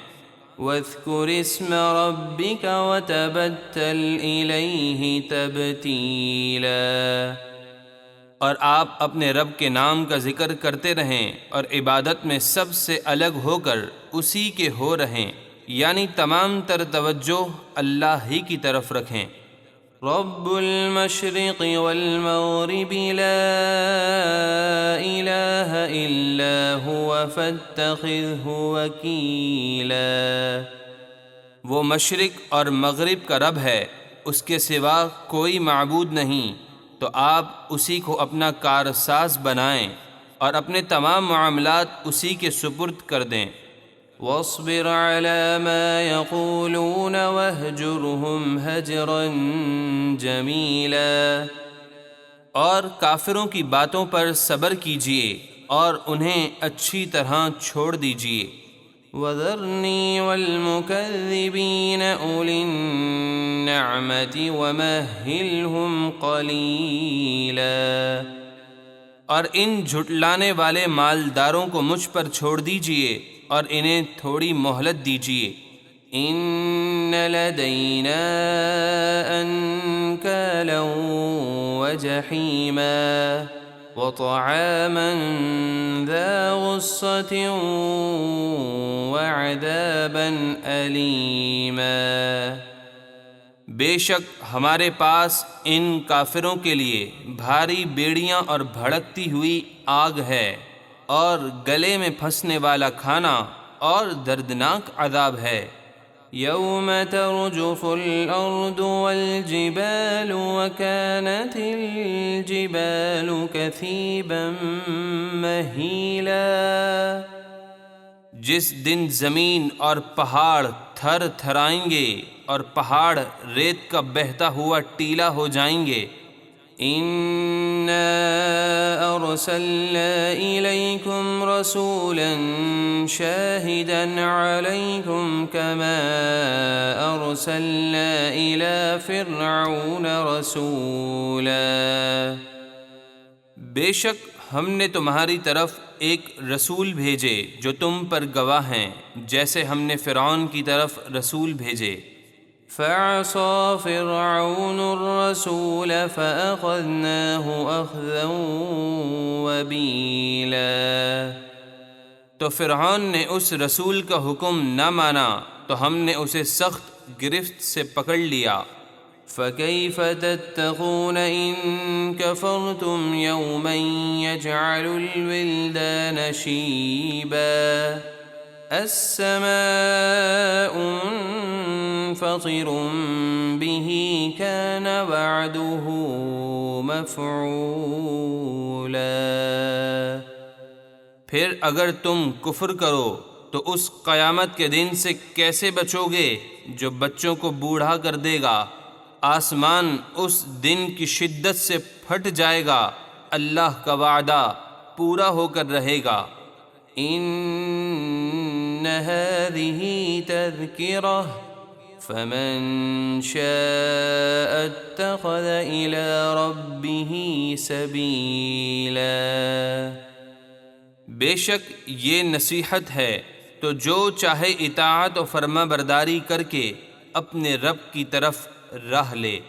واذكر اسم ربك وتبتل إليه تبتيلا۔ اور آپ اپنے رب کے نام کا ذکر کرتے رہیں اور عبادت میں سب سے الگ ہو کر اسی کے ہو رہیں، یعنی تمام تر توجہ اللہ ہی کی طرف رکھیں۔ رب المشرق والمغرب لا إله إلا هو فاتخذه وكيلا۔ وہ مشرق اور مغرب کا رب ہے، اس کے سوا کوئی معبود نہیں، تو آپ اسی کو اپنا کارساز بنائیں اور اپنے تمام معاملات اسی کے سپرد کر دیں۔ واصبر على ما يقولون واهجرهم هجرا جميلا۔ اور کافروں کی باتوں پر صبر کیجیے اور انہیں اچھی طرح چھوڑ دیجیے۔ وذرني والمكذبين أولي النعمة ومهلهم قليلا۔ اور ان جھٹلانے والے مالداروں کو مجھ پر چھوڑ دیجیے اور انہیں تھوڑی مہلت دیجیے۔ إن لدينا أنكالا وجحيما وطعاما ذا غصة وعذابا أليما۔ بے شک ہمارے پاس ان کافروں کے لیے بھاری بیڑیاں اور بھڑکتی ہوئی آگ ہے، اور گلے میں پھنسنے والا کھانا اور دردناک عذاب ہے۔ يوم ترجف الأرض والجبال وكانت الجبال كثيبا مهيلا۔ جس دن زمین اور پہاڑ تھر تھرائیں گے اور پہاڑ ریت کا بہتا ہوا ٹیلا ہو جائیں گے۔ إنا أرسلنا إليكم رسولا شاهدا عليكم كما أرسلنا إلى فرعون رسولا۔ بے شک ہم نے تمہاری طرف ایک رسول بھیجے جو تم پر گواہ ہیں، جیسے ہم نے فرعون کی طرف رسول بھیجے۔ فعصى فرعون الرسول فأخذناه أخذا وبيلا۔ تو فرعون نے اس رسول کا حکم نہ مانا تو ہم نے اسے سخت گرفت سے پکڑ لیا۔ فكيف تتقون إن كفرتم يوما يجعل الولدان شيبا۔ السماء منفطر به كان وعده مفعولا۔ پھر اگر تم کفر کرو تو اس قیامت کے دن سے کیسے بچو گے جو بچوں کو بوڑھا کر دے گا؟ آسمان اس دن کی شدت سے پھٹ جائے گا، اللہ کا وعدہ پورا ہو کر رہے گا۔ إن هذه تذكرة فمن شاء اتخذ إلى ربه سبيلا۔ بے شک یہ نصیحت ہے، تو جو چاہے اطاعت و فرما برداری کر کے اپنے رب کی طرف راہ لے۔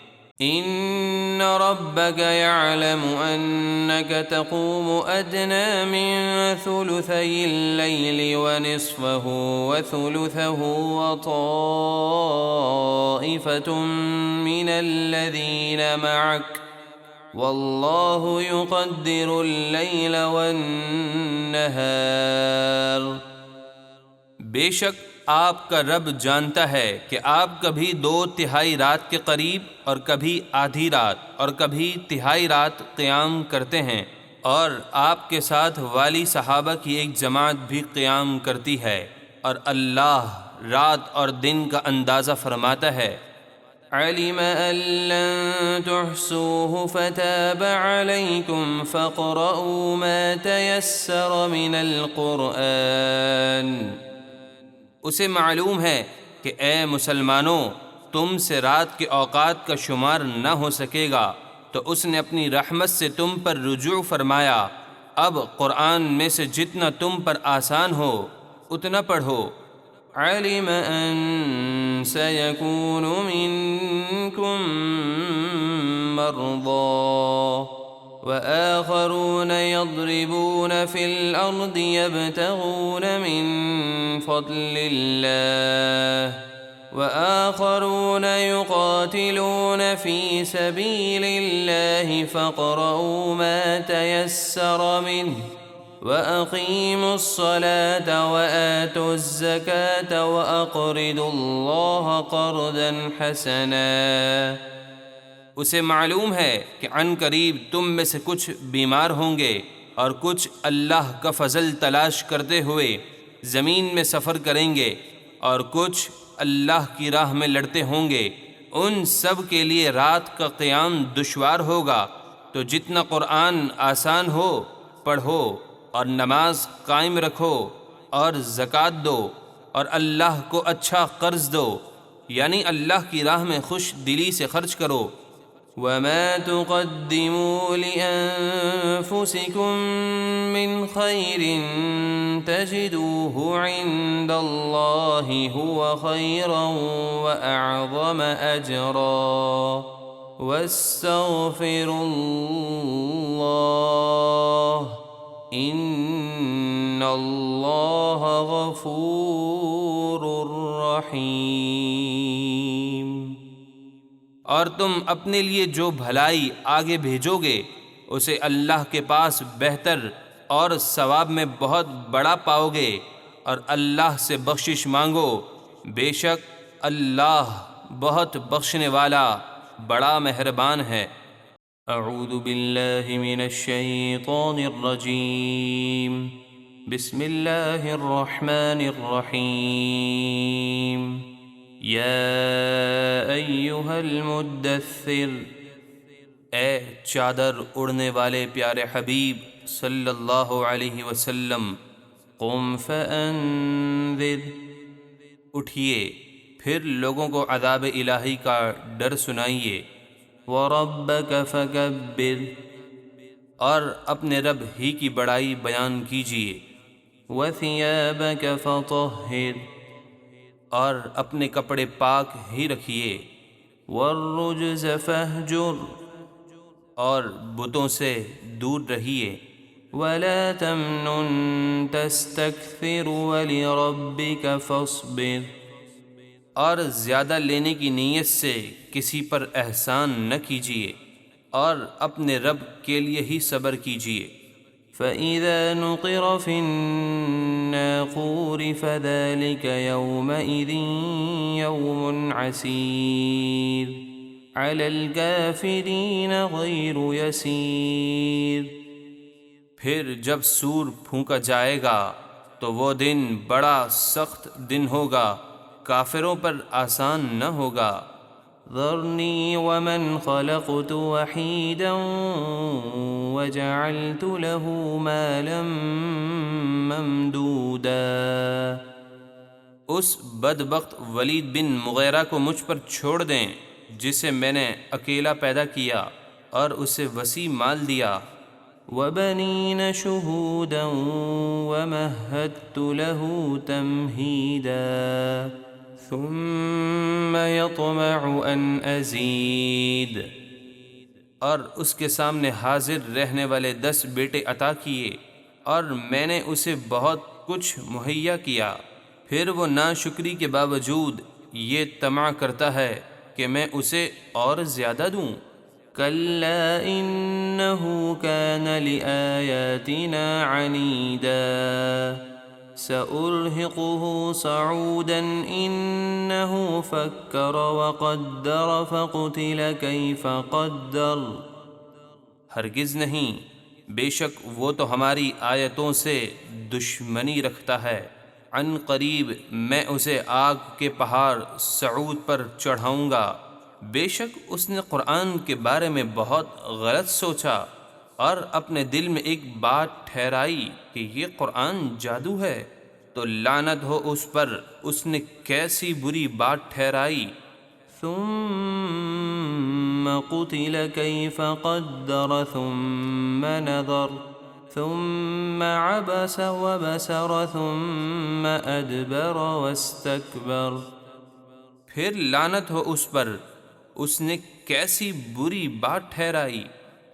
إن ربك يعلم أنك تقوم أدنى من ثلثي الليل ونصفه وثلثه وطائفة من الذين معك والله يقدر الليل والنهار۔ بے شک آپ کا رب جانتا ہے کہ آپ کبھی 2/3 رات کے قریب اور کبھی آدھی رات اور کبھی تہائی رات قیام کرتے ہیں، اور آپ کے ساتھ والی صحابہ کی ایک جماعت بھی قیام کرتی ہے، اور اللہ رات اور دن کا اندازہ فرماتا ہے۔ علم ان لن تحصوه فتاب عليكم فاقرؤوا ما تيسر من القرآن۔ اسے معلوم ہے کہ اے مسلمانوں تم سے رات کے اوقات کا شمار نہ ہو سکے گا، تو اس نے اپنی رحمت سے تم پر رجوع فرمایا، اب قرآن میں سے جتنا تم پر آسان ہو اتنا پڑھو۔ علم ان سيكون منكم مرضى وآخرون يضربون في الأرض يبتغون من فضل الله وآخرون يقاتلون في سبيل الله فاقرؤوا ما تيسر منه وأقيموا الصلاة وآتوا الزكاة وأقرضوا الله قرضا حسنا۔ اسے معلوم ہے کہ عن قریب تم میں سے کچھ بیمار ہوں گے اور کچھ اللہ کا فضل تلاش کرتے ہوئے زمین میں سفر کریں گے اور کچھ اللہ کی راہ میں لڑتے ہوں گے، ان سب کے لیے رات کا قیام دشوار ہوگا، تو جتنا قرآن آسان ہو پڑھو اور نماز قائم رکھو اور زکوٰۃ دو اور اللہ کو اچھا قرض دو، یعنی اللہ کی راہ میں خوش دلی سے خرچ کرو۔ وما تقدموا لأنفسكم من خير تجدوه عند الله هو خيرا وأعظم أجرا واستغفروا الله إن الله غفور رحيم۔ اور تم اپنے لیے جو بھلائی آگے بھیجو گے اسے اللہ کے پاس بہتر اور ثواب میں بہت بڑا پاؤ گے، اور اللہ سے بخشش مانگو، بے شک اللہ بہت بخشنے والا بڑا مہربان ہے۔ اعوذ باللہ من الشیطان الرجیم، بسم اللہ الرحمن الرحیم۔ یا ایھا المدثر، اے چادر اڑنے والے پیارے حبیب صلی اللہ علیہ وسلم، قم فانذر، اٹھیے پھر لوگوں کو عذاب الہی کا ڈر سنائیے، وربک فکبر، اور اپنے رب ہی کی بڑائی بیان کیجیے، وثیابک فطہر، اور اپنے کپڑے پاک ہی رکھیے، والرجز فہجر، اور بتوں سے دور رہیے، ولا تمنن تستکثر ولربک فاصبر، اور زیادہ لینے کی نیت سے کسی پر احسان نہ کیجیے اور اپنے رب کے لیے ہی صبر کیجیے۔ فَإِذَا نُقِرَ فِي النَّاقُورِ فَذَلِكَ يَوْمَئِذٍ يَوْمٌ عَسِيرٌ عَلَى الْكَافِرِينَ غَيْرُ يَسِيرٌ، پھر جب سور پھونکا جائے گا تو وہ دن بڑا سخت دن ہوگا، کافروں پر آسان نہ ہوگا۔ ذرنی ومن خلقت وحیدا وجعلت له مالا ممدودا، اس بدبخت ولید بن مغیرہ کو مجھ پر چھوڑ دیں جسے میں نے اکیلا پیدا کیا اور اسے وسیع مال دیا۔ وبنین شہودا ومہدت له تمہیدا ثم يطمع ان ازید، اور اس کے سامنے حاضر رہنے والے 10 بیٹے عطا کیے اور میں نے اسے بہت کچھ مہیا کیا، پھر وہ ناشکری کے باوجود یہ طمع کرتا ہے کہ میں اسے اور زیادہ دوں۔ کلا انہ کان لآیاتنا عنیدا سأرہقہ صعودا انہ فکر وقدر فقتل کیف قدر، ہرگز نہیں، بے شک وہ تو ہماری آیتوں سے دشمنی رکھتا ہے، عن قریب میں اسے آگ کے پہاڑ صعود پر چڑھاؤں گا۔ بے شک اس نے قرآن کے بارے میں بہت غلط سوچا اور اپنے دل میں ایک بات ٹھہرائی کہ یہ قرآن جادو ہے، تو لعنت ہو اس پر، اس نے کیسی بری بات ٹھہرائی۔ ثم قتل كيف قدر ثم نظر ثم عبس وبسر ثم ادبر واستكبر۔ پھر لعنت ہو اس پر، اس نے کیسی بری بات ٹھہرائی۔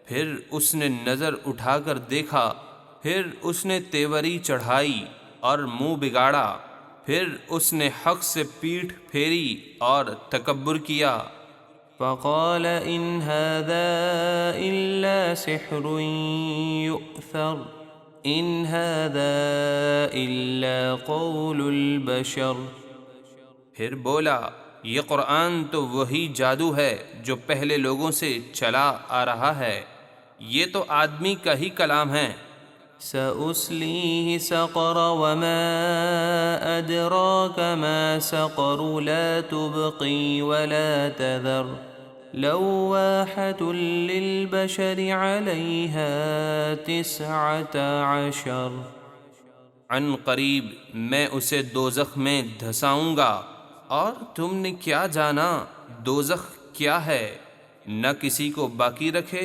پھر اس نے نظر اٹھا کر دیکھا، پھر اس نے تیوری چڑھائی اور منہ بگاڑا، پھر اس نے حق سے پیٹھ پھیری اور تکبر کیا۔ فقال ان هذا الا سحر يؤثر ان هذا الا قول البشر۔ پھر بولا یہ قرآن تو وہی جادو ہے جو پہلے لوگوں سے چلا آ رہا ہے، یہ تو آدمی کا ہی کلام ہے۔ سأصليه سقر وما أدراك ما سقر لا تبقي ولا تذر لواحة للبشر عليها 19۔ عن قریب میں اسے دوزخ میں دھساؤں گا، اور تم نے کیا جانا دوزخ کیا ہے، نہ کسی کو باقی رکھے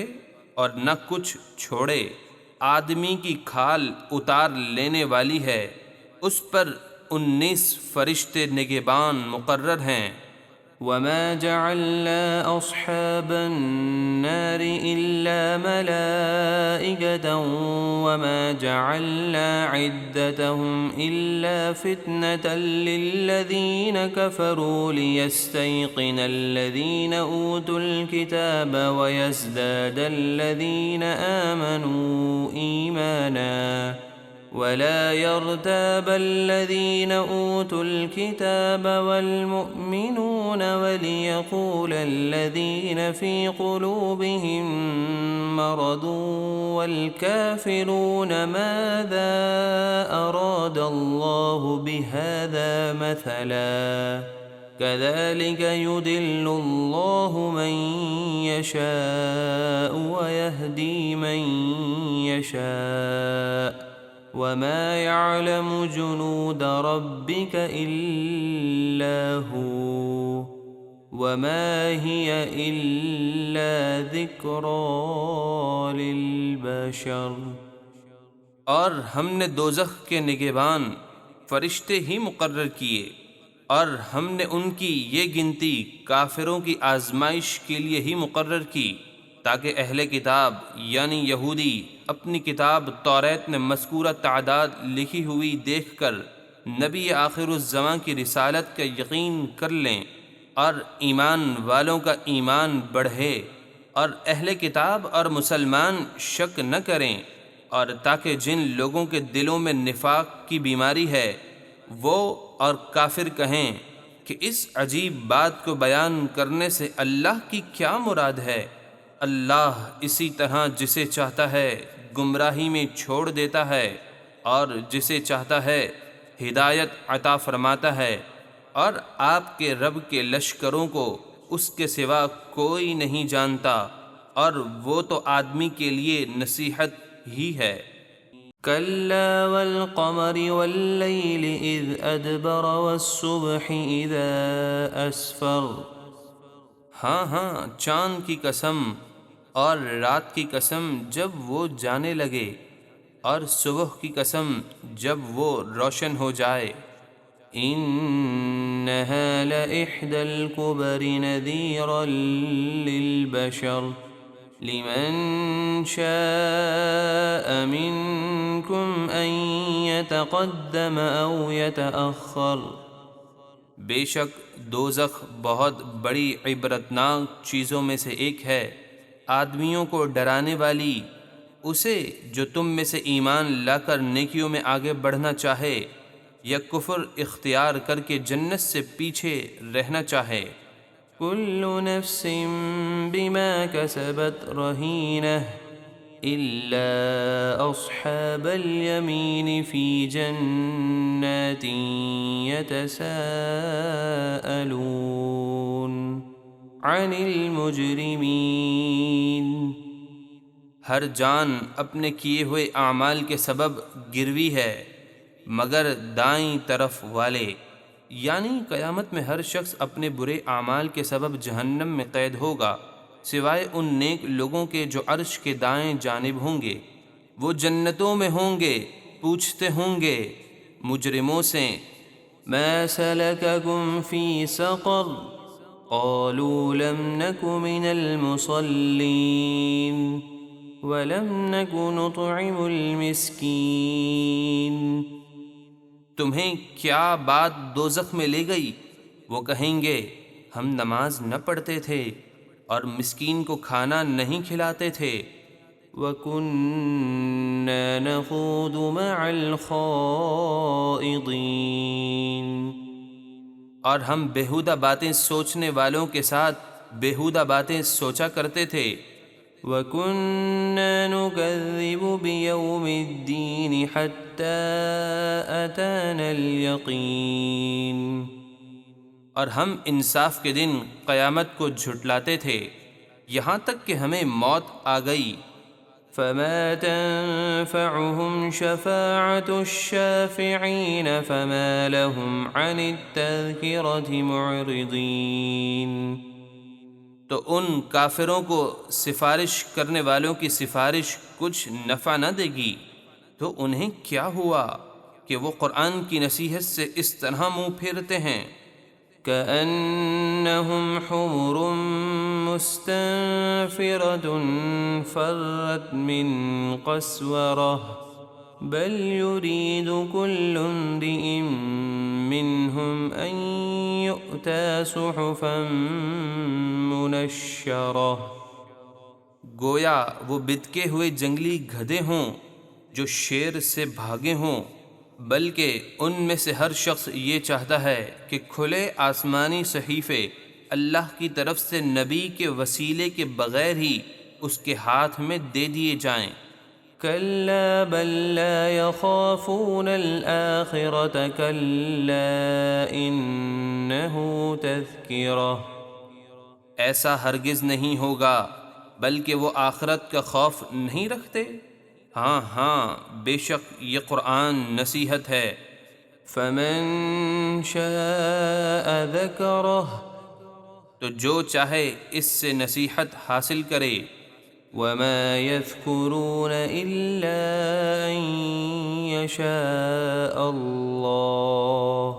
اور نہ کچھ چھوڑے، آدمی کی کھال اتار لینے والی ہے، اس پر 19 فرشتے نگہبان مقرر ہیں۔ وما جعلنا اصحاب النار الا ملائكة وما جعلنا عدتهم الا فتنة للذين كفروا ليستيقن الذين اوتوا الكتاب ويزداد الذين آمنوا ايمانا ولا يرتاب الذين اوتوا الكتاب والمؤمنون وليقول الذين في قلوبهم مرض والكافرون ماذا اراد الله بهذا مثلا كذلك يضل الله من يشاء ويهدي من يشاء وما يعلم جنود ربك إلا هو وما هي إلا ذكرى للبشر۔ اور ہم نے دوزخ کے نگہبان فرشتے ہی مقرر کیے، اور ہم نے ان کی یہ گنتی کافروں کی آزمائش کے لیے ہی مقرر کی، تاکہ اہل کتاب یعنی یہودی اپنی کتاب توریت میں مذکورہ تعداد لکھی ہوئی دیکھ کر نبی آخر الزماں کی رسالت کا یقین کر لیں، اور ایمان والوں کا ایمان بڑھے، اور اہل کتاب اور مسلمان شک نہ کریں، اور تاکہ جن لوگوں کے دلوں میں نفاق کی بیماری ہے وہ اور کافر کہیں کہ اس عجیب بات کو بیان کرنے سے اللہ کی کیا مراد ہے۔ اللہ اسی طرح جسے چاہتا ہے گمراہی میں چھوڑ دیتا ہے اور جسے چاہتا ہے ہدایت عطا فرماتا ہے، اور آپ کے رب کے لشکروں کو اس کے سوا کوئی نہیں جانتا، اور وہ تو آدمی کے لیے نصیحت ہی ہے۔ كلا والقمر والليل إذ أدبر والصبح إذا أسفر۔ ہاں ہاں، چاند کی قسم اور رات کی قسم جب وہ جانے لگے، اور صبح کی قسم جب وہ روشن ہو جائے۔ إنها لإحدى الكبر نذيرا للبشر لمن شاء منكم أن يتقدم أو يتأخر۔ بے شک دوزخ بہت بڑی عبرتناک چیزوں میں سے ایک ہے، آدمیوں کو ڈرانے والی، اسے جو تم میں سے ایمان لا کر نیکیوں میں آگے بڑھنا چاہے یا کفر اختیار کر کے جنت سے پیچھے رہنا چاہے۔ كل نفس بما كسبت رهينة إلا أصحاب اليمين في جنات يتساءلون عن المجرمين۔ ہر جان اپنے کیے ہوئے اعمال کے سبب گروی ہے مگر دائیں طرف والے، یعنی قیامت میں ہر شخص اپنے برے اعمال کے سبب جہنم میں قید ہوگا سوائے ان نیک لوگوں کے جو عرش کے دائیں جانب ہوں گے۔ وہ جنتوں میں ہوں گے، پوچھتے ہوں گے مجرموں سے ما سلککم فی سقر قالوا لم نک من المصلین وَلَمْ نَكُ نُطْعِمُ الْمِسْكِينَ۔ تمہیں کیا بات دوزخ میں لے گئی؟ وہ کہیں گے ہم نماز نہ پڑھتے تھے اور مسکین کو کھانا نہیں کھلاتے تھے۔ وَكُنَّا نَخُوضُ مَعَ الْخَائِضِينَ، اور ہم بیہودہ باتیں سوچنے والوں کے ساتھ بیہودہ باتیں سوچا کرتے تھے۔ وَكُنَّا نُكَذِّبُ بِيَوْمِ الدِّينِ حَتَّى أَتَانَا الْيَقِينُ، اور ہم انصاف کے دن قیامت کو جھٹلاتے تھے یہاں تک کہ ہمیں موت آ گئی۔ فَمَا تَنفَعُهُمْ شَفَاعَةُ الشَّافِعِينَ فَمَا لَهُمْ عَنِ التَّذْكِرَةِ مُعْرِضِينَ، تو ان کافروں کو سفارش کرنے والوں کی سفارش کچھ نفع نہ دے گی، تو انہیں کیا ہوا کہ وہ قرآن کی نصیحت سے اس طرح منہ پھیرتے ہیں۔ كَأَنَّهُمْ حُمُرٌ مُسْتَنفِرَةٌ فَرَّتْ مِنْ قَسْوَرَةٍ بَلْ يُرِيدُ كُلُّ امْرِئٍ مِّنْهُمْ أَنْ يُؤْتَى صُحُفًا مُنَشَّرَةً، گویا وہ بتکے ہوئے جنگلی گدھے ہوں جو شیر سے بھاگے ہوں، بلکہ ان میں سے ہر شخص یہ چاہتا ہے کہ کھلے آسمانی صحیفے اللہ کی طرف سے نبی کے وسیلے کے بغیر ہی اس کے ہاتھ میں دے دیے جائیں۔ کلا بل لا يخافون الآخرة کلا انہ تذکرہ، ایسا ہرگز نہیں ہوگا بلکہ وہ آخرت کا خوف نہیں رکھتے۔ ہاں ہاں بے شک یہ قرآن نصیحت ہے۔ فمن شاء ذکرہ، تو جو چاہے اس سے نصیحت حاصل کرے۔ وما يذكرون إلا أن يشاء الله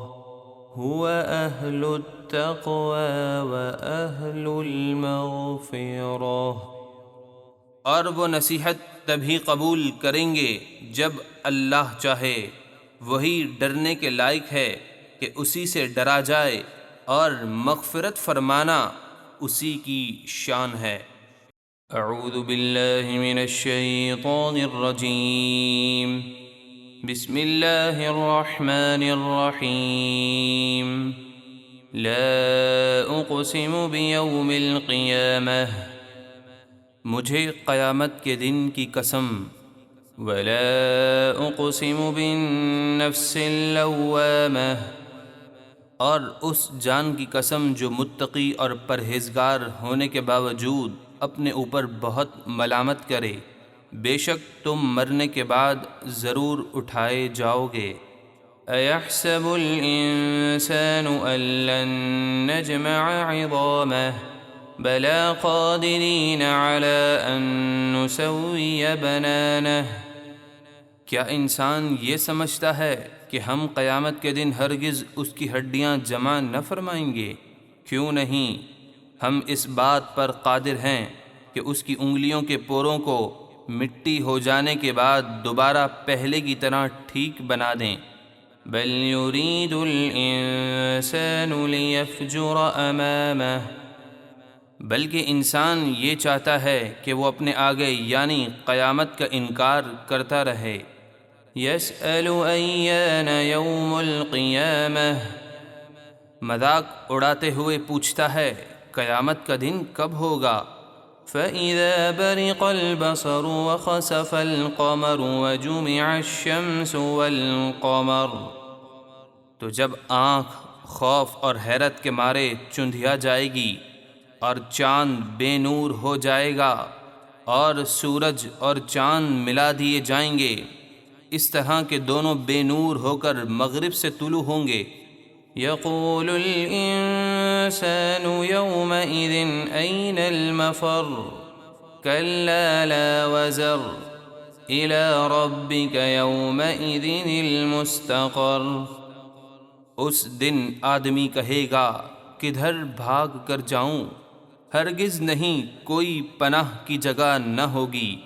هو أهل التقوى وأهل المغفرة، اور وہ نصیحت تبھی قبول کریں گے جب اللہ چاہے، وہی ڈرنے کے لائق ہے کہ اسی سے ڈرا جائے، اور مغفرت فرمانا اسی کی شان ہے۔ اعوذ باللہ من الشیطان الرجیم، بسم اللہ الرحمن الرحیم۔ لا اقسم بیوم القیامہ، مجھے قیامت کے دن کی قسم۔ ولا اقسم بالنفس اللوامہ، اور اس جان کی قسم جو متقی اور پرہیزگار ہونے کے باوجود اپنے اوپر بہت ملامت کرے، بے شک تم مرنے کے بعد ضرور اٹھائے جاؤ گے۔ ایحسب الانسان ان لن نجمع عظامہ بلا قادرین علی ان نسوی بنانہ، کیا انسان یہ سمجھتا ہے کہ ہم قیامت کے دن ہرگز اس کی ہڈیاں جمع نہ فرمائیں گے؟ کیوں نہیں، ہم اس بات پر قادر ہیں کہ اس کی انگلیوں کے پوروں کو مٹی ہو جانے کے بعد دوبارہ پہلے کی طرح ٹھیک بنا دیں۔ بل یرید الانسان لیفجر امامہ، بلکہ انسان یہ چاہتا ہے کہ وہ اپنے آگے یعنی قیامت کا انکار کرتا رہے۔ یسأل ایان یوم القیامہ، مذاق اڑاتے ہوئے پوچھتا ہے قیامت کا دن کب ہوگا۔ فإذا برق البصر وخسف القمر وجمع الشمس والقمر، تو جب آنکھ خوف اور حیرت کے مارے چندھیا جائے گی اور چاند بے نور ہو جائے گا اور سورج اور چاند ملا دیے جائیں گے، اس طرح کہ دونوں بے نور ہو کر مغرب سے طلوع ہوں گے۔ یقول الانسان یومئذ این المفر کلا لا وزر الى ربک یومئذ المستقر۔ اس دن آدمی کہے گا کدھر بھاگ کر جاؤں، ہرگز نہیں کوئی پناہ کی جگہ نہ ہوگی۔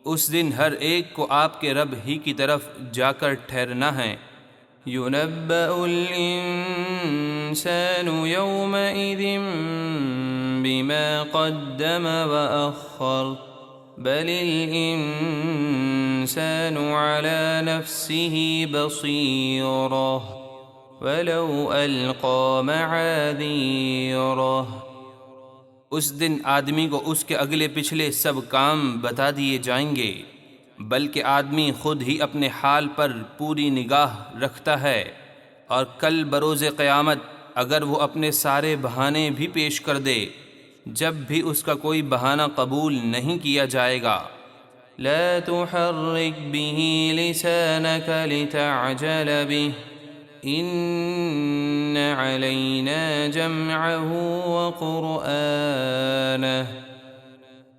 اس دن ہر ایک کو آپ کے رب ہی کی طرف جا کر ٹھہرنا ہے۔ يُنَبَّأُ الْإِنسَانُ يَوْمَئِذٍ بِمَا قَدَّمَ وَأَخَّرَ بَلِ الْإِنسَانُ عَلَى نَفْسِهِ بَصِيرَةٌ وَلَوْ أَلْقَى مَعَاذِيرَهُ۔ اس دن آدمی کو اس کے اگلے پچھلے سب کام بتا دیے جائیں گے، بلکہ آدمی خود ہی اپنے حال پر پوری نگاہ رکھتا ہے، اور کل بروز قیامت اگر وہ اپنے سارے بہانے بھی پیش کر دے، جب بھی اس کا کوئی بہانہ قبول نہیں کیا جائے گا۔ لا تحرک به لسانك لتعجل به ان علینا جمعه وقرآنه۔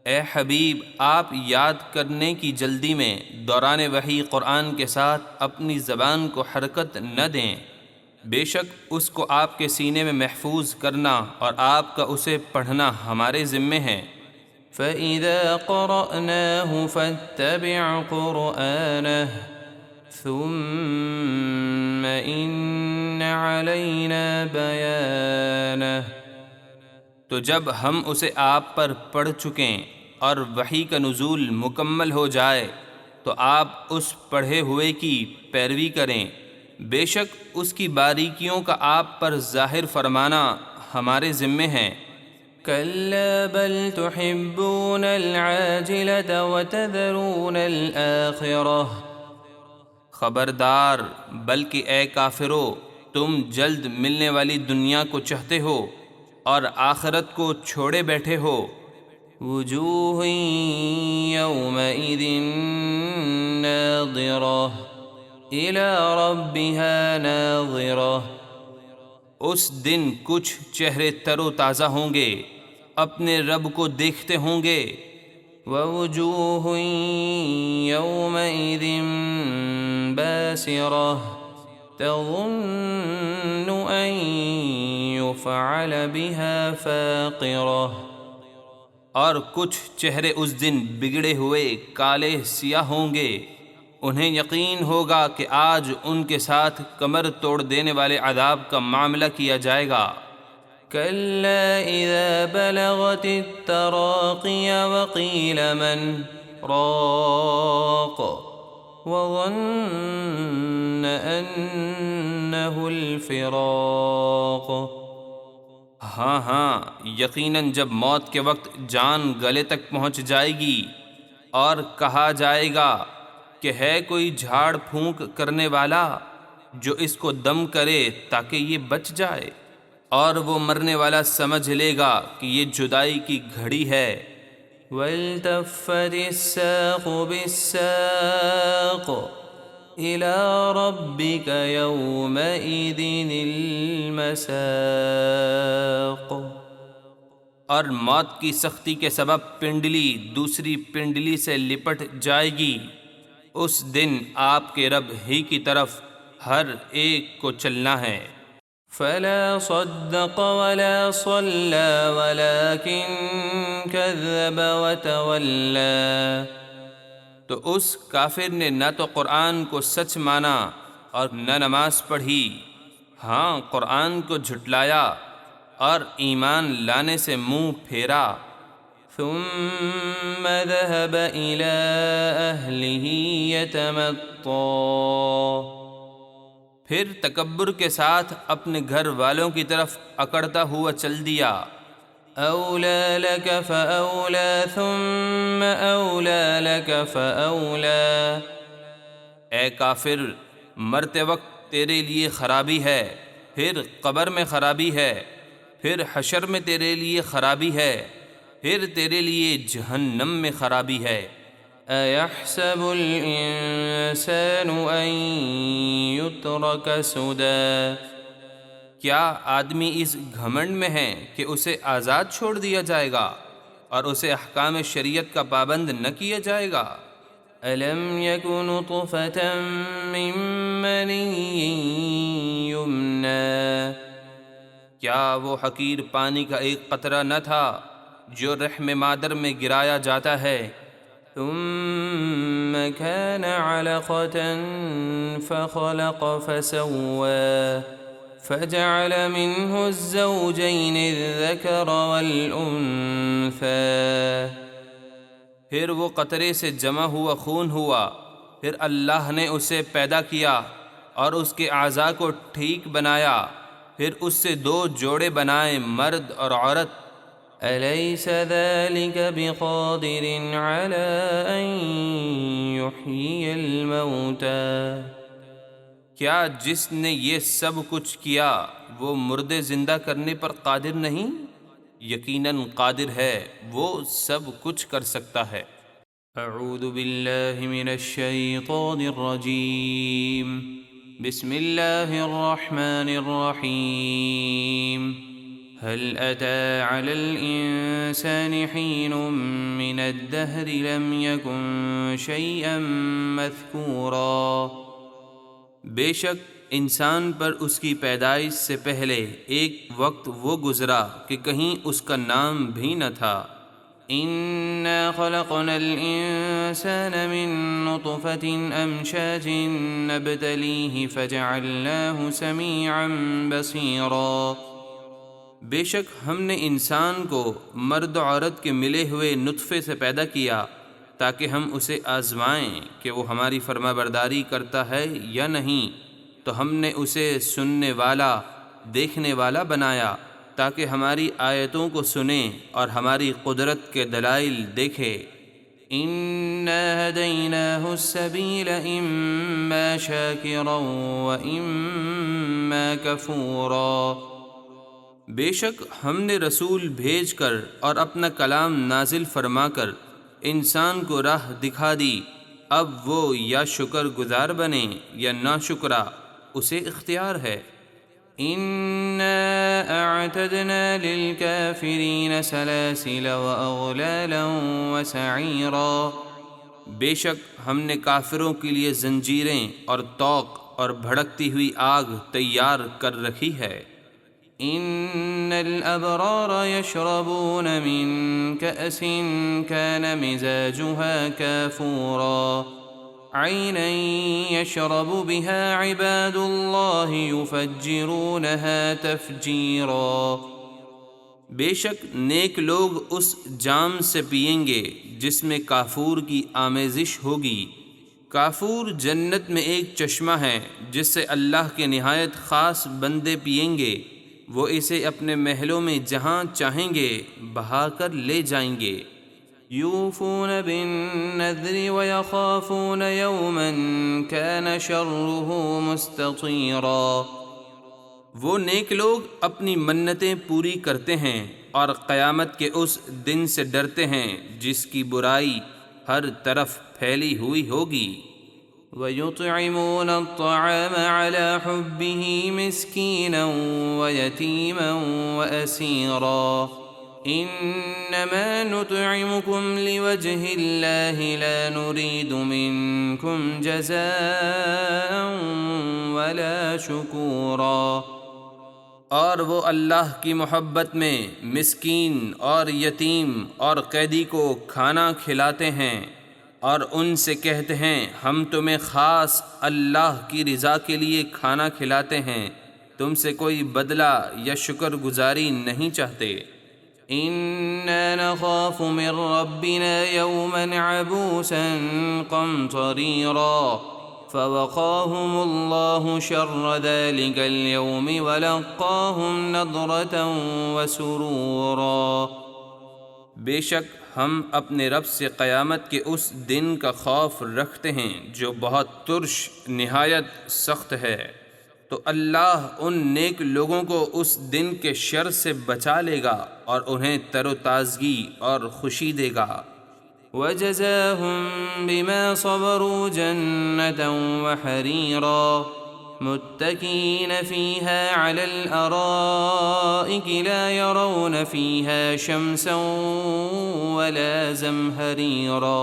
اے حبیب، آپ یاد کرنے کی جلدی میں دوران وحی قرآن کے ساتھ اپنی زبان کو حرکت نہ دیں، بے شک اس کو آپ کے سینے میں محفوظ کرنا اور آپ کا اسے پڑھنا ہمارے ذمے ہے۔ فَإِذَا قَرَأْنَاهُ فَاتَّبِعْ قُرْآنَهُ ثُمَّ إِنَّ عَلَيْنَا بَيَانَهُ۔ تو جب ہم اسے آپ پر پڑھ چکیں اور وحی کا نزول مکمل ہو جائے تو آپ اس پڑھے ہوئے کی پیروی کریں، بے شک اس کی باریکیوں کا آپ پر ظاہر فرمانا ہمارے ذمے ہیں۔ کلا بل تحبون العاجلة وتذرون الآخرة۔ خبردار، بلکہ اے کافرو، تم جلد ملنے والی دنیا کو چاہتے ہو اور آخرت کو چھوڑے بیٹھے ہو۔ وجوہ یومئذ ناظرہ الی ربها ناظرہ۔ اس دن کچھ چہرے تر و تازہ ہوں گے، اپنے رب کو دیکھتے ہوں گے۔ ووجوہ یومئذ باسرہ تظن ان يفعل بها فاقرہ۔ اور کچھ چہرے اس دن بگڑے ہوئے کالے سیاہ ہوں گے، انہیں یقین ہوگا کہ آج ان کے ساتھ کمر توڑ دینے والے عذاب کا معاملہ کیا جائے گا۔ کلا اذا بلغت التراقی وقیل من راق وظن انہ الفراق۔ ہاں ہاں، یقیناً جب موت کے وقت جان گلے تک پہنچ جائے گی اور کہا جائے گا کہ ہے کوئی جھاڑ پھونک کرنے والا جو اس کو دم کرے تاکہ یہ بچ جائے، اور وہ مرنے والا سمجھ لے گا کہ یہ جدائی کی گھڑی ہے۔ وَالْتَفَّتِ السَّاقُ بِالسَّاقِ إِلَى رَبِّكَ يَوْمَئِذٍ الْمَسَاقُ۔ اور موت کی سختی کے سبب پنڈلی دوسری پنڈلی سے لپٹ جائے گی، اس دن آپ کے رب ہی کی طرف ہر ایک کو چلنا ہے۔ فلا صدق ولا صلى ولكن كذب وتولى۔ تو اس کافر نے نہ تو قرآن کو سچ مانا اور نہ نماز پڑھی، ہاں قرآن کو جھٹلایا اور ایمان لانے سے منہ پھیرا۔ ثم ذهب إلى أهله يتمطى۔ پھر تکبر کے ساتھ اپنے گھر والوں کی طرف اکڑتا ہوا چل دیا۔ أولى لك فأولى ثم أولى لك فأولى۔ اے کافر، مرتے وقت تیرے لیے خرابی ہے، پھر قبر میں خرابی ہے، پھر حشر میں تیرے لیے خرابی ہے، پھر تیرے لیے جہنم میں خرابی ہے۔ أَيَحْسَبُ الْإِنسَانُ أَن يُتْرَكَ سُدًى۔ کیا آدمی اس گھمنڈ میں ہے کہ اسے آزاد چھوڑ دیا جائے گا اور اسے احکام شریعت کا پابند نہ کیا جائے گا؟ أَلَمْ يَكُ نُطْفَةً مِّن مَّنِيٍّ يُمْنَىٰ۔ کیا وہ حقیر پانی کا ایک قطرہ نہ تھا جو رحم مادر میں گرایا جاتا ہے؟ ثم كان علقة فخلق فسوى فجعل منه الزوجين الذكر والأنثى۔ پھر وہ قطرے سے جمع ہوا خون ہوا، پھر اللہ نے اسے پیدا کیا اور اس کے اعضاء کو ٹھیک بنایا، پھر اس سے دو جوڑے بنائے، مرد اور عورت۔ أَلَيْسَ ذَلِكَ بِقَادِرٍ عَلَىٰ أَن يُحْيِيَ الْمَوْتَىٰ۔ کیا جس نے یہ سب کچھ کیا وہ مردے زندہ کرنے پر قادر نہیں؟ یقیناً قادر ہے، وہ سب کچھ کر سکتا ہے۔ اعوذ باللہ من الشیطان الرجیم، بسم اللہ الرحمن الرحیم۔ هل أتى على الإنسان حين من الدهر لم يكن شيئا مذكورا۔ بے شک انسان پر اس کی پیدائش سے پہلے ایک وقت وہ گزرا کہ کہیں اس کا نام بھی نہ تھا۔ إنا خلقنا الإنسان من نطفة أمشاج نبتليه فجعلناه سميعا بصيرا۔ بے شک ہم نے انسان کو مرد و عورت کے ملے ہوئے نطفے سے پیدا کیا تاکہ ہم اسے آزمائیں کہ وہ ہماری فرما برداری کرتا ہے یا نہیں، تو ہم نے اسے سننے والا، دیکھنے والا بنایا تاکہ ہماری آیتوں کو سنیں اور ہماری قدرت کے دلائل دیکھے۔ إنا هديناه السبيل إما شاكرا وإما كفورا۔ بے شک ہم نے رسول بھیج کر اور اپنا کلام نازل فرما کر انسان کو راہ دکھا دی، اب وہ یا شکر گزار بنے یا ناشکرا، اسے اختیار ہے۔ إنا أعتدنا للكافرين سلاسل وأغلالا وسعيرا۔ بے شک ہم نے کافروں کے لیے زنجیریں اور طوق اور بھڑکتی ہوئی آگ تیار کر رکھی ہے۔ إن الأبرار يشربون من كأس كان مزاجها كافورا عينا يشرب بها عباد الله يفجرونها تفجيرا۔ بے شک نیک لوگ اس جام سے پئیں گے جس میں کافور کی آمیزش ہوگی۔ کافور جنت میں ایک چشمہ ہے جس سے اللہ کے نہایت خاص بندے پئیں گے، وہ اسے اپنے محلوں میں جہاں چاہیں گے بہا کر لے جائیں گے۔ یوفون بالنذر ویخافون یوما کان شرہ مستطیرا۔ وہ نیک لوگ اپنی منتیں پوری کرتے ہیں اور قیامت کے اس دن سے ڈرتے ہیں جس کی برائی ہر طرف پھیلی ہوئی ہوگی۔ وَيُطْعِمُونَ الطَّعَامَ عَلَى حُبِّهِ مِسْكِينًا وَيَتِيمًا وَأَسِيرًا إِنَّمَا نُطْعِمُكُمْ لِوَجْهِ اللَّهِ لَا نُرِيدُ مِنكُمْ جَزَاءً وَلَا شُكُورًا۔ اور وہ اللہ کی محبت میں مسکین اور یتیم اور قیدی کو کھانا کھلاتے ہیں اور ان سے کہتے ہیں ہم تمہیں خاص اللہ کی رضا کے لیے کھانا کھلاتے ہیں، تم سے کوئی بدلہ یا شکر گزاری نہیں چاہتے۔ إِنَّا نَخَافُ مِن رَّبِّنَا يَوْمًا عَبُوسًا قَمْطَرِيرًا فوقاهم الله شر ذلك اليوم ولقاهم نضرة وسرورا۔ بے شک ہم اپنے رب سے قیامت کے اس دن کا خوف رکھتے ہیں جو بہت ترش نہایت سخت ہے، تو اللہ ان نیک لوگوں کو اس دن کے شر سے بچا لے گا اور انہیں تر و تازگی اور خوشی دے گا۔ وَجَزَاهُم بِمَا صَبَرُوا جَنَّةً وَحَرِيرًا مُتَّكِئِينَ فِيهَا عَلَى الْأَرَائِكِ لَا يَرَوْنَ فِيهَا شَمْسًا وَلَا زَمْهَرِيرًا،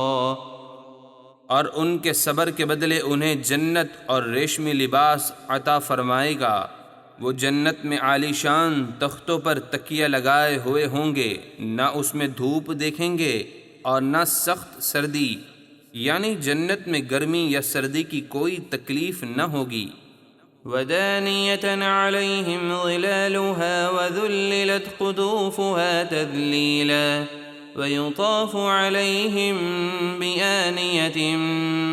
اور ان کے صبر کے بدلے انہیں جنت اور ریشمی لباس عطا فرمائے گا۔ وہ جنت میں عالی شان تختوں پر تکیہ لگائے ہوئے ہوں گے، نہ اس میں دھوپ دیکھیں گے اور نہ سخت سردی، یعنی جنت میں گرمی یا سردی کی کوئی تکلیف نہ ہوگی۔ وَدَانِيَةً عَلَيْهِمْ ظِلَالُهَا وَذُلِّلَتْ قُطُوفُهَا تَذْلِيلًا وَيُطَافُ عَلَيْهِمْ بِآنِيَةٍ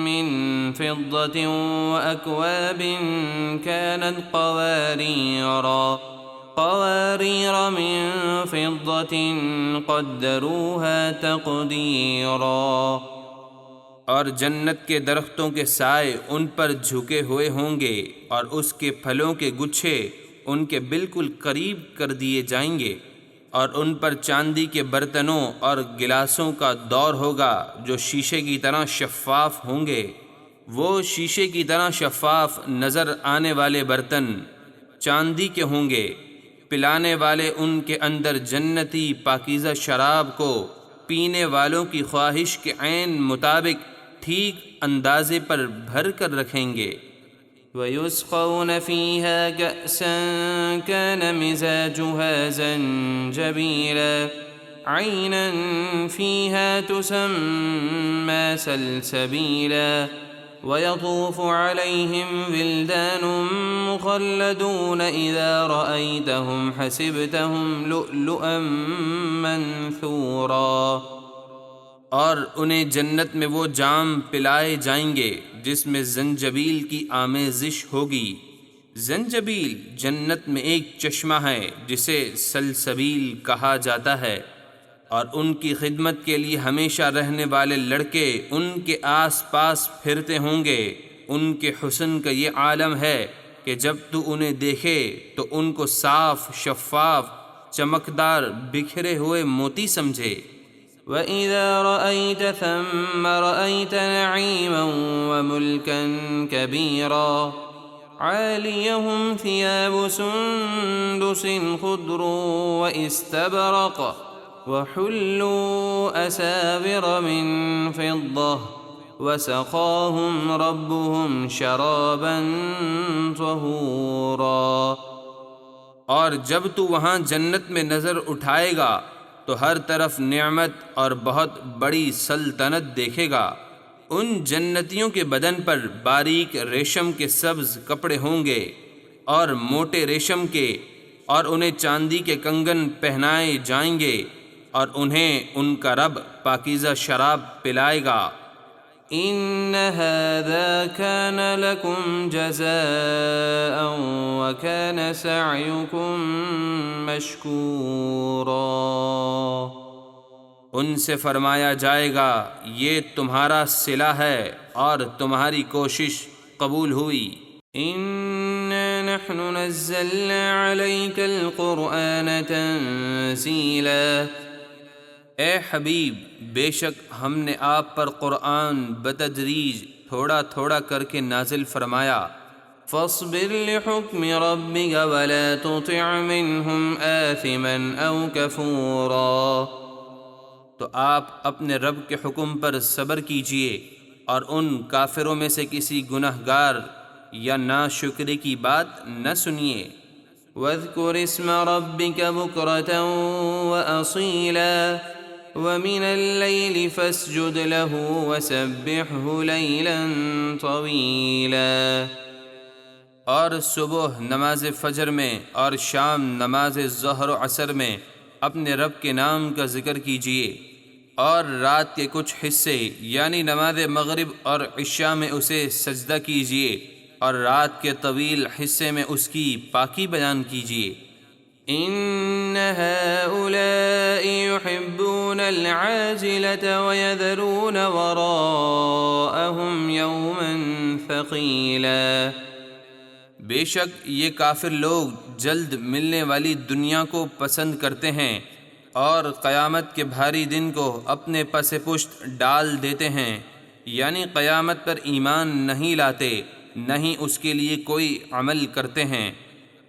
مِّن فِضَّةٍ وَأَكْوَابٍ كَانَتْ قَوَارِيرَ مِن فِضَّةٍ قَدَّرُوهَا تَقْدِيرًا، اور جنت کے درختوں کے سائے ان پر جھکے ہوئے ہوں گے اور اس کے پھلوں کے گچھے ان کے بالکل قریب کر دیے جائیں گے، اور ان پر چاندی کے برتنوں اور گلاسوں کا دور ہوگا جو شیشے کی طرح شفاف ہوں گے۔ وہ شیشے کی طرح شفاف نظر آنے والے برتن چاندی کے ہوں گے، پلانے والے ان کے اندر جنتی پاکیزہ شراب کو پینے والوں کی خواہش کے عین مطابق ٹھیک اندازے پر بھر کر رکھیں گے۔ وَيُسْقَوْنَ فِيهَا كَأْسًا كَانَ مِزَاجُهَا زَنْجَبِيلًا عَيْنًا فِيهَا تُسَمَّى سَلْسَبِيلًا وَيَطُوفُ عَلَيْهِمْ وِلْدَانٌ مُخَلَّدُونَ إِذَا رَأَيْتَهُمْ حَسِبْتَهُمْ لُؤْلُؤًا مَّنثُورًا، اور انہیں جنت میں وہ جام پلائے جائیں گے جس میں زنجبیل کی آمیزش ہوگی۔ زنجبیل جنت میں ایک چشمہ ہے جسے سلسبیل کہا جاتا ہے، اور ان کی خدمت کے لیے ہمیشہ رہنے والے لڑکے ان کے آس پاس پھرتے ہوں گے۔ ان کے حسن کا یہ عالم ہے کہ جب تو انہیں دیکھے تو ان کو صاف شفاف چمکدار بکھرے ہوئے موتی سمجھے۔ وَإِذَا رَأَيْتَ ثَمَّ رَأَيْتَ نَعِيمًا وَمُلْكًا كَبِيرًا عَالِيَهُمْ ثِيَابُ سُندُسٍ خُضْرٌ وَإِسْتَبْرَقٍ وَحُلُّوا أَسَاوِرَ مِن فِضَّةٍ وَسَقَاهُمْ رَبُّهُمْ شَرَابًا طَهُورًا، اور جب تو وہاں جنت میں نظر اٹھائے گا تو ہر طرف نعمت اور بہت بڑی سلطنت دیکھے گا۔ ان جنتیوں کے بدن پر باریک ریشم کے سبز کپڑے ہوں گے اور موٹے ریشم کے، اور انہیں چاندی کے کنگن پہنائے جائیں گے، اور انہیں ان کا رب پاکیزہ شراب پلائے گا۔ إِنَّ هَذَا كَانَ لَكُمْ جَزَاءً وَكَانَ سَعْيُكُمْ مَشْكُورًا۔ ان سے فرمایا جائے گا یہ تمہارا صلہ ہے اور تمہاری کوشش قبول ہوئی۔ إِنَّا نَحْنُ نَزَّلْنَا عَلَيْكَ الْقُرْآنَ تَنزِيلًا، اے حبیب بے شک ہم نے آپ پر قرآن بتدریج تھوڑا تھوڑا کر کے نازل فرمایا۔ فَاصْبِرْ لِحُكْمِ رَبِّكَ وَلَا تُطِعْ مِنْهُمْ آثِمًا أَوْ كَفُورًا، تو آپ اپنے رب کے حکم پر صبر کیجئے اور ان کافروں میں سے کسی گناہ گار یا ناشکری کی بات نہ سنیے۔ وَاذْكُرِ اسْمَ رَبِّكَ بُكْرَةً وَأَصِيلًا وَمِنَ اللَّيْلِ فَاسْجُدْ لَهُ وَسَبِّحْهُ لَيْلًا طَوِيلًا، اور صبح نماز فجر میں اور شام نماز ظہر و عصر میں اپنے رب کے نام کا ذکر کیجیے، اور رات کے کچھ حصے یعنی نماز مغرب اور عشاء میں اسے سجدہ کیجیے اور رات کے طویل حصے میں اس کی پاکی بیان کیجیے۔ ان هؤلاء يحبون العاجلة ويذرون وراءهم يوما ثقيلا۔ بے شک یہ کافر لوگ جلد ملنے والی دنیا کو پسند کرتے ہیں اور قیامت کے بھاری دن کو اپنے پس پشت ڈال دیتے ہیں، یعنی قیامت پر ایمان نہیں لاتے نہ ہی اس کے لیے کوئی عمل کرتے ہیں۔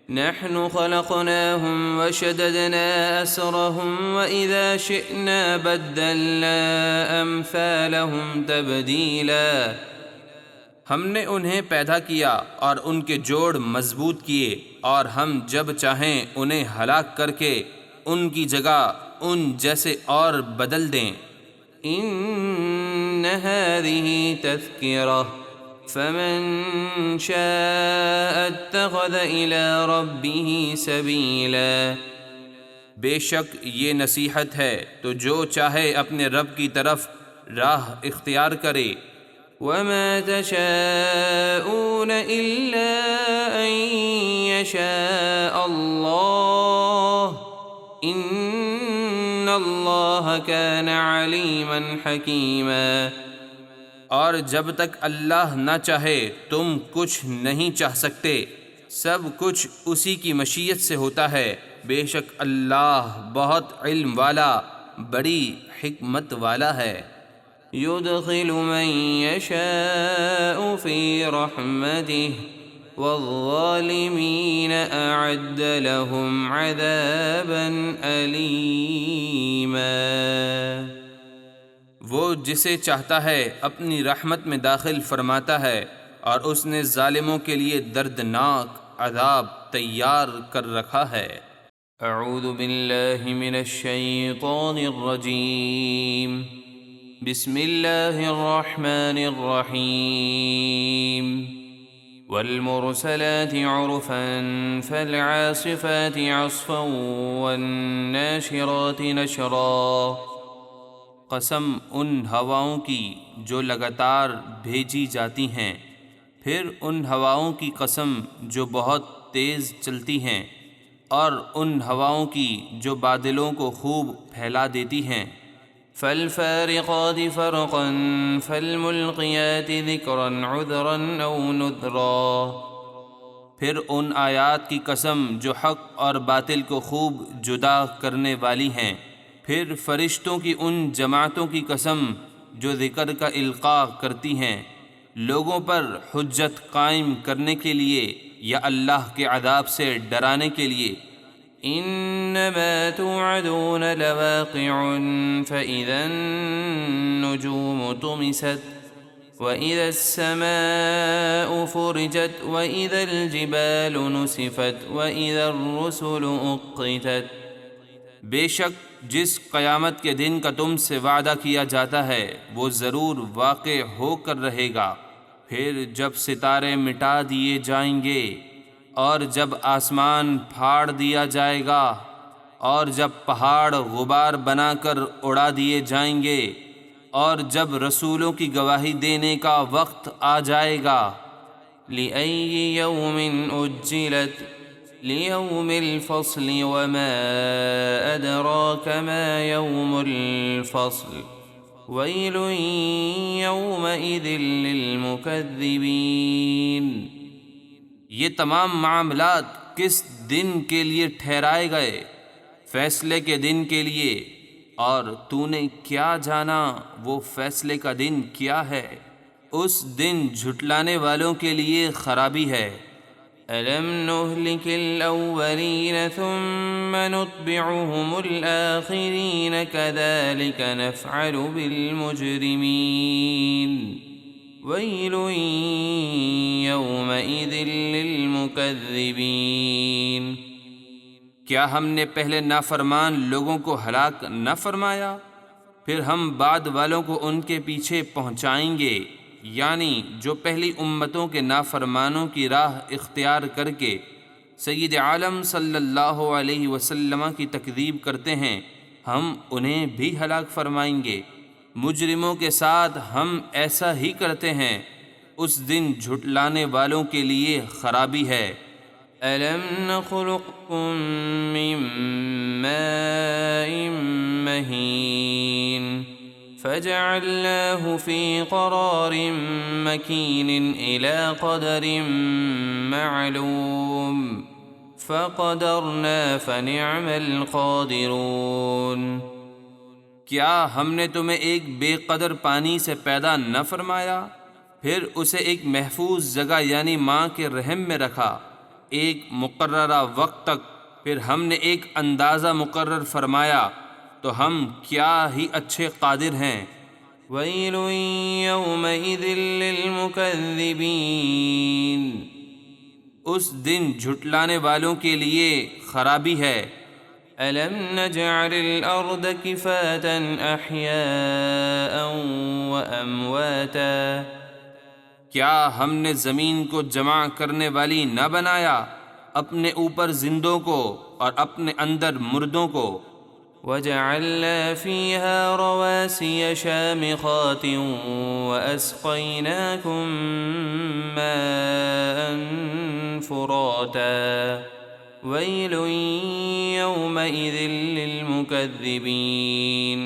نحن خلقناهم وشددنا أسرهم وإذا شئنا بدلنا أمثالهم تبديلا۔ ہم نے انہیں پیدا کیا اور ان کے جوڑ مضبوط کیے، اور ہم جب چاہیں انہیں ہلاک کر کے ان کی جگہ ان جیسے اور بدل دیں۔ ان هذه تذكرة فمن شاء اتخذ الى ربه سبيلا۔ بے شک یہ نصیحت ہے تو جو چاہے اپنے رب کی طرف راہ اختیار کرے۔ وما تشاءون الا ان يشاء الله ان الله كان عليما حكيما۔ اور جب تک اللہ نہ چاہے تم کچھ نہیں چاہ سکتے، سب کچھ اسی کی مشیت سے ہوتا ہے، بے شک اللہ بہت علم والا بڑی حکمت والا ہے۔ يدخل من يشاء في رحمته والظالمين اعد لهم عذابا أليما۔ وہ جسے چاہتا ہے اپنی رحمت میں داخل فرماتا ہے، اور اس نے ظالموں کے لیے دردناک عذاب تیار کر رکھا ہے۔ اعوذ باللہ من الشیطان الرجیم، بسم اللہ الرحمن الرحیم۔ والمرسلات عرفا فالعاصفات عصفا والناشرات نشرا۔ قسم ان ہواؤں کی جو لگاتار بھیجی جاتی ہیں، پھر ان ہواؤں کی قسم جو بہت تیز چلتی ہیں، اور ان ہواؤں کی جو بادلوں کو خوب پھیلا دیتی ہیں۔ فالفارقات فرقا فالملقيات ذكرا عذرا او نذرا۔ پھر ان آیات کی قسم جو حق اور باطل کو خوب جدا کرنے والی ہیں۔ پھر فرشتوں کی ان جماعتوں کی قسم جو ذکر کا القاء کرتی ہیں، لوگوں پر حجت قائم کرنے کے لیے یا اللہ کے عذاب سے ڈرانے کے لیے۔ انما توعدون لواقع فاذا النجوم طمست واذا السماء فرجت واذا الجبال نسفت واذا الرسل اقتت۔ بے شک جس قیامت کے دن کا تم سے وعدہ کیا جاتا ہے وہ ضرور واقع ہو کر رہے گا۔ پھر جب ستارے مٹا دیے جائیں گے، اور جب آسمان پھاڑ دیا جائے گا، اور جب پہاڑ غبار بنا کر اڑا دیے جائیں گے، اور جب رسولوں کی گواہی دینے کا وقت آ جائے گا۔ لأي يوم أجلت ليوم الفصل وما أدراك ما يوم الفصل ويل يومئذ للمكذبين۔ یہ تمام معاملات کس دن کے لیے ٹھہرائے گئے؟ فیصلے کے دن کے لیے، اور تو نے کیا جانا وہ فیصلے کا دن کیا ہے؟ اس دن جھٹلانے والوں کے لیے خرابی ہے۔ أَلَمْ نُهْلِكِ الْأَوَّلِينَ ثُمَّ نُتْبِعُهُمُ الْآخِرِينَ كَذَلِكَ نَفْعَلُ بِالْمُجْرِمِينَ وَيْلٌ يَوْمَئِذٍ لِلْمُكَذِّبِينَ۔ کیا ہم نے پہلے نافرمان لوگوں کو ہلاک نہ فرمایا؟ پھر ہم بعد والوں کو ان کے پیچھے پہنچائیں گے، یعنی جو پہلی امتوں کے نافرمانوں کی راہ اختیار کر کے سید عالم صلی اللہ علیہ وسلم کی تکذیب کرتے ہیں، ہم انہیں بھی ہلاک فرمائیں گے۔ مجرموں کے ساتھ ہم ایسا ہی کرتے ہیں، اس دن جھٹلانے والوں کے لیے خرابی ہے۔ أَلَمْ نَخْلُقكُّم مِّن مَّاءٍ مَّهِينٍ فَجَعَلْنَاهُ فِي قَرَارٍ مَّكِينٍ إِلَىٰ قَدَرٍ مَّعْلُومٍ فَقَدَرْنَا فَنِعْمَ الْقَادِرُونَ۔ کیا ہم نے تمہیں ایک بے قدر پانی سے پیدا نہ فرمایا، پھر اسے ایک محفوظ جگہ یعنی ماں کے رحم میں رکھا ایک مقررہ وقت تک، پھر ہم نے ایک اندازہ مقرر فرمایا، تو ہم کیا ہی اچھے قادر ہیں۔ وَيْلٌ يَوْمَئِذٍ لِّلْمُكَذِّبِينَ، اس دن جھٹلانے والوں کے لیے خرابی ہے۔ أَلَمْ نَجْعَلِ الْأَرْضَ كِفَاتًا أَحْيَاءً وَأَمْوَاتًا، کیا ہم نے زمین کو جمع کرنے والی نہ بنایا، اپنے اوپر زندوں کو اور اپنے اندر مردوں کو۔ وَجَعَلْنَا فِيهَا رَوَاسِيَ شَامِخَاتٍ وَأَسْقَيْنَاكُم مَّاءً فُرَاتًا وَيْلٌ يَوْمَئِذٍ لِّلْمُكَذِّبِينَ،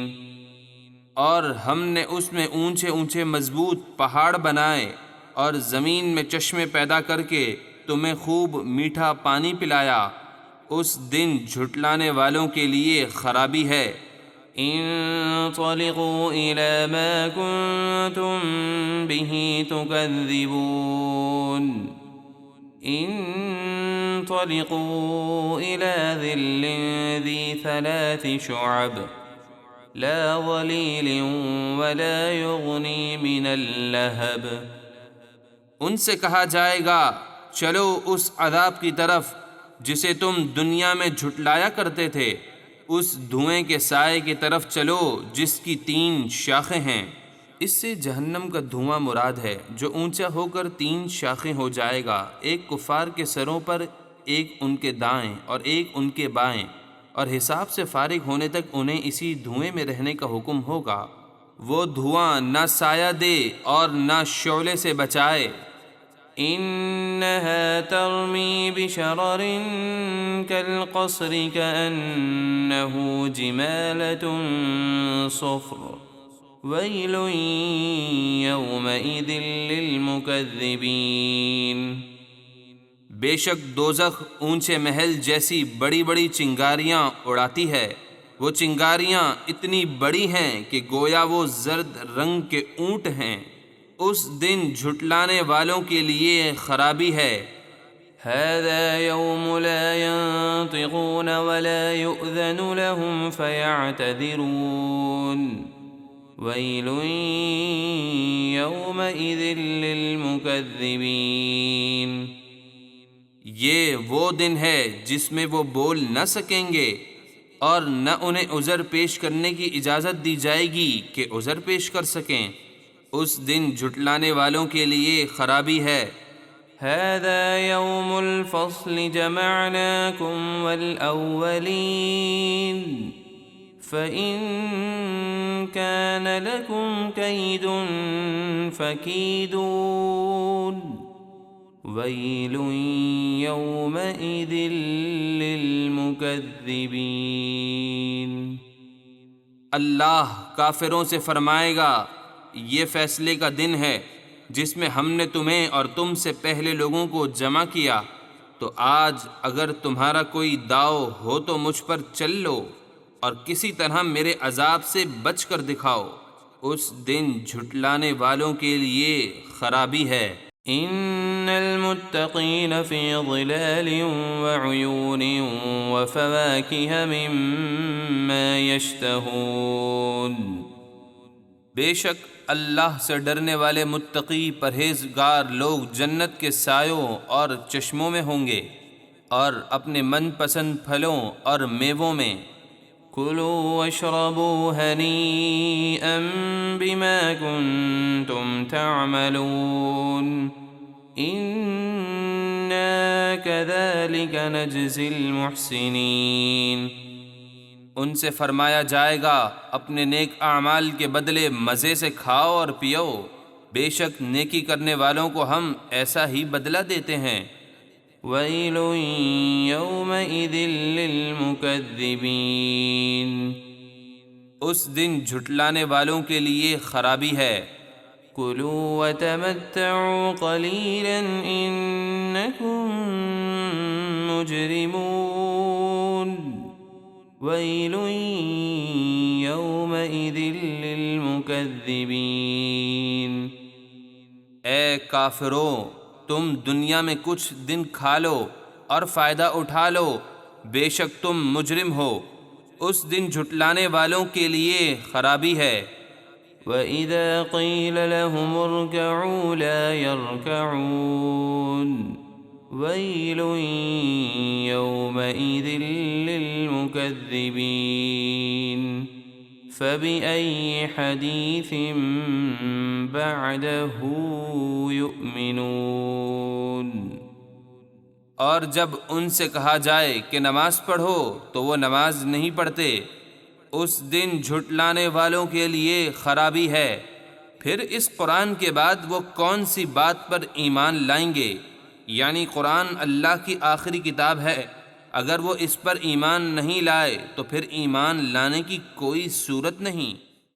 اور ہم نے اس میں اونچے اونچے مضبوط پہاڑ بنائے اور زمین میں چشمے پیدا کر کے تمہیں خوب میٹھا پانی پلایا، اس دن جھٹلانے والوں کے لیے خرابی ہے۔ انطلقوا إلى ما كنتم به تكذبون، انطلقوا إلى ظل ذي 3 شعب لا ظليل ولا يغني من اللهب، ان سے کہا جائے گا چلو اس عذاب کی طرف جسے تم دنیا میں جھٹلایا کرتے تھے، اس دھوئیں کے سائے کی طرف چلو جس کی 3 شاخیں ہیں۔ اس سے جہنم کا دھواں مراد ہے جو اونچا ہو کر 3 شاخیں ہو جائے گا، ایک کفار کے سروں پر، ایک ان کے دائیں اور ایک ان کے بائیں، اور حساب سے فارغ ہونے تک انہیں اسی دھوئیں میں رہنے کا حکم ہوگا۔ وہ دھواں نہ سایہ دے اور نہ شعلے سے بچائے۔ انها ترمی بشرر كالقصر كأنه جمالة صفر ويل يومئذ للمكذبين، بے شک دوزخ اونچے محل جیسی بڑی بڑی چنگاریاں اڑاتی ہے، وہ چنگاریاں اتنی بڑی ہیں کہ گویا وہ زرد رنگ کے اونٹ ہیں، اس دن جھٹلانے والوں کے لیے خرابی ہے۔ هذا يوم لا ينطقون ولا يؤذن لهم فيعتذرون ويل يومئذ للمكذبين، یہ وہ دن ہے جس میں وہ بول نہ سکیں گے اور نہ انہیں عذر پیش کرنے کی اجازت دی جائے گی کہ عذر پیش کر سکیں، اس دن جھٹلانے والوں کے لیے خرابی ہے۔ هذا يوم الفصل جمعناكم والأولين فإن كان لكم كيد فكيدون ويل يومئذ للمكذبين، اللہ کافروں سے فرمائے گا یہ فیصلے کا دن ہے جس میں ہم نے تمہیں اور تم سے پہلے لوگوں کو جمع کیا، تو آج اگر تمہارا کوئی داؤ ہو تو مجھ پر چل لو اور کسی طرح میرے عذاب سے بچ کر دکھاؤ، اس دن جھٹلانے والوں کے لیے خرابی ہے۔ ان المتقین فی ظلال وعیون وفواکہ مما یشتہون، بے شک اللہ سے ڈرنے والے متقی پرہیزگار لوگ جنت کے سایوں اور چشموں میں ہوں گے اور اپنے من پسند پھلوں اور میووں میں۔ کلوا واشربوا ہنیئا بما کنتم تعملون انا کذلک نجزی المحسنین، ان سے فرمایا جائے گا اپنے نیک اعمال کے بدلے مزے سے کھاؤ اور پیو، بے شک نیکی کرنے والوں کو ہم ایسا ہی بدلہ دیتے ہیں۔ وَيْلٌ يَوْمَئِذٍ لِّلْمُكَذِّبِينَ، اس دن جھٹلانے والوں کے لیے خرابی ہے۔ كُلُوا وَتَمَتَّعُوا قَلِيلًا إِنَّكُمْ مُجْرِمُونَ وَيْلٌ يَوْمَئِذٍ لِّلْمُكَذِّبِينَ، اے کافروں، تم دنیا میں کچھ دن کھا لو اور فائدہ اٹھا لو، بے شک تم مجرم ہو، اس دن جھٹلانے والوں کے لیے خرابی ہے۔ وَإِذَا قِيلَ لَهُمُ ارْكَعُوا لَا يَرْكَعُونَ وَيْلٌ يَوْمَئِذٍ لِّلْمُكَذِّبِينَ فَبِأَيِّ حَدِيثٍ بَعْدَهُ يُؤْمِنُونَ، اور جب ان سے کہا جائے کہ نماز پڑھو تو وہ نماز نہیں پڑھتے، اس دن جھٹلانے والوں کے لیے خرابی ہے۔ پھر اس قرآن کے بعد وہ کون سی بات پر ایمان لائیں گے؟ یعنی قرآن اللہ کی آخری کتاب ہے، اگر وہ اس پر ایمان نہیں لائے تو پھر ایمان لانے کی کوئی صورت نہیں۔